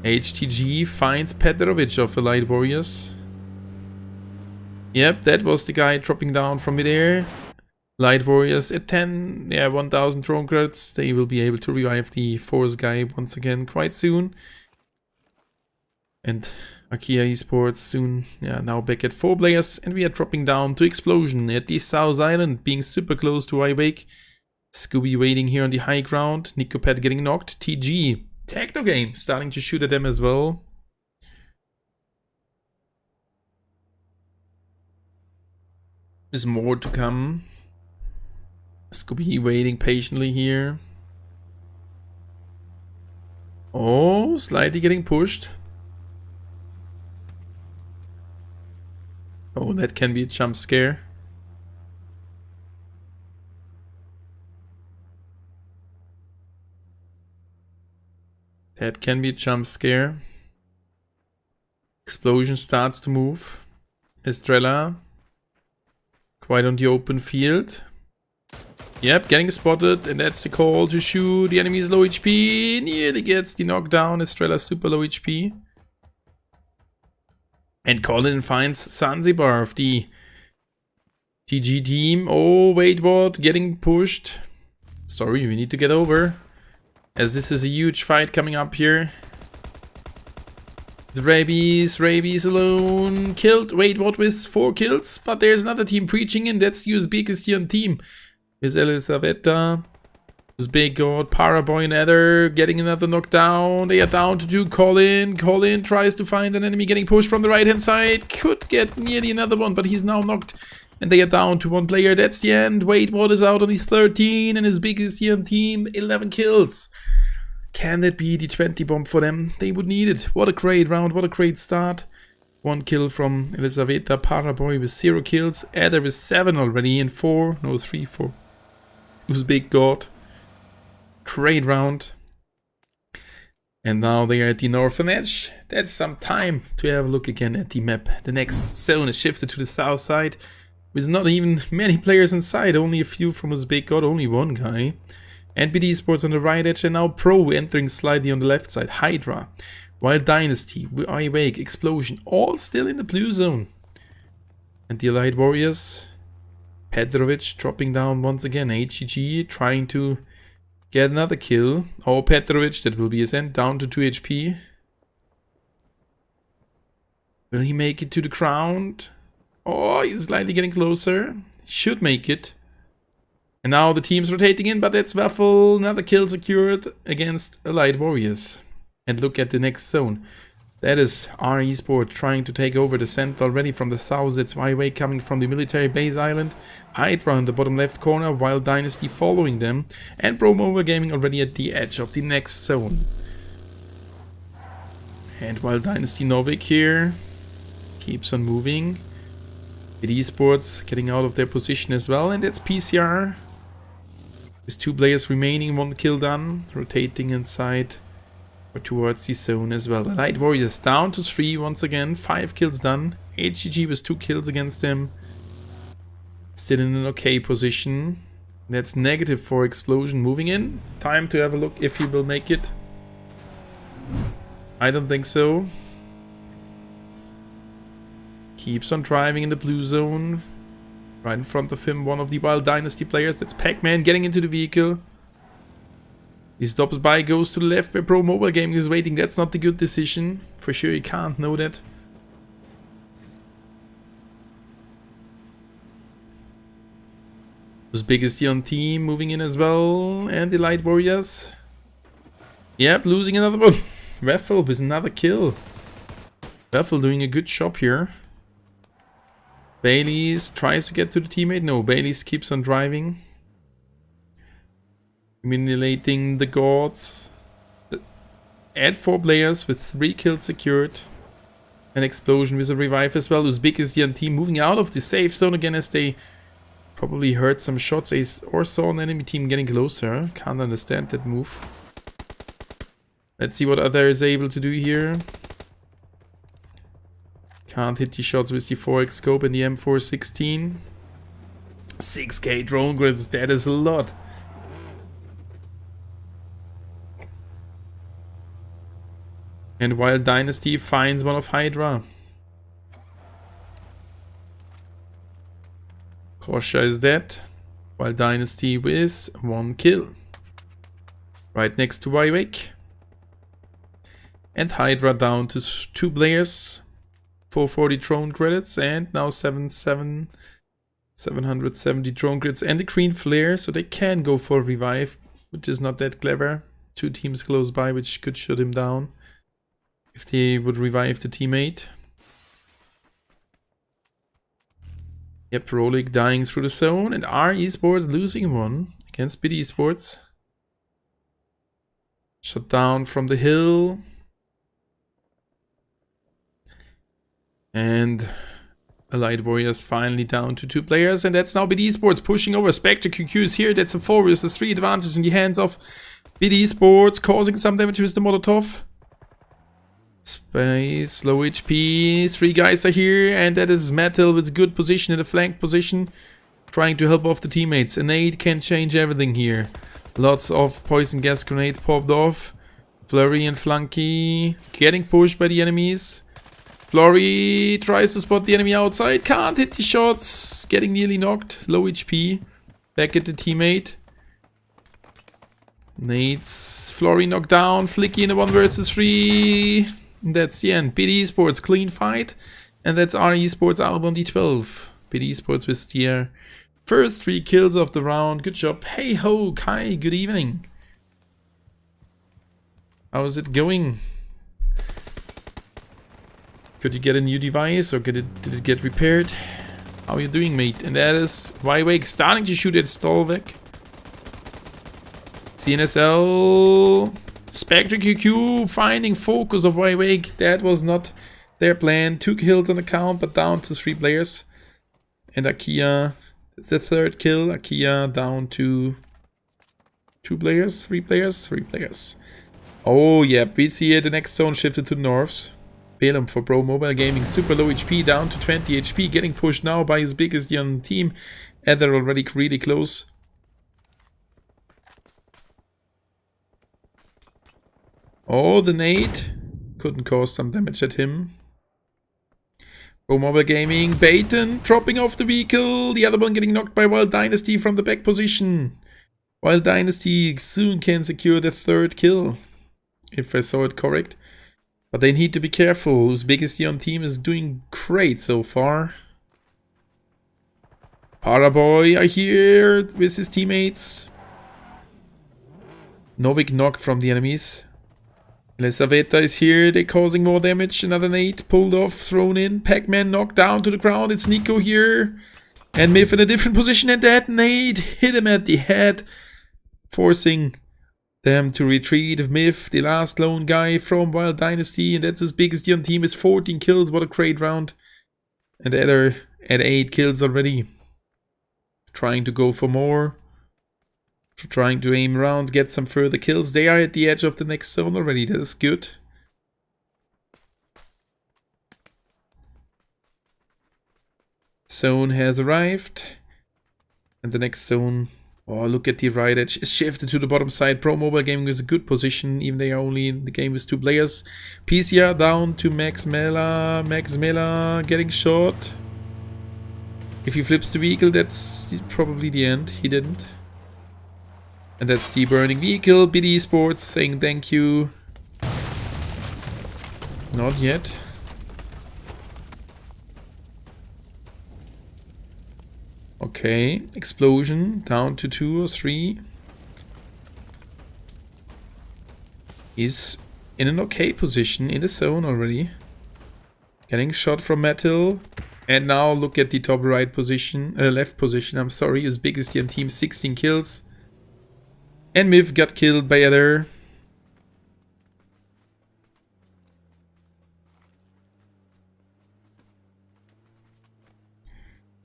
HTG finds Petrovic of Allied Warriors. Yep, that was the guy dropping down from midair. Allied Warriors at 10, yeah, 1000 drone credits. They will be able to revive the 4th guy once again quite soon. And Akia Esports soon, yeah, now back at 4 players. And we are dropping down to Explosion at the South Island, being super close to Iwake. Scooby waiting here on the high ground. Nikopet getting knocked. TG, Techno Game, starting to shoot at them as well. There's more to come. Scooby waiting patiently here. Oh, slightly getting pushed. Oh, that can be a jump scare. That can be a jump scare. Explosion starts to move. Estrella. Quite on the open field. Yep, getting spotted, and that's the call to shoot. The enemy is low HP. Nearly gets the knockdown. Estrella super low HP. And Colin finds Zanzibar of the TG team. Oh, wait, what? Getting pushed. Sorry, we need to get over. As this is a huge fight coming up here. The Rabies alone. Killed. Wait, what, with 4 kills? But there's another team preaching in. That's the Uzbekistan team. With Elisaveta. Uzbek God, Paraboy and Eder getting another knockdown. They are down to 2. Colin tries to find an enemy, getting pushed from the right hand side. Could get nearly another one, but he's now knocked. And they are down to 1 player. That's the end. Wait, what is out on his 13 and his biggest team? 11 kills. Can that be the 20 bomb for them? They would need it. What a great round. What a great start. 1 kill from Elisaveta. Paraboy with 0 kills. Eder with 7 already and 4. No, 3 for Uzbek God. Great round. And now they are at the northern edge. That's some time to have a look again at the map. The next zone is shifted to the south side. With not even many players inside. Only a few from Uzbek God. Only 1 guy. NBD Sports on the right edge. And now Pro entering slightly on the left side. Hydra. Wild Dynasty. Iwake. Explosion. All still in the blue zone. And the Allied Warriors. Petrovic dropping down once again. HGG trying to get another kill. Oh, Petrovic, that will be his end. Down to 2 HP. Will he make it to the ground? Oh, he's slightly getting closer. Should make it. And now the team's rotating in, but that's Waffle. Another kill secured against Allied Warriors. And look at the next zone. That is our esport trying to take over the center already from the south. It's Iwake coming from the military base island. Hydra on the bottom left corner, Wild Dynasty following them. And Promova Gaming already at the edge of the next zone. And while Dynasty Novik here keeps on moving, esports getting out of their position as well, and that's PCR. With 2 players remaining, 1 kill done, rotating inside or towards the zone as well. Light Warriors down to 3 once again, 5 kills done. HGG with 2 kills against them. Still in an okay position. That's negative for Explosion moving in. Time to have a look if he will make it. I don't think so. Keeps on driving in the blue zone. Right in front of him, one of the Wild Dynasty players. That's Pac-Man getting into the vehicle. He stops by, goes to the left where Pro Mobile Gaming is waiting. That's not a good decision. For sure, you can't know that. Uzbekistan team moving in as well. And the Light Warriors. Yep, losing another one. Raffle with another kill. Raffle doing a good job here. Bailey's tries to get to the teammate. No, Bailey's keeps on driving. Humiliating the gods. Add 4 players with 3 kills secured. An Explosion with a revive as well. Uzbekistan team moving out of the safe zone again as they probably heard some shots or saw an enemy team getting closer. Can't understand that move. Let's see what other is able to do here. Can't hit the shots with the 4x scope and the M416. 6k drone grids, that is a lot. And Wild Dynasty finds one of Hydra. Kosha is dead. Wild Dynasty with 1 kill. Right next to Wywake. And Hydra down to 2 players. 440 drone credits and now 770 drone credits and a green flare, so they can go for a revive, which is not that clever. 2 teams close by which could shut him down if they would revive the teammate. Yep, Rolik dying through the zone and R Esports losing 1 against Bid Esports. Shut down from the hill. And Allied Warriors finally down to 2 players, and that's now Bid Esports pushing over. Spectre QQ's here, that's a 4 versus 3 advantage in the hands of Bid Esports, causing some damage with the Molotov. Space, low HP, 3 guys are here, and that is Metal with good position in the flank position, trying to help off the teammates. A nade can change everything here. Lots of poison gas grenade popped off. Flurry and Flunky getting pushed by the enemies. Flurry tries to spot the enemy outside, can't hit the shots, getting nearly knocked, low HP, back at the teammate. Nades, Flurry knocked down, Flicky in a 1 versus 3, and that's the end. Bid Esports clean fight, and that's R Esports out on the 12. Bid Esports with their first 3 kills of the round, good job. Hey ho, Kai, good evening. How's it going? Could you get a new device or did it get repaired? How are you doing, mate? And that is Wywake starting to shoot at Stolvik. CNSL, Spectre QQ finding focus of Wywake. That was not their plan. 2 kills on the count, but down to 3 players. And Akia, it's the 3rd kill. Akia down to 2 players, 3 players, 3 players. Oh yeah, we see the next zone shifted to the north. Balaam for Pro Mobile Gaming, super low HP, down to 20 HP, getting pushed now by his biggest young team, and they're already really close. Oh, the nade couldn't cause some damage at him. Pro Mobile Gaming, Baton dropping off the vehicle, the other one getting knocked by Wild Dynasty from the back position. Wild Dynasty soon can secure the 3rd kill, if I saw it correct. But they need to be careful. Uzbekistan team is doing great so far. Paraboy are here with his teammates. Novik knocked from the enemies. Lesaveta is here. They're causing more damage. Another nade pulled off, thrown in. Pac-Man knocked down to the ground. It's Nico here. And Myth in a different position. And that nade hit him at the head, forcing them to retreat. Myth, the last lone guy from Wild Dynasty, and that's his biggest year on team, is 14 kills. What a great round. And the other at 8 kills already. Trying to go for more. Trying to aim around, get some further kills. They are at the edge of the next zone already. That is good. Zone has arrived. And the next zone... Oh, look at the right edge. It's shifted to the bottom side. Pro Mobile Gaming is a good position, even they are only in the game with 2 players. PCR down to Max Mela. Max Mela getting shot. If he flips the vehicle, that's probably the end. He didn't. And that's the burning vehicle. BD Sports saying thank you. Not yet. Okay, explosion down to 2 or 3. He's in an okay position in the zone already. Getting shot from metal. And now look at the top right position, left position, I'm sorry, his biggest year on team, 16 kills. And Myth got killed by other.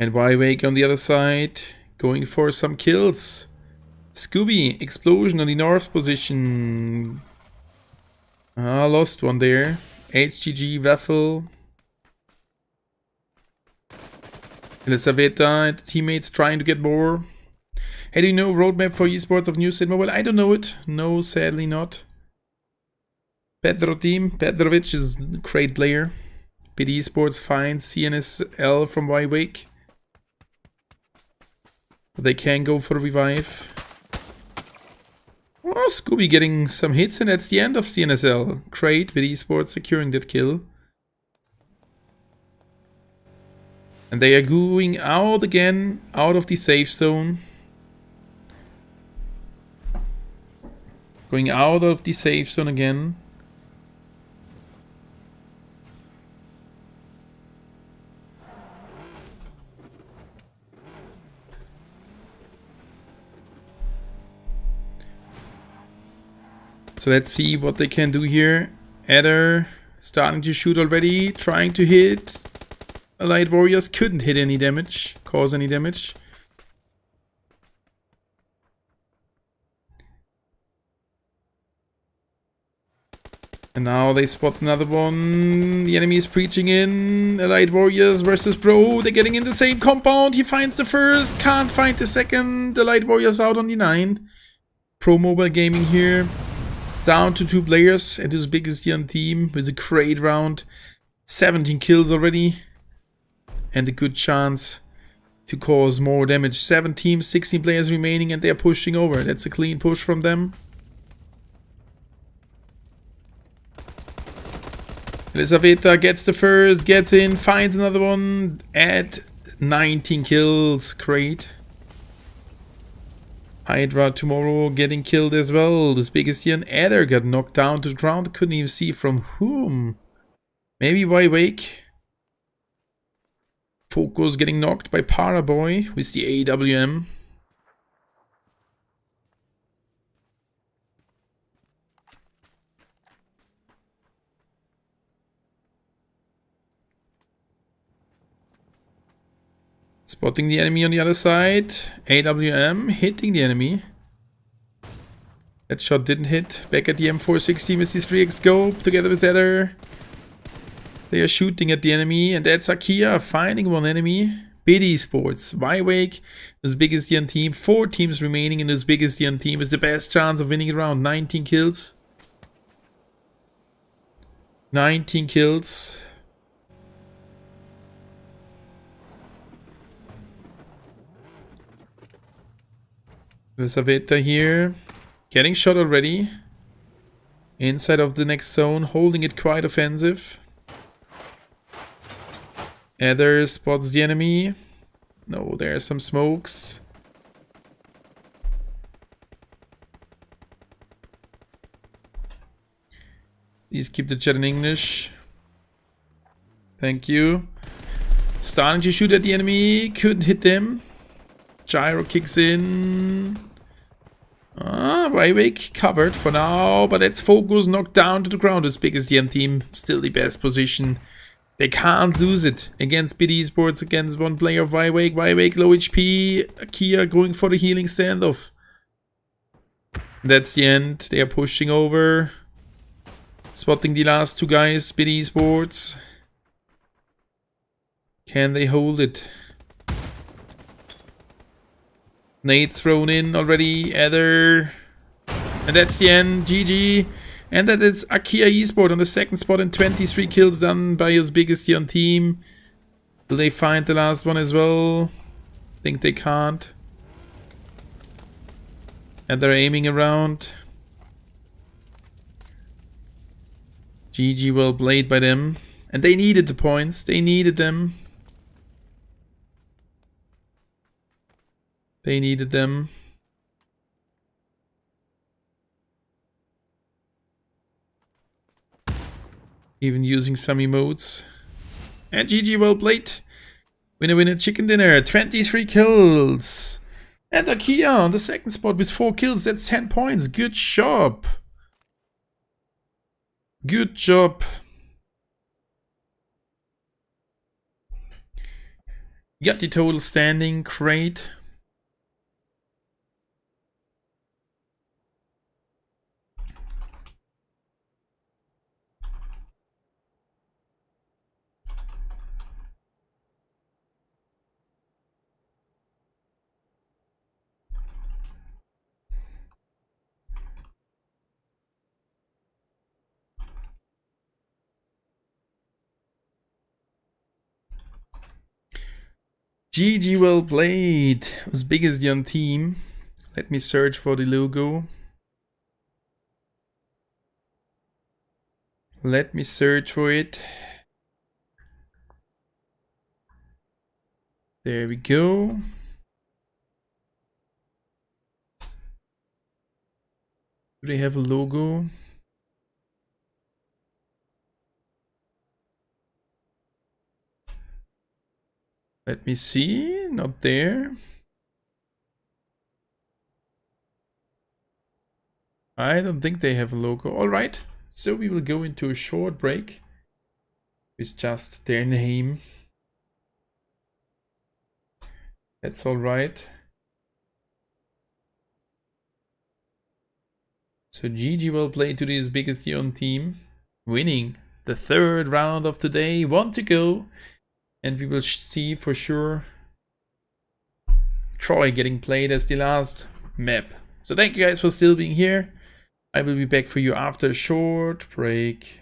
And Y-Wake on the other side, going for some kills. Scooby, explosion on the north position. Ah, lost one there. HGG, Waffle. Elisaveta and the teammates trying to get more. Hey, do you know roadmap for esports of New State Mobile? I don't know it. No, sadly not. Pedro team. Petrovic is a great player. BD Sports finds CNSL from Y-Wake. They can go for a revive. Oh, Scooby getting some hits, and that's the end of CNSL. Great, BD Sports securing that kill. And they are going out again, out of the safe zone. Going out of the safe zone again. So let's see what they can do here. Adder starting to shoot already, trying to hit. Allied Warriors couldn't hit any damage, cause any damage. And now they spot another one. The enemy is preaching in. Allied Warriors versus Bro. They're getting in the same compound. He finds the first, can't find the second. Allied Warriors out on the 9. Pro Mobile Gaming here. Down to 2 players and his biggest year on team with a great round. 17 kills already. And a good chance to cause more damage. 7 teams, 16 players remaining, and they're pushing over. That's a clean push from them. Elisaveta gets the first, gets in, finds another one at 19 kills. Great. Hydra tomorrow getting killed as well. This biggest year, and Adder got knocked down to the ground. Couldn't even see from whom. Maybe Y-Wake. Focus getting knocked by Paraboy with the AWM. Spotting the enemy on the other side. AWM hitting the enemy. That shot didn't hit. Back at the M416 with the 3x scope together with Adder. They are shooting at the enemy, and that's Akia finding one enemy. BD Sports, Y-Wake, his biggest year on team. 4 teams remaining in his biggest year on team is the best chance of winning around 19 kills. 19 kills. Elisaveta here. Getting shot already. Inside of the next zone, holding it quite offensive. Adder spots the enemy. No, there are some smokes. Please keep the chat in English. Thank you. Starting to shoot at the enemy. Couldn't hit them. Gyro kicks in. Weiweg covered for now, but that's focus knocked down to the ground. As big as the M team, still the best position. They can't lose it against BD Sports, against one player of Weiweg. Weiweg low HP, Kia going for the healing standoff. That's the end. They are pushing over. Spotting the last two guys, BD Sports. Can they hold it? Nate's thrown in already. Ether. And that's the end. GG. And that is Akia Esport on the second spot and 23 kills done by his biggest on team. Will they find the last one as well? Think they can't. And they're aiming around. GG, well played by them. And they needed the points. They needed them. They needed them. Even using some emotes. And GG, well played. Winner, winner, chicken dinner. 23 kills. And Akia on the second spot with 4 kills. That's 10 points. Good job. Good job. Got the total standing. Great. GG, well played. As big as the team. Let me search for the logo. Let me search for it. There we go. Do they have a logo? Let me see. Not there. I don't think they have a logo. Alright. So we will go into a short break with just their name. That's alright. So GG well played to this biggest on team. Winning the third round of today. 1 to go. And we will see for sure Troy getting played as the last map. So thank you guys for still being here. I will be back for you after a short break.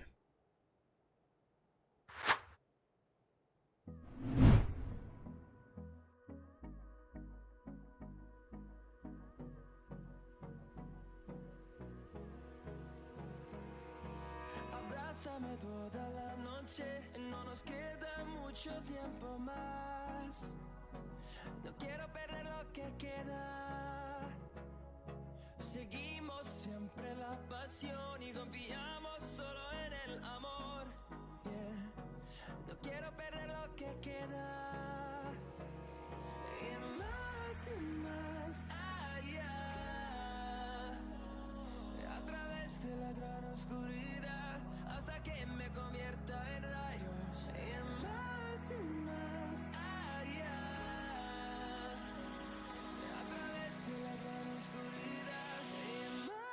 Abrázame toda la noche, no nos queda mucho tiempo más. No quiero perder lo que queda. Seguimos siempre la pasión y confiamos solo en el amor. Yeah. No quiero perder lo que queda. Y más allá. A través de la gran oscuridad hasta que me convierta en rayos. Y más allá. A través de la gran oscuridad y más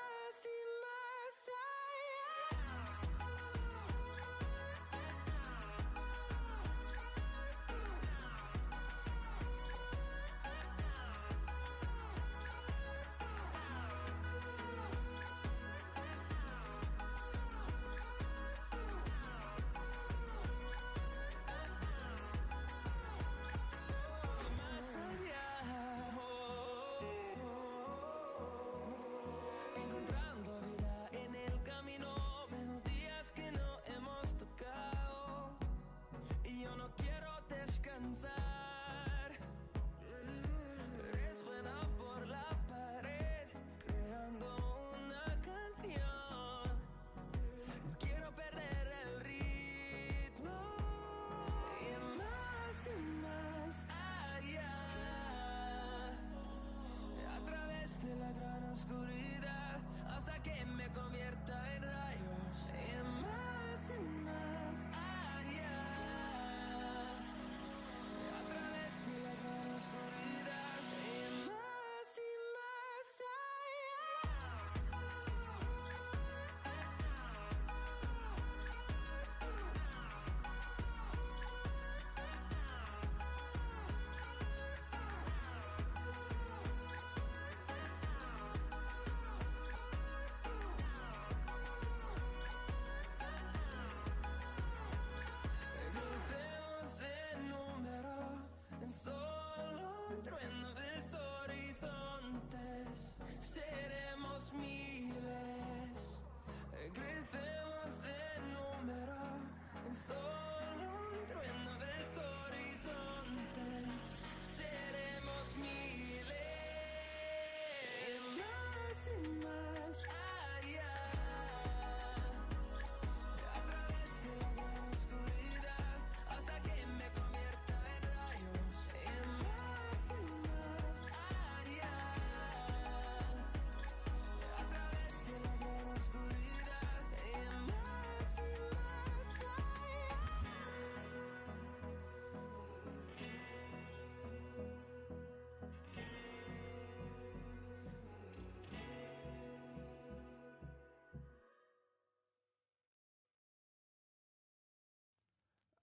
encontrando vida en el camino, melodías que no hemos tocado. Y yo no quiero descansar. Resuena por la pared, creando una canción. No quiero perder el ritmo. Y más allá. A través de la gran oscuridad me convierta en rayos y más allá, a través de la gran oscuridad y más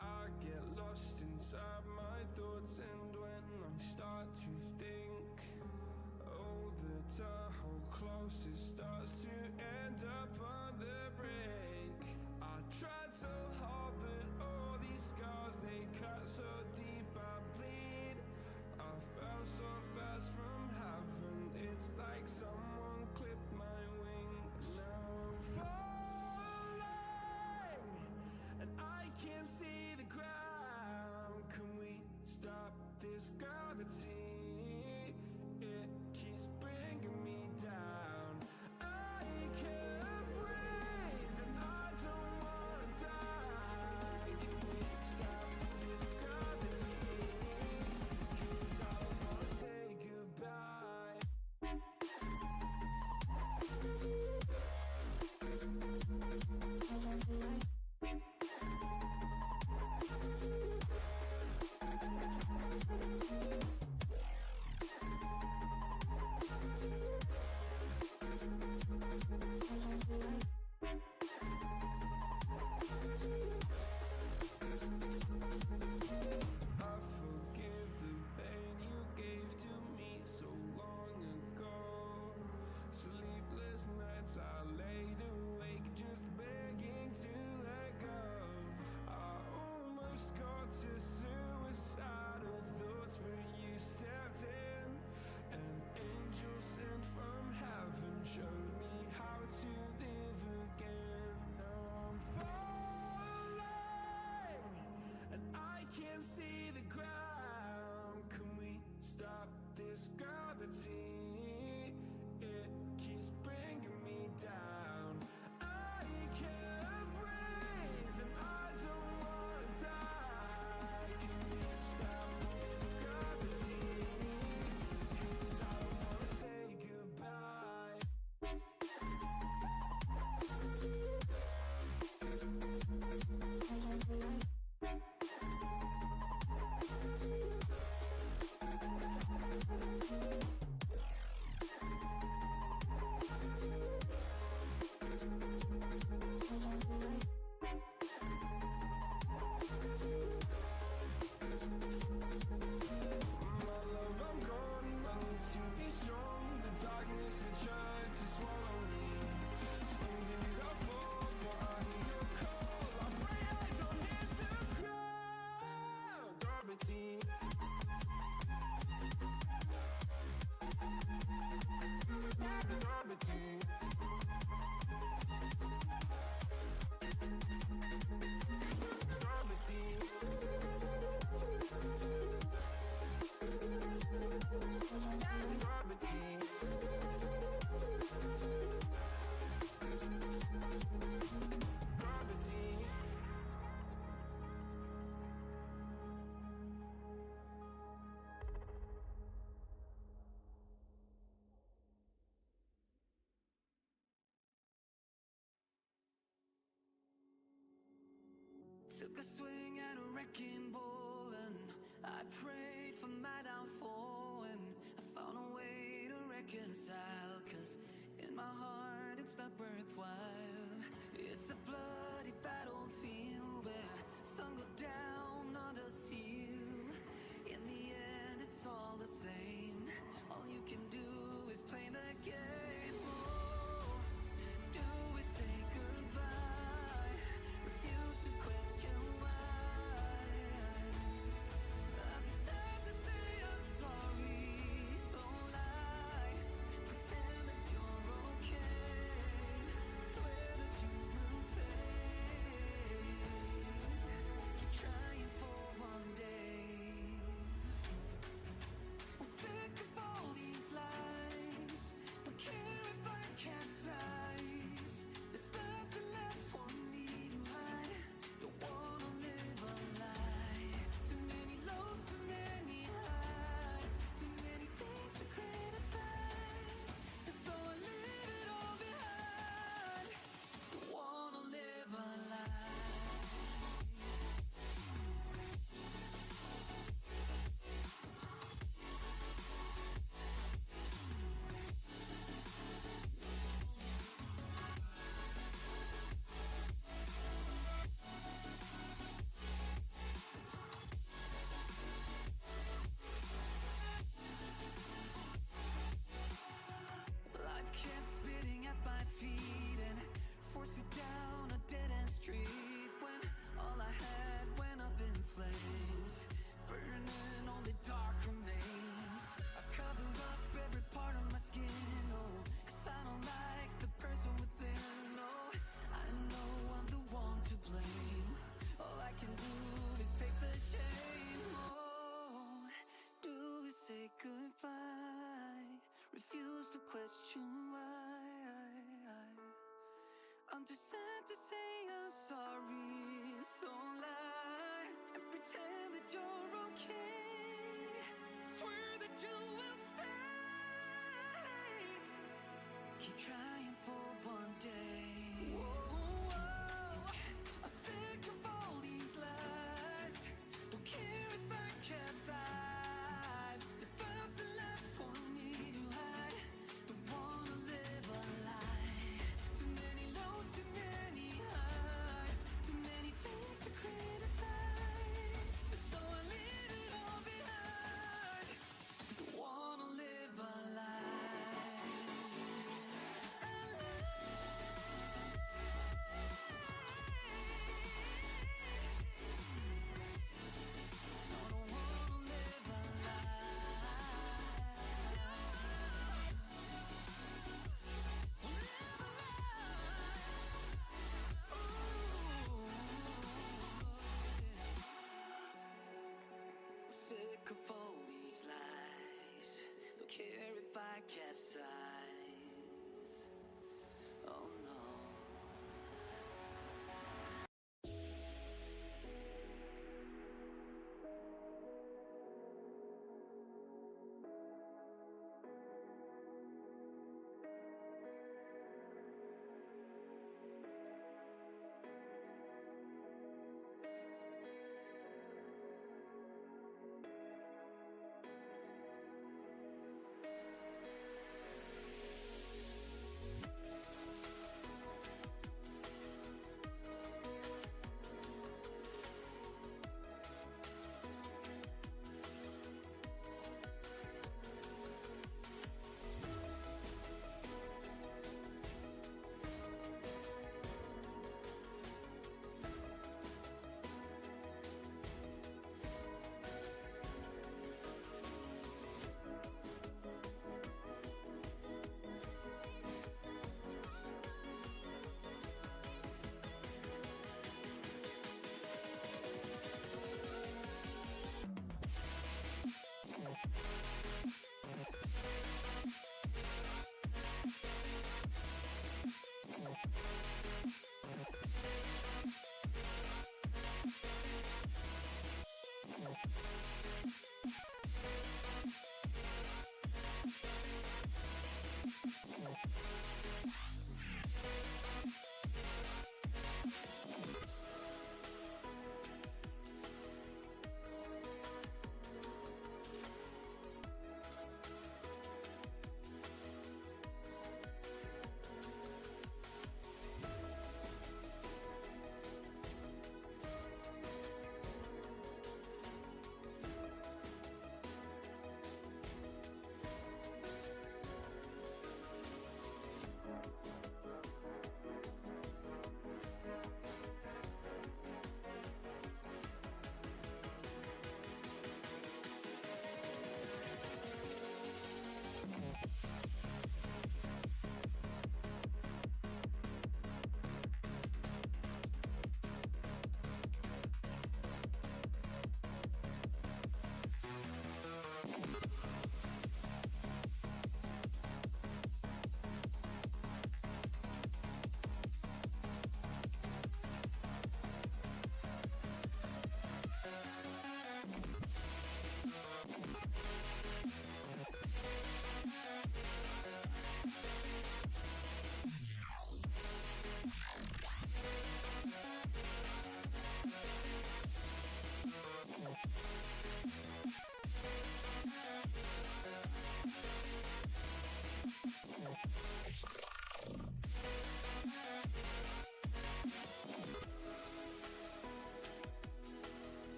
I get lost inside my thoughts, and when I start to think, oh, the Tahoe close, it starts to end up on the brink. I tried so hard, but all these scars, they cut so deep, I bleed. I fell so fast from heaven, it's like someone clipped my wings. Now I'm falling, and I can't see the ground. Can we stop this gravity? It keeps bringing me down. I can't breathe and I don't wanna die. Can we stop this gravity? 'Cause I don't wanna say goodbye. I forgive the pain you gave to me so long ago. Sleepless nights I laid awake just begging to let go. I almost got to suicidal thoughts, but you stepped in. An angel sent from heaven showed me how to live again. Now I'm falling, and I can't see living at a wrecking ball, and I prayed for my downfall, and I found a way to reconcile, 'cause in my heart it's not worthwhile. It's a bloody battlefield where sun go down, others heal. In the end it's all the same. All you can do is play the game. Oh, do we say goodbye? Refuse to question why. I'm sad to say I'm sorry, so lie. Pretend that you're okay. Swear that you will stay. Keep trying for one day. I'm sick of all these lies. Don't care if I capsize. There's nothing left for me to hide. Don't wanna live a lie. Too many lows, too many highs. Too many things to criticize. And so I leave it all behind. Don't wanna live a lie. Life kept spitting at my feet and forced me down a dead-end street, when all I had went up in flames, burning only dark remains. I cover up every part of my skin, oh, 'cause I don't like the person within. Oh, I know I'm the one to blame. All I can do is take the shame. Oh, do we say goodbye? Refuse to question why. I'm too sad to say I'm sorry, so lie and pretend that you're okay. Swear that you will stay. Keep trying for one day. Whoa, I'm sick of all these lies. Don't care if I capsize. There's nothing left for me to hide. Don't wanna live a lie. Too many lows, too many highs. Too many things to criticize. So I leave it all behind. Don't wanna live a lie.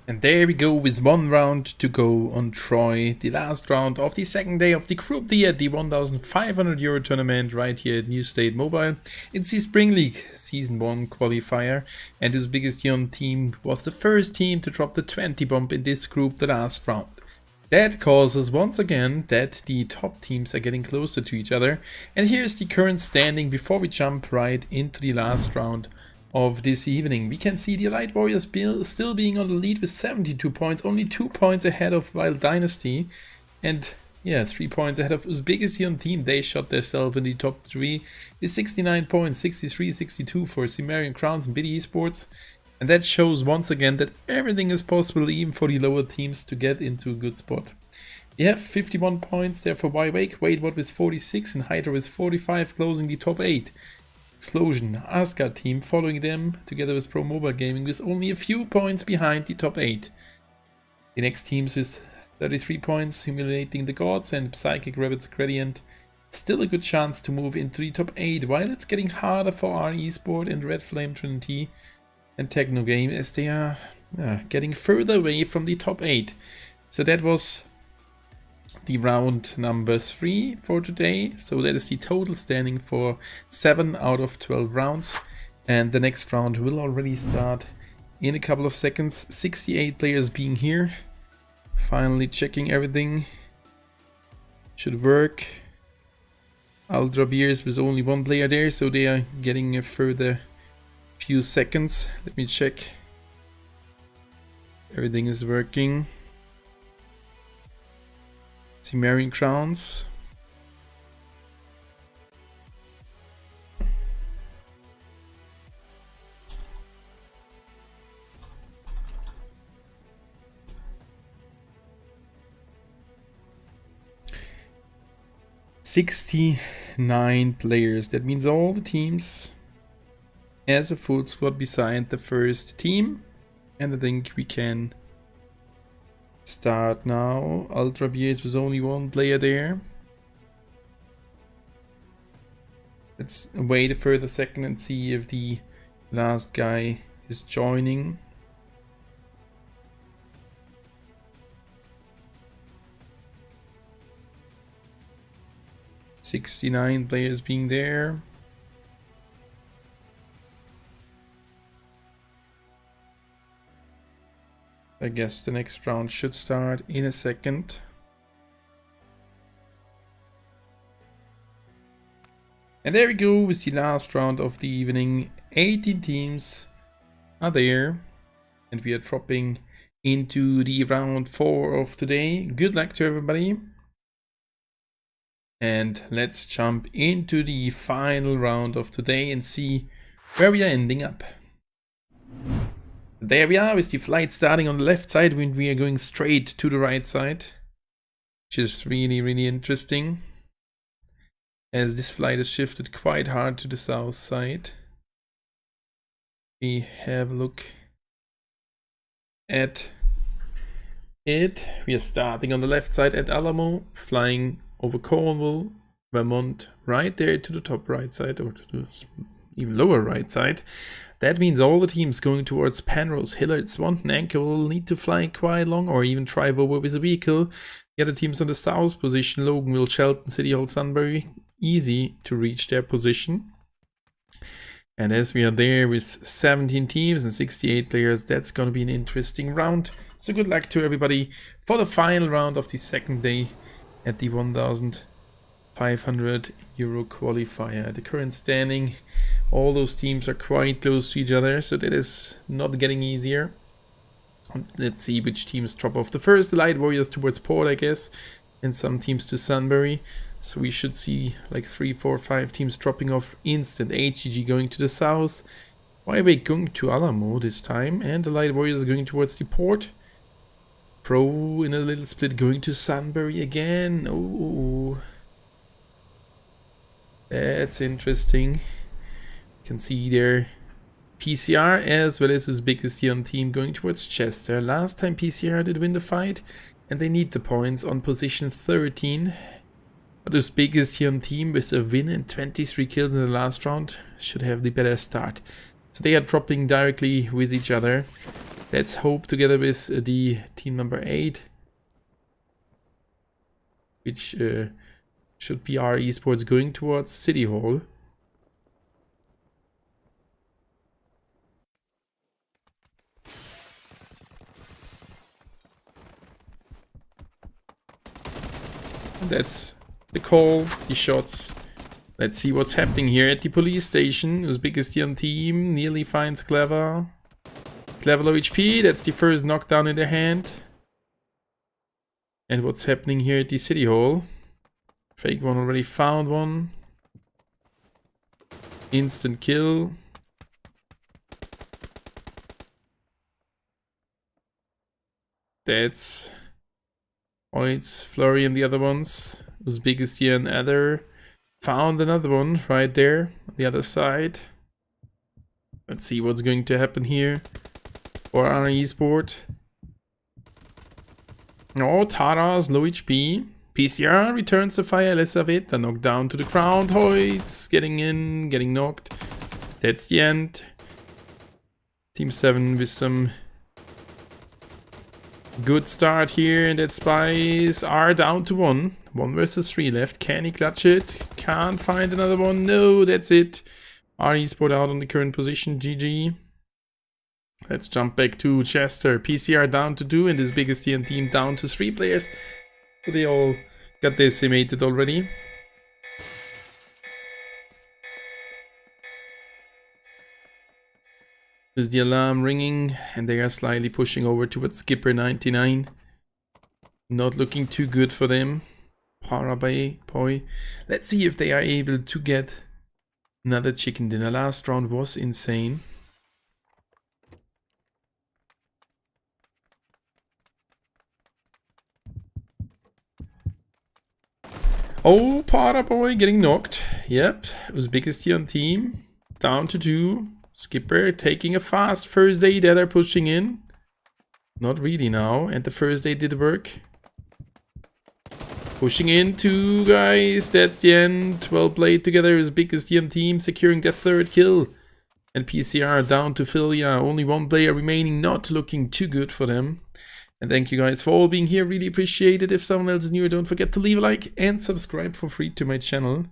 And there we go with one round to go on Troy, the last round of the second day of the Group D at the 1,500 euro tournament right here at New State Mobile. It's the Spring League Season 1 qualifier, and Uzbekistan team was the first team to drop the 20 bomb in this group the last round. That causes once again that the top teams are getting closer to each other. And here's the current standing before we jump right into the last round of this evening. We can see the Light Warriors still being on the lead with 72 points, only 2 points ahead of Wild Dynasty, and yeah, 3 points ahead of Uzbekistan team. They shot themselves in the top 3 with 69 points, 63-62 for Cimmerian Crowns and Biddy Esports. And that shows once again that everything is possible even for the lower teams to get into a good spot. We have 51 points there for Wake, Wadewot with 46 and Hydra with 45 closing the top 8. Explosion, Asgard team following them together with Pro Mobile Gaming with only a few points behind the top 8. The next teams with 33 points, Simulating the Gods and Psychic Rabbit's Gradient. Still a good chance to move into the top 8, while it's getting harder for our Esport and Red Flame Trinity and Techno Game as they are getting further away from the top 8. So that was the round number 3 for today. So that is the total standing for 7 out of 12 rounds. And the next round will already start in a couple of seconds. 68 players being here. Finally checking everything. Should work. Ultra Beers with only 1 player there, so they are getting a further few seconds. Let me check. Everything is working. Cimmerian Crowns. "69 players. That means all the teams as a full squad beside the first team. And I think we can start now. Ultra Beers was only 1 player there. Let's wait a further second and see if the last guy is joining. "69 players being there. I guess the next round should start in a second. And there we go with the last round of the evening. 18 teams are there. And we are dropping into the round 4 of today. Good luck to everybody. And let's jump into the final round of today and see where we are ending up. There we are with the flight starting on the left side when we are going straight to the right side, which is really interesting, as this flight is shifted quite hard to the south side. We have a look at it. We are starting on the left side at Alamo, flying over Cornwall, Vermont, right there to the top right side, or to the even lower right side. That means all the teams going towards Penrose, Hillard, Swanton, Anchor will need to fly quite long or even drive over with a vehicle. The other teams on the south position, Loganville, Shelton, City Hall, Sunbury, easy to reach their position. And as we are there with 17 teams and 68 players, that's going to be an interesting round. So good luck to everybody for the final round of the second day at the 1,500 euro qualifier. The current standing, all those teams are quite close to each other, so that is not getting easier. Let's see which teams drop off. The first, the Light Warriors towards Port, I guess, and some teams to Sunbury. So we should see like 3, 4, 5 teams dropping off instant. HGG going to the south, Wybake going to Alamo this time, and the Light Warriors going towards the Port. Pro in a little split going to Sunbury again. Oh, that's interesting. You can see there PCR as well as Uzbekistan team going towards Chester. Last time PCR did win the fight, and they need the points on position 13. But Uzbekistan team with a win and 23 kills in the last round should have the better start. So they are dropping directly with each other. Let's hope together with the team number 8, which should be our esports going towards City Hall. That's the call, the shots. Let's see what's happening here at the police station. Uzbekistan team nearly finds Clever. Clever low HP, that's the first knockdown in their hand. And what's happening here at the City Hall? Fake one already found one. Instant kill. That's Oitz, Flurry and the other ones. Uzbekistan other. Found another one right there on the other side. Let's see what's going to happen here for our esport. Oh, Tara's low HP. PCR returns the fire, less of it. A knockdown to the ground. Hoyts getting in, getting knocked. That's the end. Team 7 with some good start here, and that Spies are down to 1. 1 versus 3 left. Can he clutch it? Can't find another one. No, that's it. Our esport out on the current position. GG. Let's jump back to Chester. PCR down to 2 and his biggest team down to 3 players. So they all got decimated already. There's the alarm ringing and they are slightly pushing over towards Skipper 99. Not looking too good for them. Parabay boy. Let's see if they are able to get another chicken dinner. Last round was insane. Oh, Paraboy getting knocked. Yep, Uzbekistan team down to 2. Skipper taking a fast first aid that are pushing in. Not really now, and the first aid did work. Pushing in 2 guys, that's the end. Well played together, Uzbekistan team securing their 3rd kill. And PCR down to Filia, only 1 player remaining, not looking too good for them. And thank you guys for all being here, really appreciate it. If someone else is new, don't forget to leave a like and subscribe for free to my channel.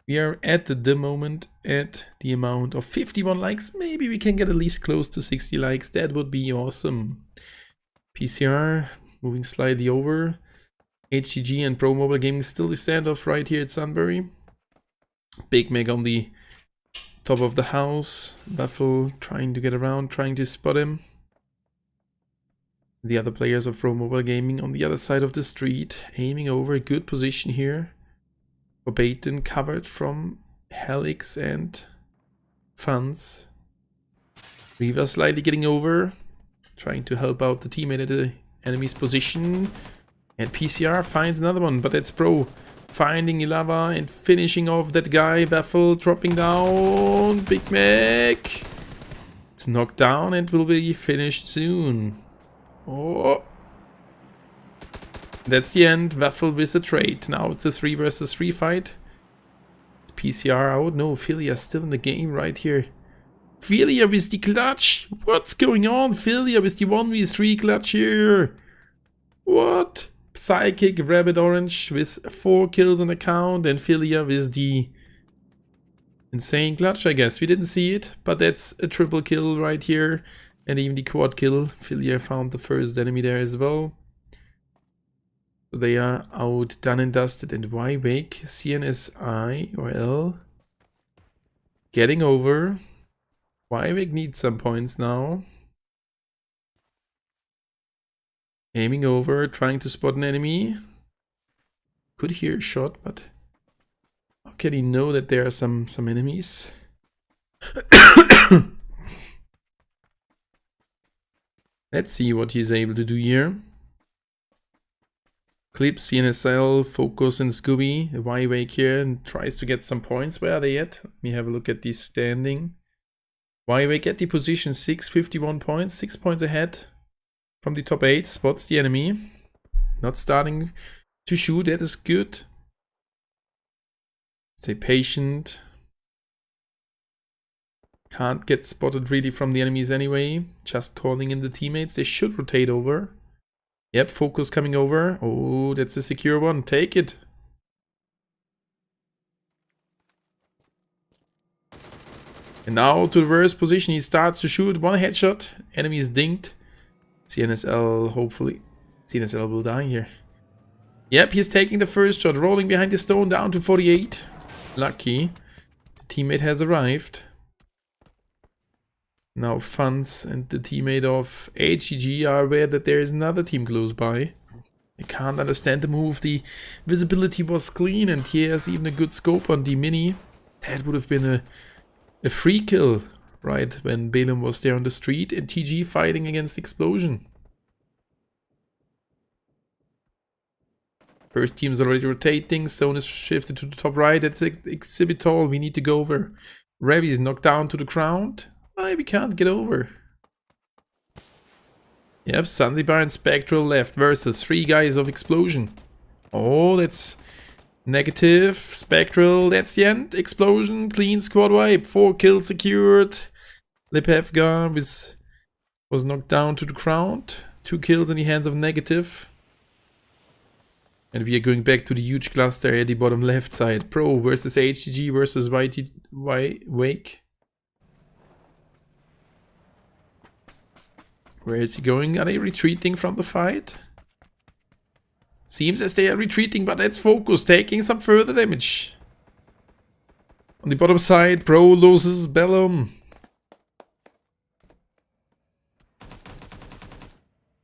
We are at the moment at the amount of 51 likes. Maybe we can get at least close to 60 likes, that would be awesome. PCR moving slightly over. HGG and Pro Mobile Gaming still the standoff right here at Sunbury. Big Meg on the top of the house. Buffalo trying to get around, trying to spot him. The other players of Pro Mobile Gaming on the other side of the street, aiming over a good position here. Baton covered from Helix and Funds. Reaver slightly getting over, trying to help out the teammate at the enemy's position. And PCR finds another one, but that's Pro finding Ilava and finishing off that guy. Baffle dropping down. Big Mac. It's knocked down and will be finished soon. Oh. That's the end. Waffle with a trade. Now it's a 3 versus 3 fight. PCR out. No, Philia still in the game right here. Philia with the clutch. What's going on? Philia with the 1v3 clutch here. What? Psychic Rabbit Orange with 4 kills on the count. And Philia with the insane clutch, I guess. We didn't see it, but that's a triple kill right here. And even the quad kill. Philia found the first enemy there as well. They are out, done and dusted. And why wake? CNSI or L getting over. Wywick needs some points now. Aiming over, trying to spot an enemy. Could hear a shot, but how can he know that there are some enemies? Let's see what he's able to do here. Clip, CNSL, Focus and Scooby. Wake here and tries to get some points. Where are they at? Let me have a look at the standing. Wake at the position 6, 51 points, 6 points ahead from the top 8. Spots the enemy. Not starting to shoot, that is good. Stay patient. Can't get spotted really from the enemies anyway. Just calling in the teammates. They should rotate over. Yep, focus coming over. Oh, that's a secure one. Take it. And now to the worst position. He starts to shoot. One headshot. Enemy is dinged. CNSL, hopefully. CNSL will die here. Yep, he's taking the first shot. Rolling behind the stone down to 48. Lucky. The teammate has arrived. Now Funds and the teammate of HGG are aware that there is another team close by. I can't understand the move. The visibility was clean and he has even a good scope on the mini. That would have been a free kill, right, when Balaam was there on the street and TG fighting against Explosion. First team is already rotating. Zone is shifted to the top right. That's Exhibit Hall. We need to go over. Ravi is knocked down to the ground. Why we can't get over? Yep, Zanzibar and Spectral left versus 3 guys of Explosion. Oh, that's negative. Spectral, that's the end. Explosion, clean squad wipe. 4 kills secured. Lepevga was knocked down to the ground. 2 kills in the hands of negative. And we are going back to the huge cluster at the bottom left side. Pro versus HGG versus Wake. Where is he going? Are they retreating from the fight? Seems as they are retreating, but let's focus. Taking some further damage. On the bottom side, Pro loses Bellum.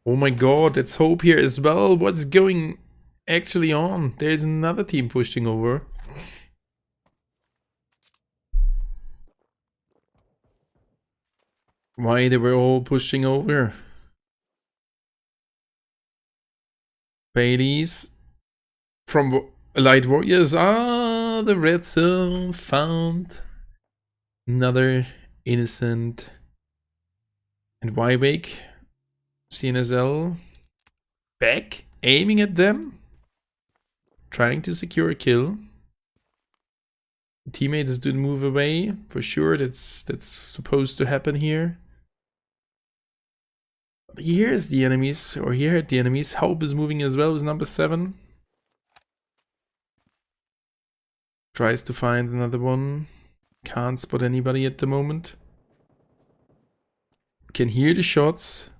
Oh my god, let's hope here as well. What's going actually on? There's another team pushing over. Why they were all pushing over? Baileys from Light Warriors. Ah, the red zone found another innocent. And Wake CNSL back, aiming at them, trying to secure a kill. Teammates didn't move away for sure. That's supposed to happen here. Here's the enemies, or here at the enemies. Hope is moving as well with number 7. Tries to find another one. Can't spot anybody at the moment. Can hear the shots.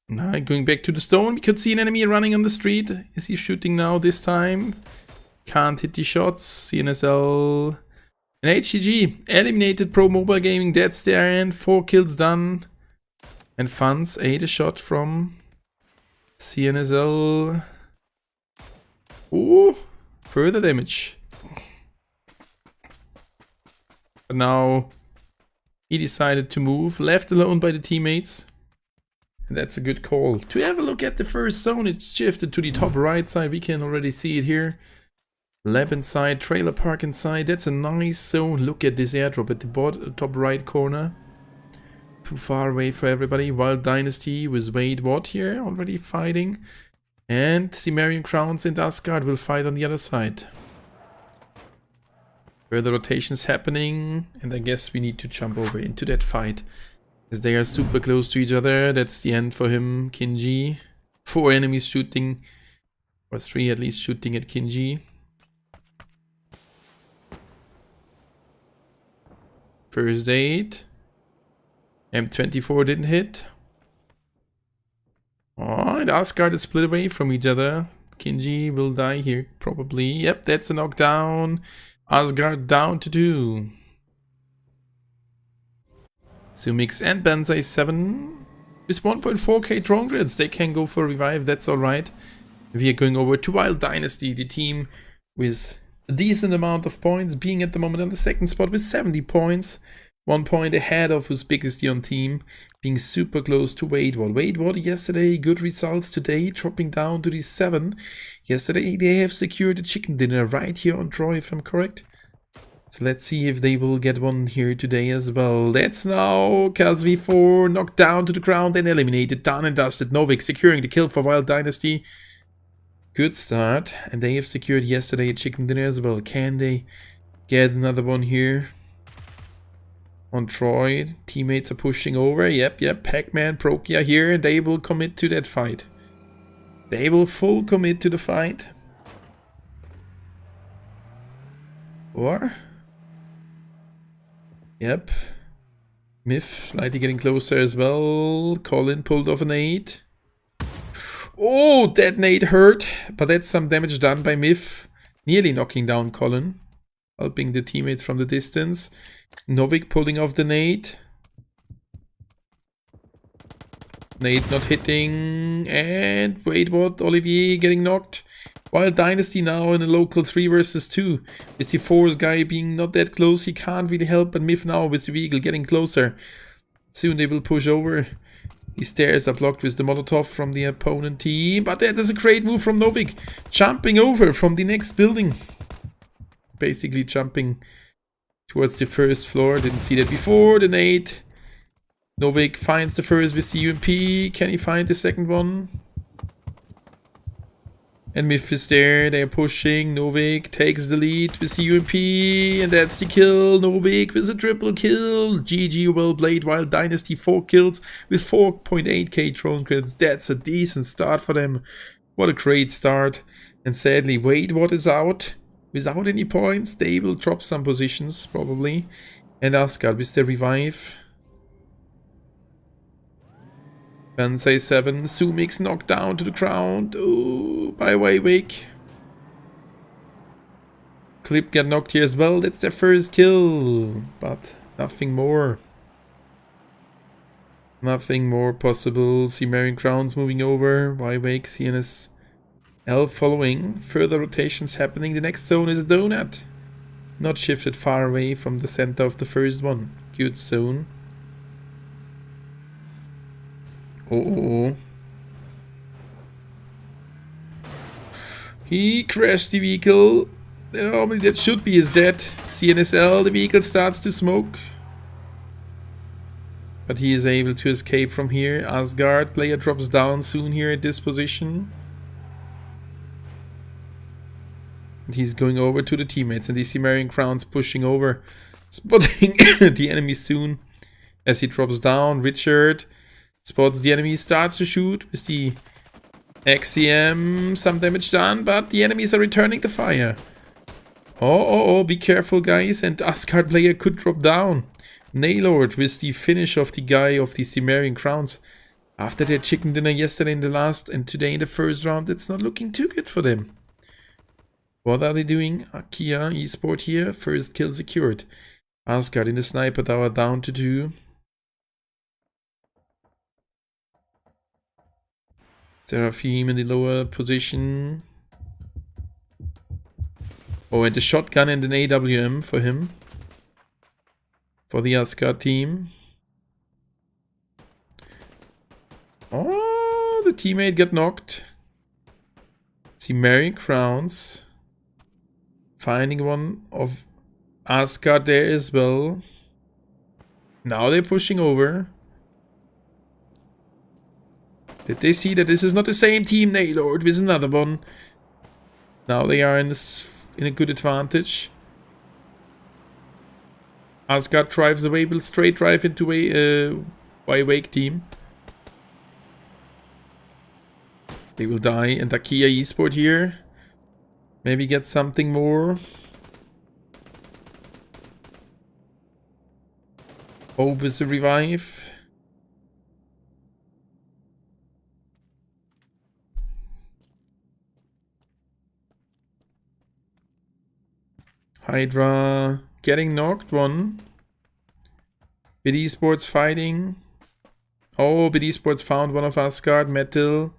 Now going back to the stone. We could see an enemy running on the street. Is he shooting now this time? Can't hit the shots. CNSL and HGG eliminated Pro Mobile Gaming. That's their end. 4 kills done. And Funds ate a shot from CNSL. Ooh, further damage. But now he decided to move, left alone by the teammates. And that's a good call. To have a look at the first zone, it's shifted to the top right side. We can already see it here. Lab inside, trailer park inside. That's a nice zone. Look at this airdrop at the top right corner. Too far away for everybody. Wild Dynasty with Wade Watt here already fighting. And Cimmerian Crowns and Asgard will fight on the other side. Further rotations happening. And I guess we need to jump over into that fight. As they are super close to each other. That's the end for him, Kinji. 4 enemies shooting. Or 3 at least shooting at Kinji. First aid. M24 didn't hit. Oh, and Asgard is split away from each other. Kinji will die here, probably. Yep, that's a knockdown. Asgard down to 2. Sumix and Banzai 7. With 1.4k drone grids, they can go for revive, that's alright. We are going over to Wild Dynasty, the team with a decent amount of points, being at the moment on the second spot with 70 points. 1 point ahead of Uzbekistan team, being super close to Wade Watt. Wade Watt yesterday, good results today, dropping down to the 7. Yesterday they have secured a chicken dinner right here on Troy, if I'm correct. So let's see if they will get one here today as well. That's now Kazvi4 knocked down to the ground and eliminated. Done and dusted. Novik securing the kill for Wild Dynasty. Good start. And they have secured yesterday a chicken dinner as well. Can they get another one here? On Troy. Teammates are pushing over. Yep. Pac-Man, Prokia here. And they will commit to that fight. They will full commit to the fight. Or? Yep. Myth slightly getting closer as well. Colin pulled off an 8. Oh, that nade hurt. But that's some damage done by Myth. Nearly knocking down Colin. Helping the teammates from the distance. Novik pulling off the nade. Nade not hitting. And wait, what? Olivier getting knocked. While Dynasty now in a local 3 versus 2. With the 4's guy being not that close, he can't really help. But Myth now with the vehicle getting closer. Soon they will push over. The stairs are blocked with the Molotov from the opponent team. But that is a great move from Novik. Jumping over from the next building. Basically jumping towards the first floor. Didn't see that before. The nade. Novik finds the first with the UMP. Can he find the second one? And Myth is there, they're pushing, Novik takes the lead with the UMP, and that's the kill, Novik with a triple kill, GG well played, while Dynasty 4 kills with 4.8k drone credits, that's a decent start for them, what a great start, and sadly, wait, what is out, without any points, they will drop some positions, probably, and Asgard with the revive. Bensei 7, Sumix knocked down to the ground. Ooh, by Waywick. Clip got knocked here as well. That's their first kill. But nothing more. Nothing more possible. Cimmerian Crowns moving over. Waywick, CNS L following. Further rotations happening. The next zone is a donut. Not shifted far away from the center of the first one. Good zone. Oh. He crashed the vehicle. Oh, that should be his dead. CNSL, the vehicle starts to smoke. But he is able to escape from here. Asgard, player drops down soon here at this position. And he's going over to the teammates. And the Cimmerian Crowns pushing over. Spotting the enemy soon. As he drops down, Richard spots the enemy, starts to shoot with the XCM, some damage done, but the enemies are returning the fire. Oh, be careful guys, and Asgard player could drop down. Naylord with the finish of the guy of the Cimmerian Crowns. After their chicken dinner yesterday in the last and today in the first round, it's not looking too good for them. What are they doing? Akia Esport here, first kill secured. Asgard in the sniper tower down to 2. Seraphim in the lower position. Oh, and the shotgun and an AWM for him. For the Asgard team. Oh, the teammate got knocked. Cimmerian Crowns. Finding one of Asgard there as well. Now they're pushing over. Did they see that this is not the same team, Naylord, with another one? Now they are in a good advantage. Asgard drives away, will straight drive into Wake team. They will die, and Akia Esport here. Maybe get something more. Hope is the revive. Hydra getting knocked, one. Bid Esports fighting. Oh, Bid Esports found one of Asgard, Metal.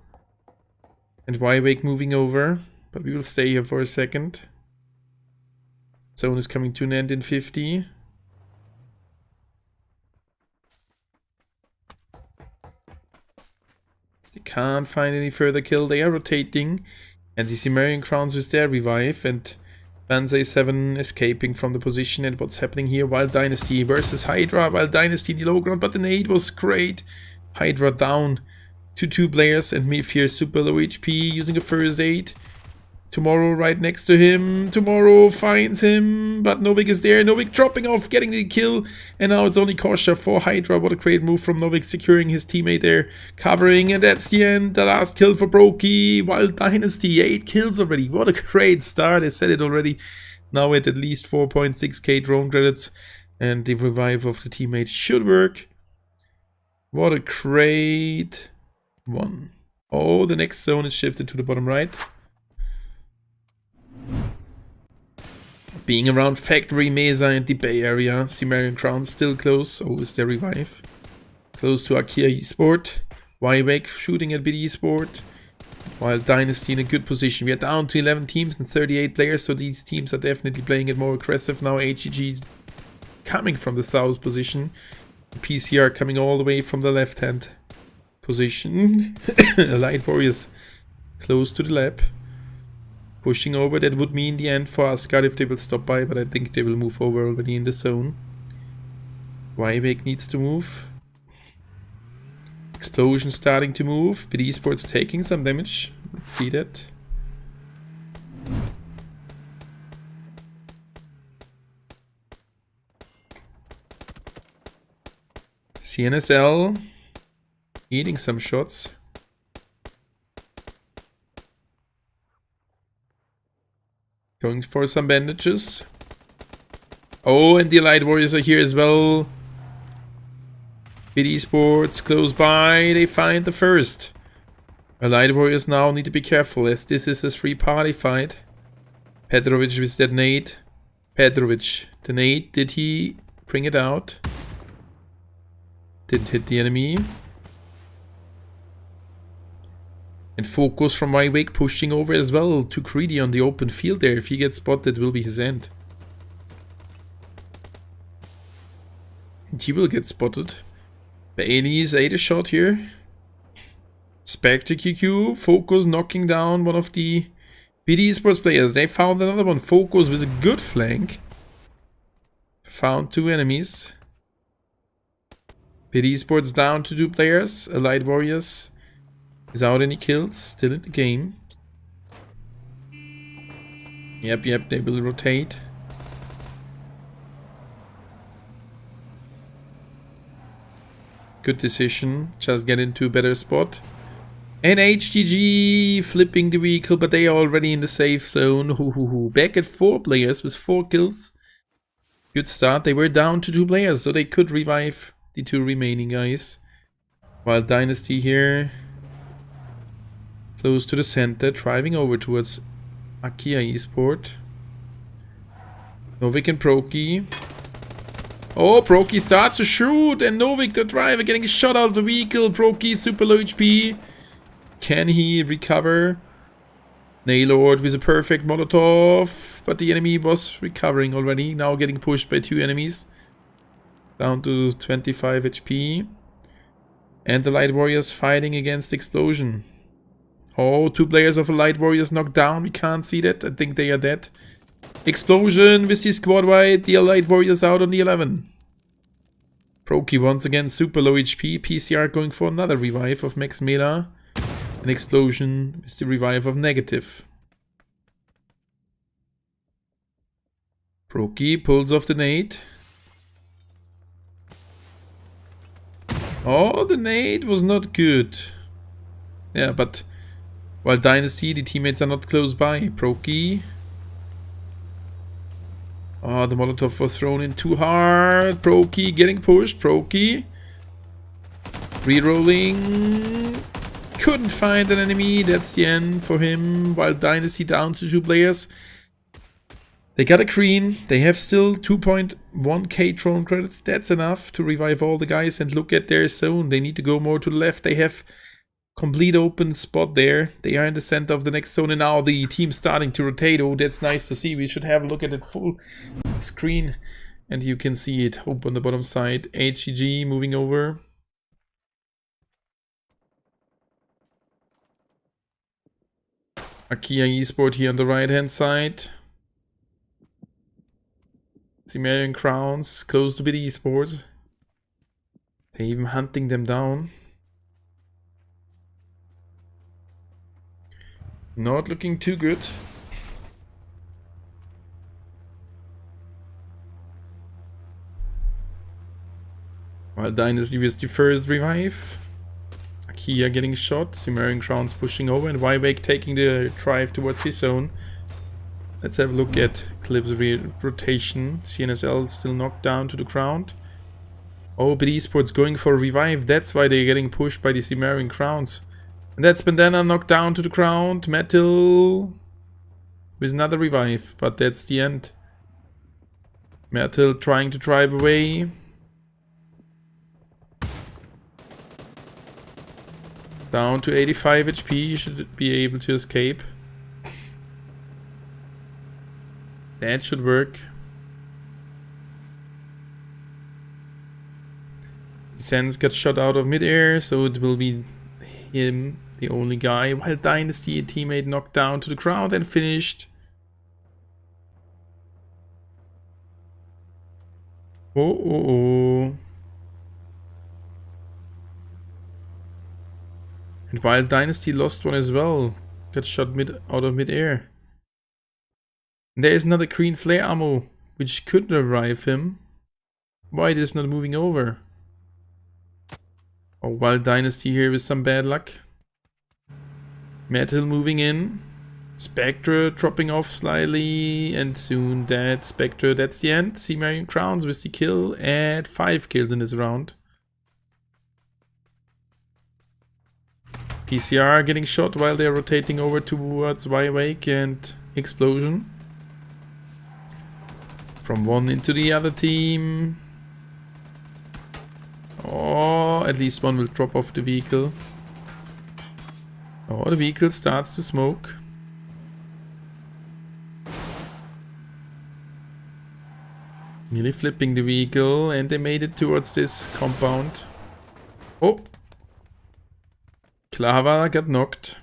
And Waywick moving over. But we will stay here for a second. Zone is coming to an end in 50. They can't find any further kill. They are rotating. And the Cimmerian Crowns with their revive. And Banzai 7 escaping from the position, and what's happening here? Wild Dynasty versus Hydra. Wild Dynasty in the low ground, but the nade was great. Hydra down to 2 players, and Myth here super low HP using a first aid. Tomorrow right next to him. Tomorrow finds him, but Novik is there. Novik dropping off, getting the kill. And now it's only Kosha for Hydra. What a great move from Novik, securing his teammate there. Covering, and that's the end. The last kill for Brokey. Wild Dynasty, 8 kills already. What a great start. I said it already. Now at least 4.6k drone credits. And the revive of the teammate should work. What a great one. Oh, the next zone is shifted to the bottom right. Being around Factory, Mesa and the Bay Area. Cimmerian Crown still close. Oh, is there revive? Close to Akia Esport. Wybeck shooting at BD Esport. While Dynasty in a good position. We are down to 11 teams and 38 players, so these teams are definitely playing it more aggressive now. HEG is coming from the south position. PCR coming all the way from the left hand position. Light Warriors close to the lab. Pushing over, that would mean the end for Asgard if they will stop by, but I think they will move over already in the zone. Wybeck needs to move. Explosion starting to move. BD Esports taking some damage. Let's see that. CNSL eating some shots. Going for some bandages. Oh, and the Light Warriors are here as well. BD Sports close by. They find the first. Light Warriors now need to be careful as this is a 3-party fight. Petrovic with that nade. Petrovic. The nade, did he bring it out? Didn't hit the enemy. And Focus from Wybeck pushing over as well to Greedy on the open field there. If he gets spotted, it will be his end. And he will get spotted. Bailey's ate a shot here. Spectre QQ. Focus knocking down one of the BD Sports players. They found another one. Focus with a good flank. Found 2 enemies. BD Sports down to 2 players. Light Warriors. Without any kills, still in the game. Yep, they will rotate. Good decision, just get into a better spot. And HGG flipping the vehicle, but they are already in the safe zone. Back at 4 players with 4 kills. Good start, they were down to 2 players, so they could revive the 2 remaining guys. While Dynasty here... close to the center, driving over towards Akia Esport. Novik and Brokey. Oh, Brokey starts to shoot, and Novik, the driver, getting shot out of the vehicle. Brokey, super low HP. Can he recover? Naylord with a perfect Molotov, but the enemy was recovering already. Now getting pushed by 2 enemies. Down to 25 HP. And the Light Warriors fighting against Explosion. Oh, 2 players of the Light Warriors knocked down. We can't see that. I think they are dead. Explosion with the squad wide. The Light Warriors out on the 11. Brokey once again super low HP. PCR going for another revive of Max Mela. An Explosion with the revive of Negative. Brokey pulls off the nade. Oh, the nade was not good. Yeah, but... while Dynasty, the teammates are not close by. Brokey. Oh, the Molotov was thrown in too hard. Brokey getting pushed. Brokey. Rerolling. Couldn't find an enemy. That's the end for him. While Dynasty down to 2 players. They got a green. They have still 2.1k drone credits. That's enough to revive all the guys and look at their zone. They need to go more to the left. They have complete open spot there. They are in the center of the next zone, and now the team starting to rotate. Oh, that's nice to see. We should have a look at it full screen, and you can see it up on the bottom side. HGG moving over. Akia Esport here on the right hand side. Cimmerian Crowns close to BD Esports. They're even hunting them down. Not looking too good. While Dynasty with the first revive. Akia getting shot. Cimmerian Crowns pushing over. And Wywake taking the drive towards his zone. Let's have a look at Clip's rotation. CNSL still knocked down to the ground. Oh, but Esports going for a revive. That's why they're getting pushed by the Cimmerian Crowns. And that's Bandana knocked down to the ground. Metal with another revive. But that's the end. Metal trying to drive away. Down to 85 HP. Should be able to escape. That should work. Sense got shot out of midair, so it will be him, the only guy. While Dynasty, a teammate knocked down to the ground and finished. Oh. And while Dynasty lost one as well, got shot out of midair. There is another green flare ammo, which could revive him. Why it is not moving over? Oh, Wild Dynasty here with some bad luck. Metal moving in. Spectre dropping off slightly. And soon dead. Spectre, that's the end. Cimmerian Crowns with the kill. And 5 kills in this round. PCR getting shot while they're rotating over towards Wywake and Explosion. From one into the other team. Oh, at least one will drop off the vehicle. Oh, the vehicle starts to smoke. Nearly flipping the vehicle, and they made it towards this compound. Oh! Clava got knocked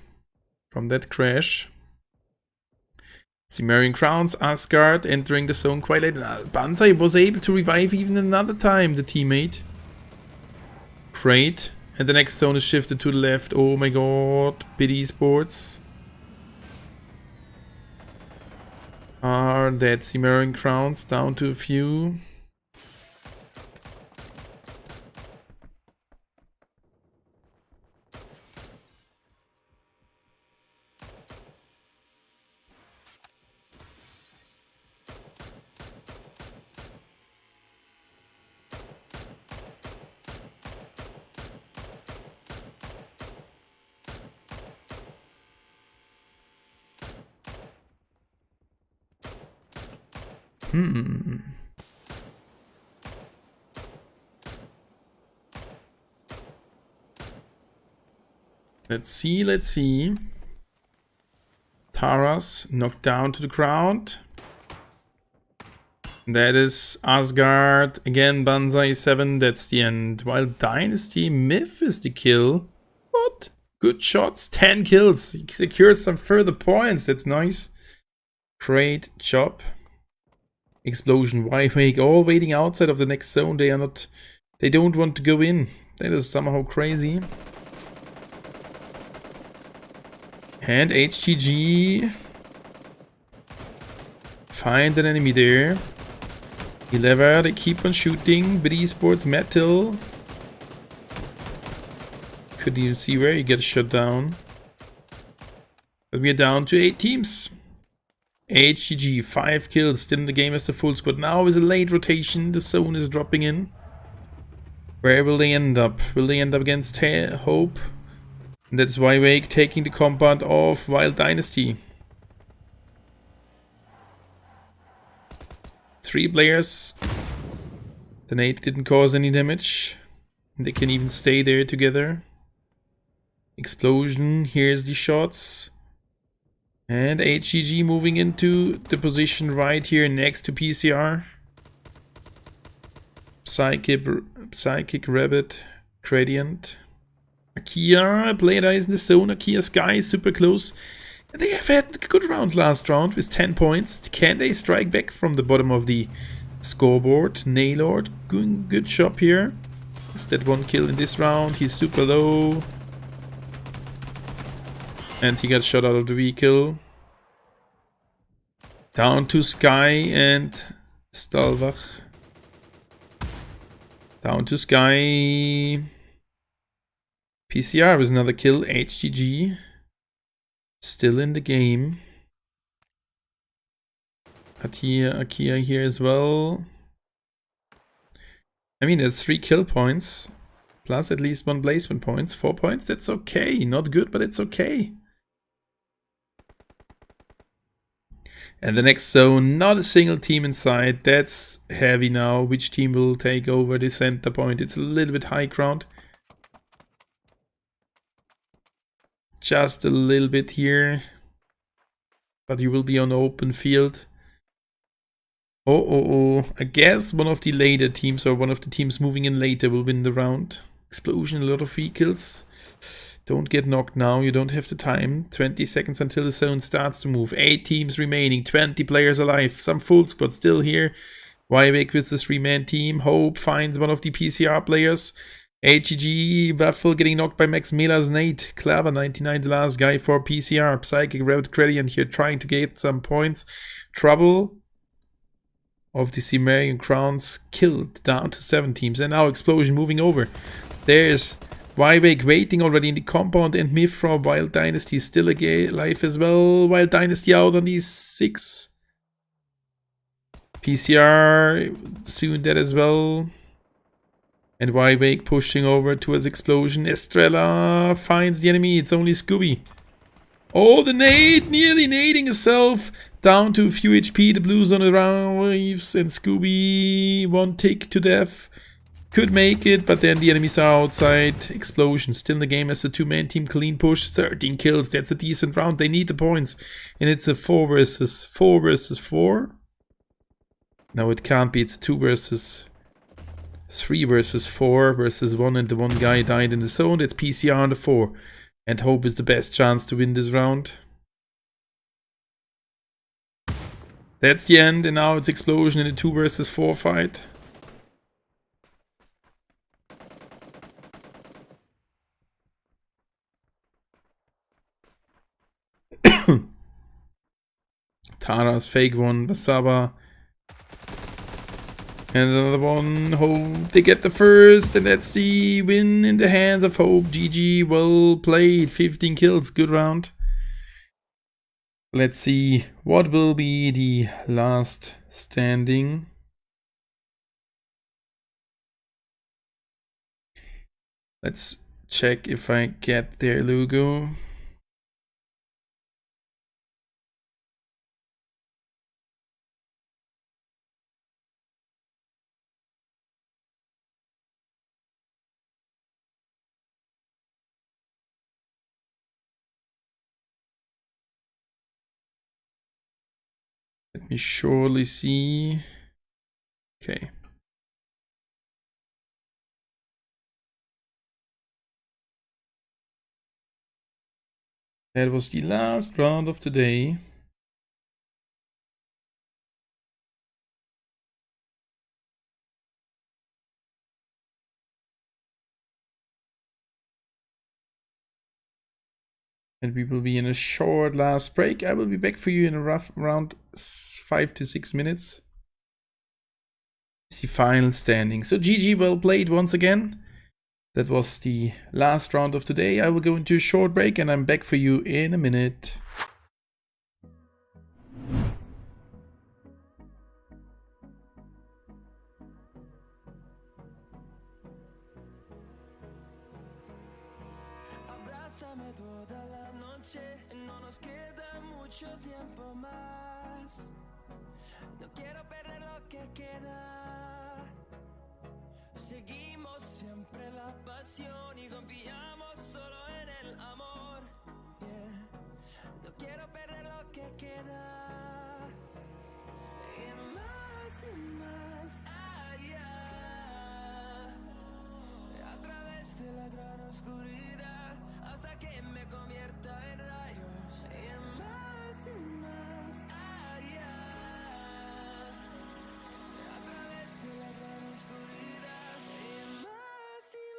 from that crash. Cimmerian Crowns, Asgard entering the zone quite late. Banzai was able to revive even another time the teammate. Great. And the next zone is shifted to the left. Oh my god. Bid Esports are dead. Cimmerian Crowns down to a few. Let's see. Taras knocked down to the ground. That is Asgard. Again, Banzai 7. That's the end. While Dynasty Myth is the kill. What? Good shots. 10 kills. He secures some further points. That's nice. Great job. Explosion, Wywake, all waiting outside of the next zone. They don't want to go in. That is somehow crazy. And HGG find an enemy there. 11, they keep on shooting. Bid Esports, Metal. Could you see where he gets shut down? But we are down to 8 teams. HGG, 5 kills, still in the game as the full squad. Now with a late rotation, the zone is dropping in. Where will they end up? Will they end up against Hope? And that's Wywake taking the compound of Wild Dynasty. 3 players. The nade didn't cause any damage. And they can even stay there together. Explosion, here's the shots. And HGG moving into the position right here next to PCR. Psychic Rabbit, Gradient. Akia, Blade Eyes in the zone. Akia Sky is super close. And they have had a good round last round with 10 points. Can they strike back from the bottom of the scoreboard? Naylord, good job here. Just that 1 kill in this round. He's super low. And he got shot out of the vehicle. Down to Sky and Stalbach. Down to Sky. PCR with another kill. HGG. Still in the game. Akia here as well. I mean, there's 3 kill points. Plus at least 1 placement points. 4 points, that's okay. Not good, but it's okay. And the next zone, not a single team inside. That's heavy now. Which team will take over the center point? It's a little bit high ground. Just a little bit here. But you will be on open field. Oh. I guess one of the later teams or one of the teams moving in later will win the round. Explosion, a lot of vehicles. Don't get knocked now, you don't have the time. 20 seconds until the zone starts to move. 8 teams remaining, 20 players alive. Some full squad still here. Wybeck with the 3-man team. Hope finds one of the PCR players. HG, Waffle getting knocked by Max Miller's nade. Clever 99, the last guy for PCR. Psychic Road Gradient here trying to get some points. Trouble of the Cimmerian Crowns killed down to 7 teams. And now Explosion moving over. There's Wybeck waiting already in the compound, and Mifra. Wild Dynasty still alive as well. Wild Dynasty out on these 6. PCR soon dead as well. And Wybeck pushing over towards Explosion. Estrella finds the enemy. It's only Scooby. Oh, the nade! Nearly nading herself. Down to a few HP. The blues on the arrives. And Scooby, 1 tick to death. Could make it, but then the enemies are outside. Explosion still in the game as a 2-man team. Clean push. 13 kills. That's a decent round. They need the points. And it's a 4 versus 4. No, it can't be. It's a 2 versus 3 versus 4 versus 1, and the 1 guy died in the zone. That's PCR on the 4. And Hope is the best chance to win this round. That's the end, and now it's Explosion in a 2 versus 4 fight. Tara's fake one, Basaba. And another one. Hope they get the first, and that's the win in the hands of Hope. GG, well played. 15 kills, good round. Let's see what will be the last standing. Let's check if I get their logo. Let me surely see. Okay. That was the last round of the day. And we will be in a short last break. I will be back for you in around 5 to 6 minutes. It's the final standing. So GG, well played once again. That was the last round of today. I will go into a short break and I'm back for you in a minute. Abrázame toda la noche, no nos queda mucho tiempo más. No quiero perder lo que queda. Seguimos siempre la pasión y confiamos solo en el amor. Yeah. No quiero perder lo que queda. Y más allá. A través de la gran oscuridad hasta que me convierta en rayos. Y más allá. A través de la gran oscuridad. Y más allá.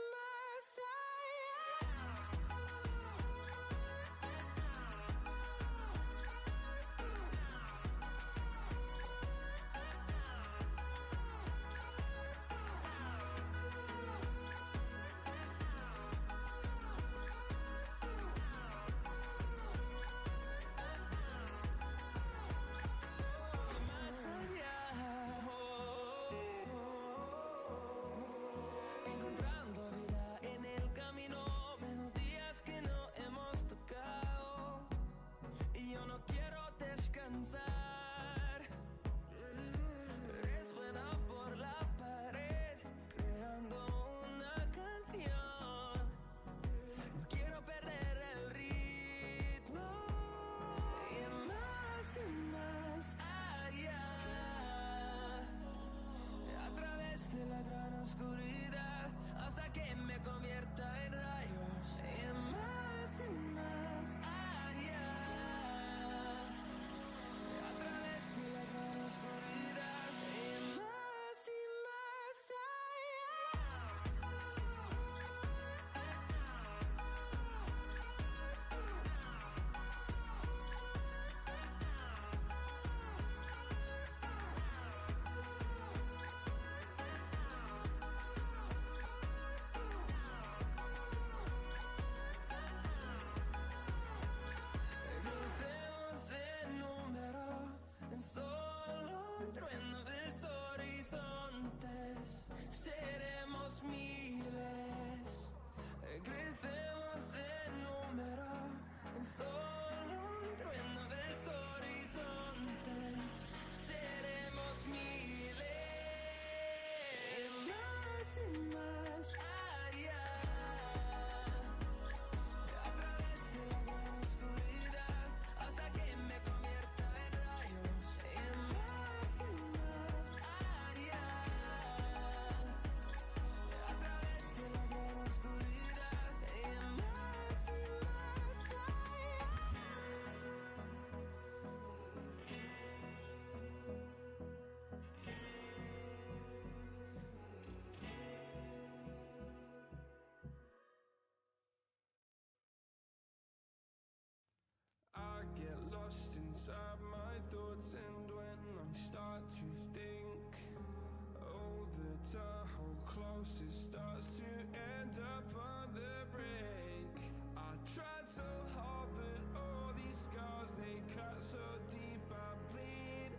closest starts to end up on the brink. I tried so hard, but all these scars, they cut so deep I bleed.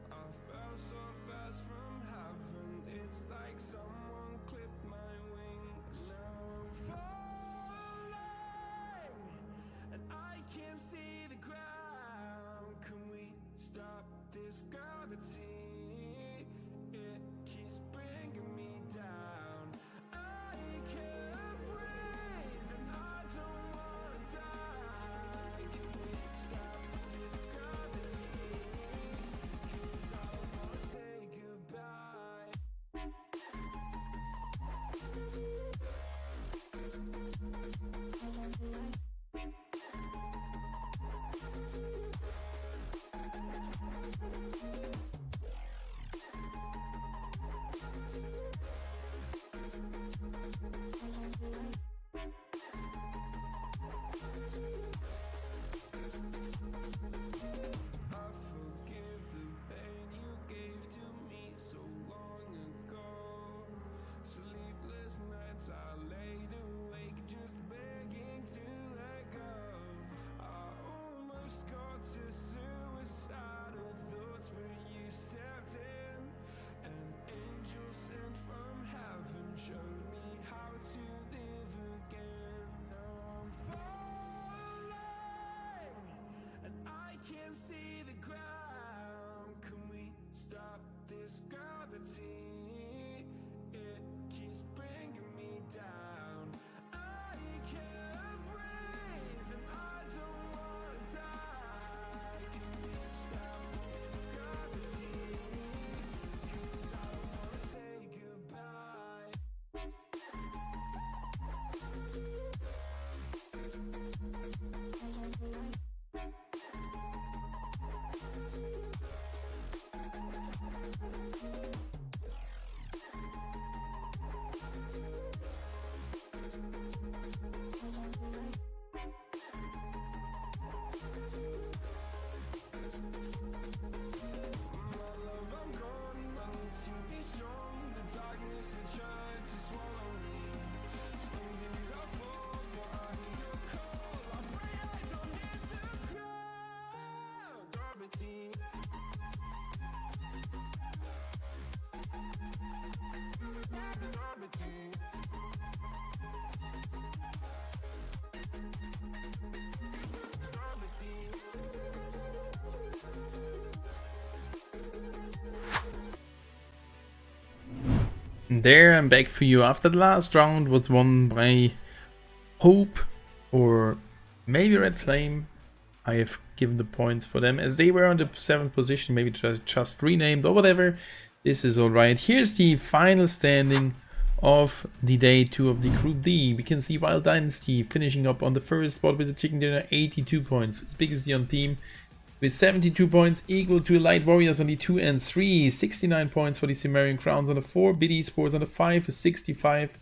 I fell so fast from heaven, it's like someone clipped my wings. Now I'm falling, and I can't see the ground. Can we stop this gravity? It keeps bringing me down. I can't breathe, and I don't wanna die. Can we stop this gravity? 'Cause I wanna say goodbye. I forgive the pain you gave to me so long ago. Sleepless nights I laid awake just begging to let go. I almost got to suicidal thoughts, but you stepped in. An angel sent from heaven showed me how to live again. Now I'm falling, and I can't see the ground. Can we stop this gravity? It keeps bringing me down. I can't breathe, and I don't wanna die. Can we stop this gravity? 'Cause I wanna say goodbye. My love, I'm gone. I need to be strong. The darkness had tried to swallow me. Some days I fall, but I hear your call. I pray I don't hit the ground. Gravity. Gravity. There, I'm back for you after the last round was won by Hope or maybe Red Flame. I have given the points for them as they were on the 7th position, maybe just renamed or whatever. This is alright. Here's the final standing of the day 2 of the Group D. We can see Wild Dynasty finishing up on the first spot with a chicken dinner, 82 points. As big as the on team with 72 points, equal to Light Warriors on the 2 and 3. 69 points for the Cimmerian Crowns on the 4. Biddy Sports on the 5 with 65.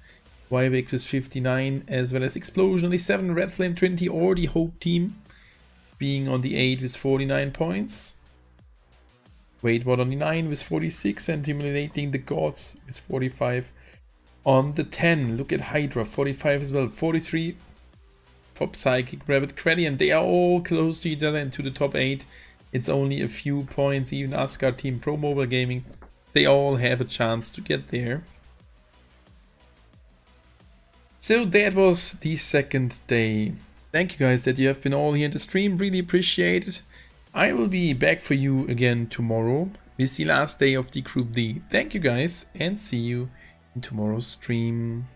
Wyvik with 59, as well as Explosion on the 7. Red Flame Trinity or the Hope team being on the 8 with 49 points. Waitbot on the 9 with 46, and Intimidating the Gods with 45 on the 10. Look at Hydra, 45 as well, 43 Pop Psychic, Rabbit, Creddy, and they are all close to each other and to the top 8. It's only a few points. Even Asgard Team, Pro Mobile Gaming, they all have a chance to get there. So that was the second day. Thank you guys that you have been all here in the stream. Really appreciate it. I will be back for you again tomorrow with the last day of the Group D. Thank you guys and see you in tomorrow's stream.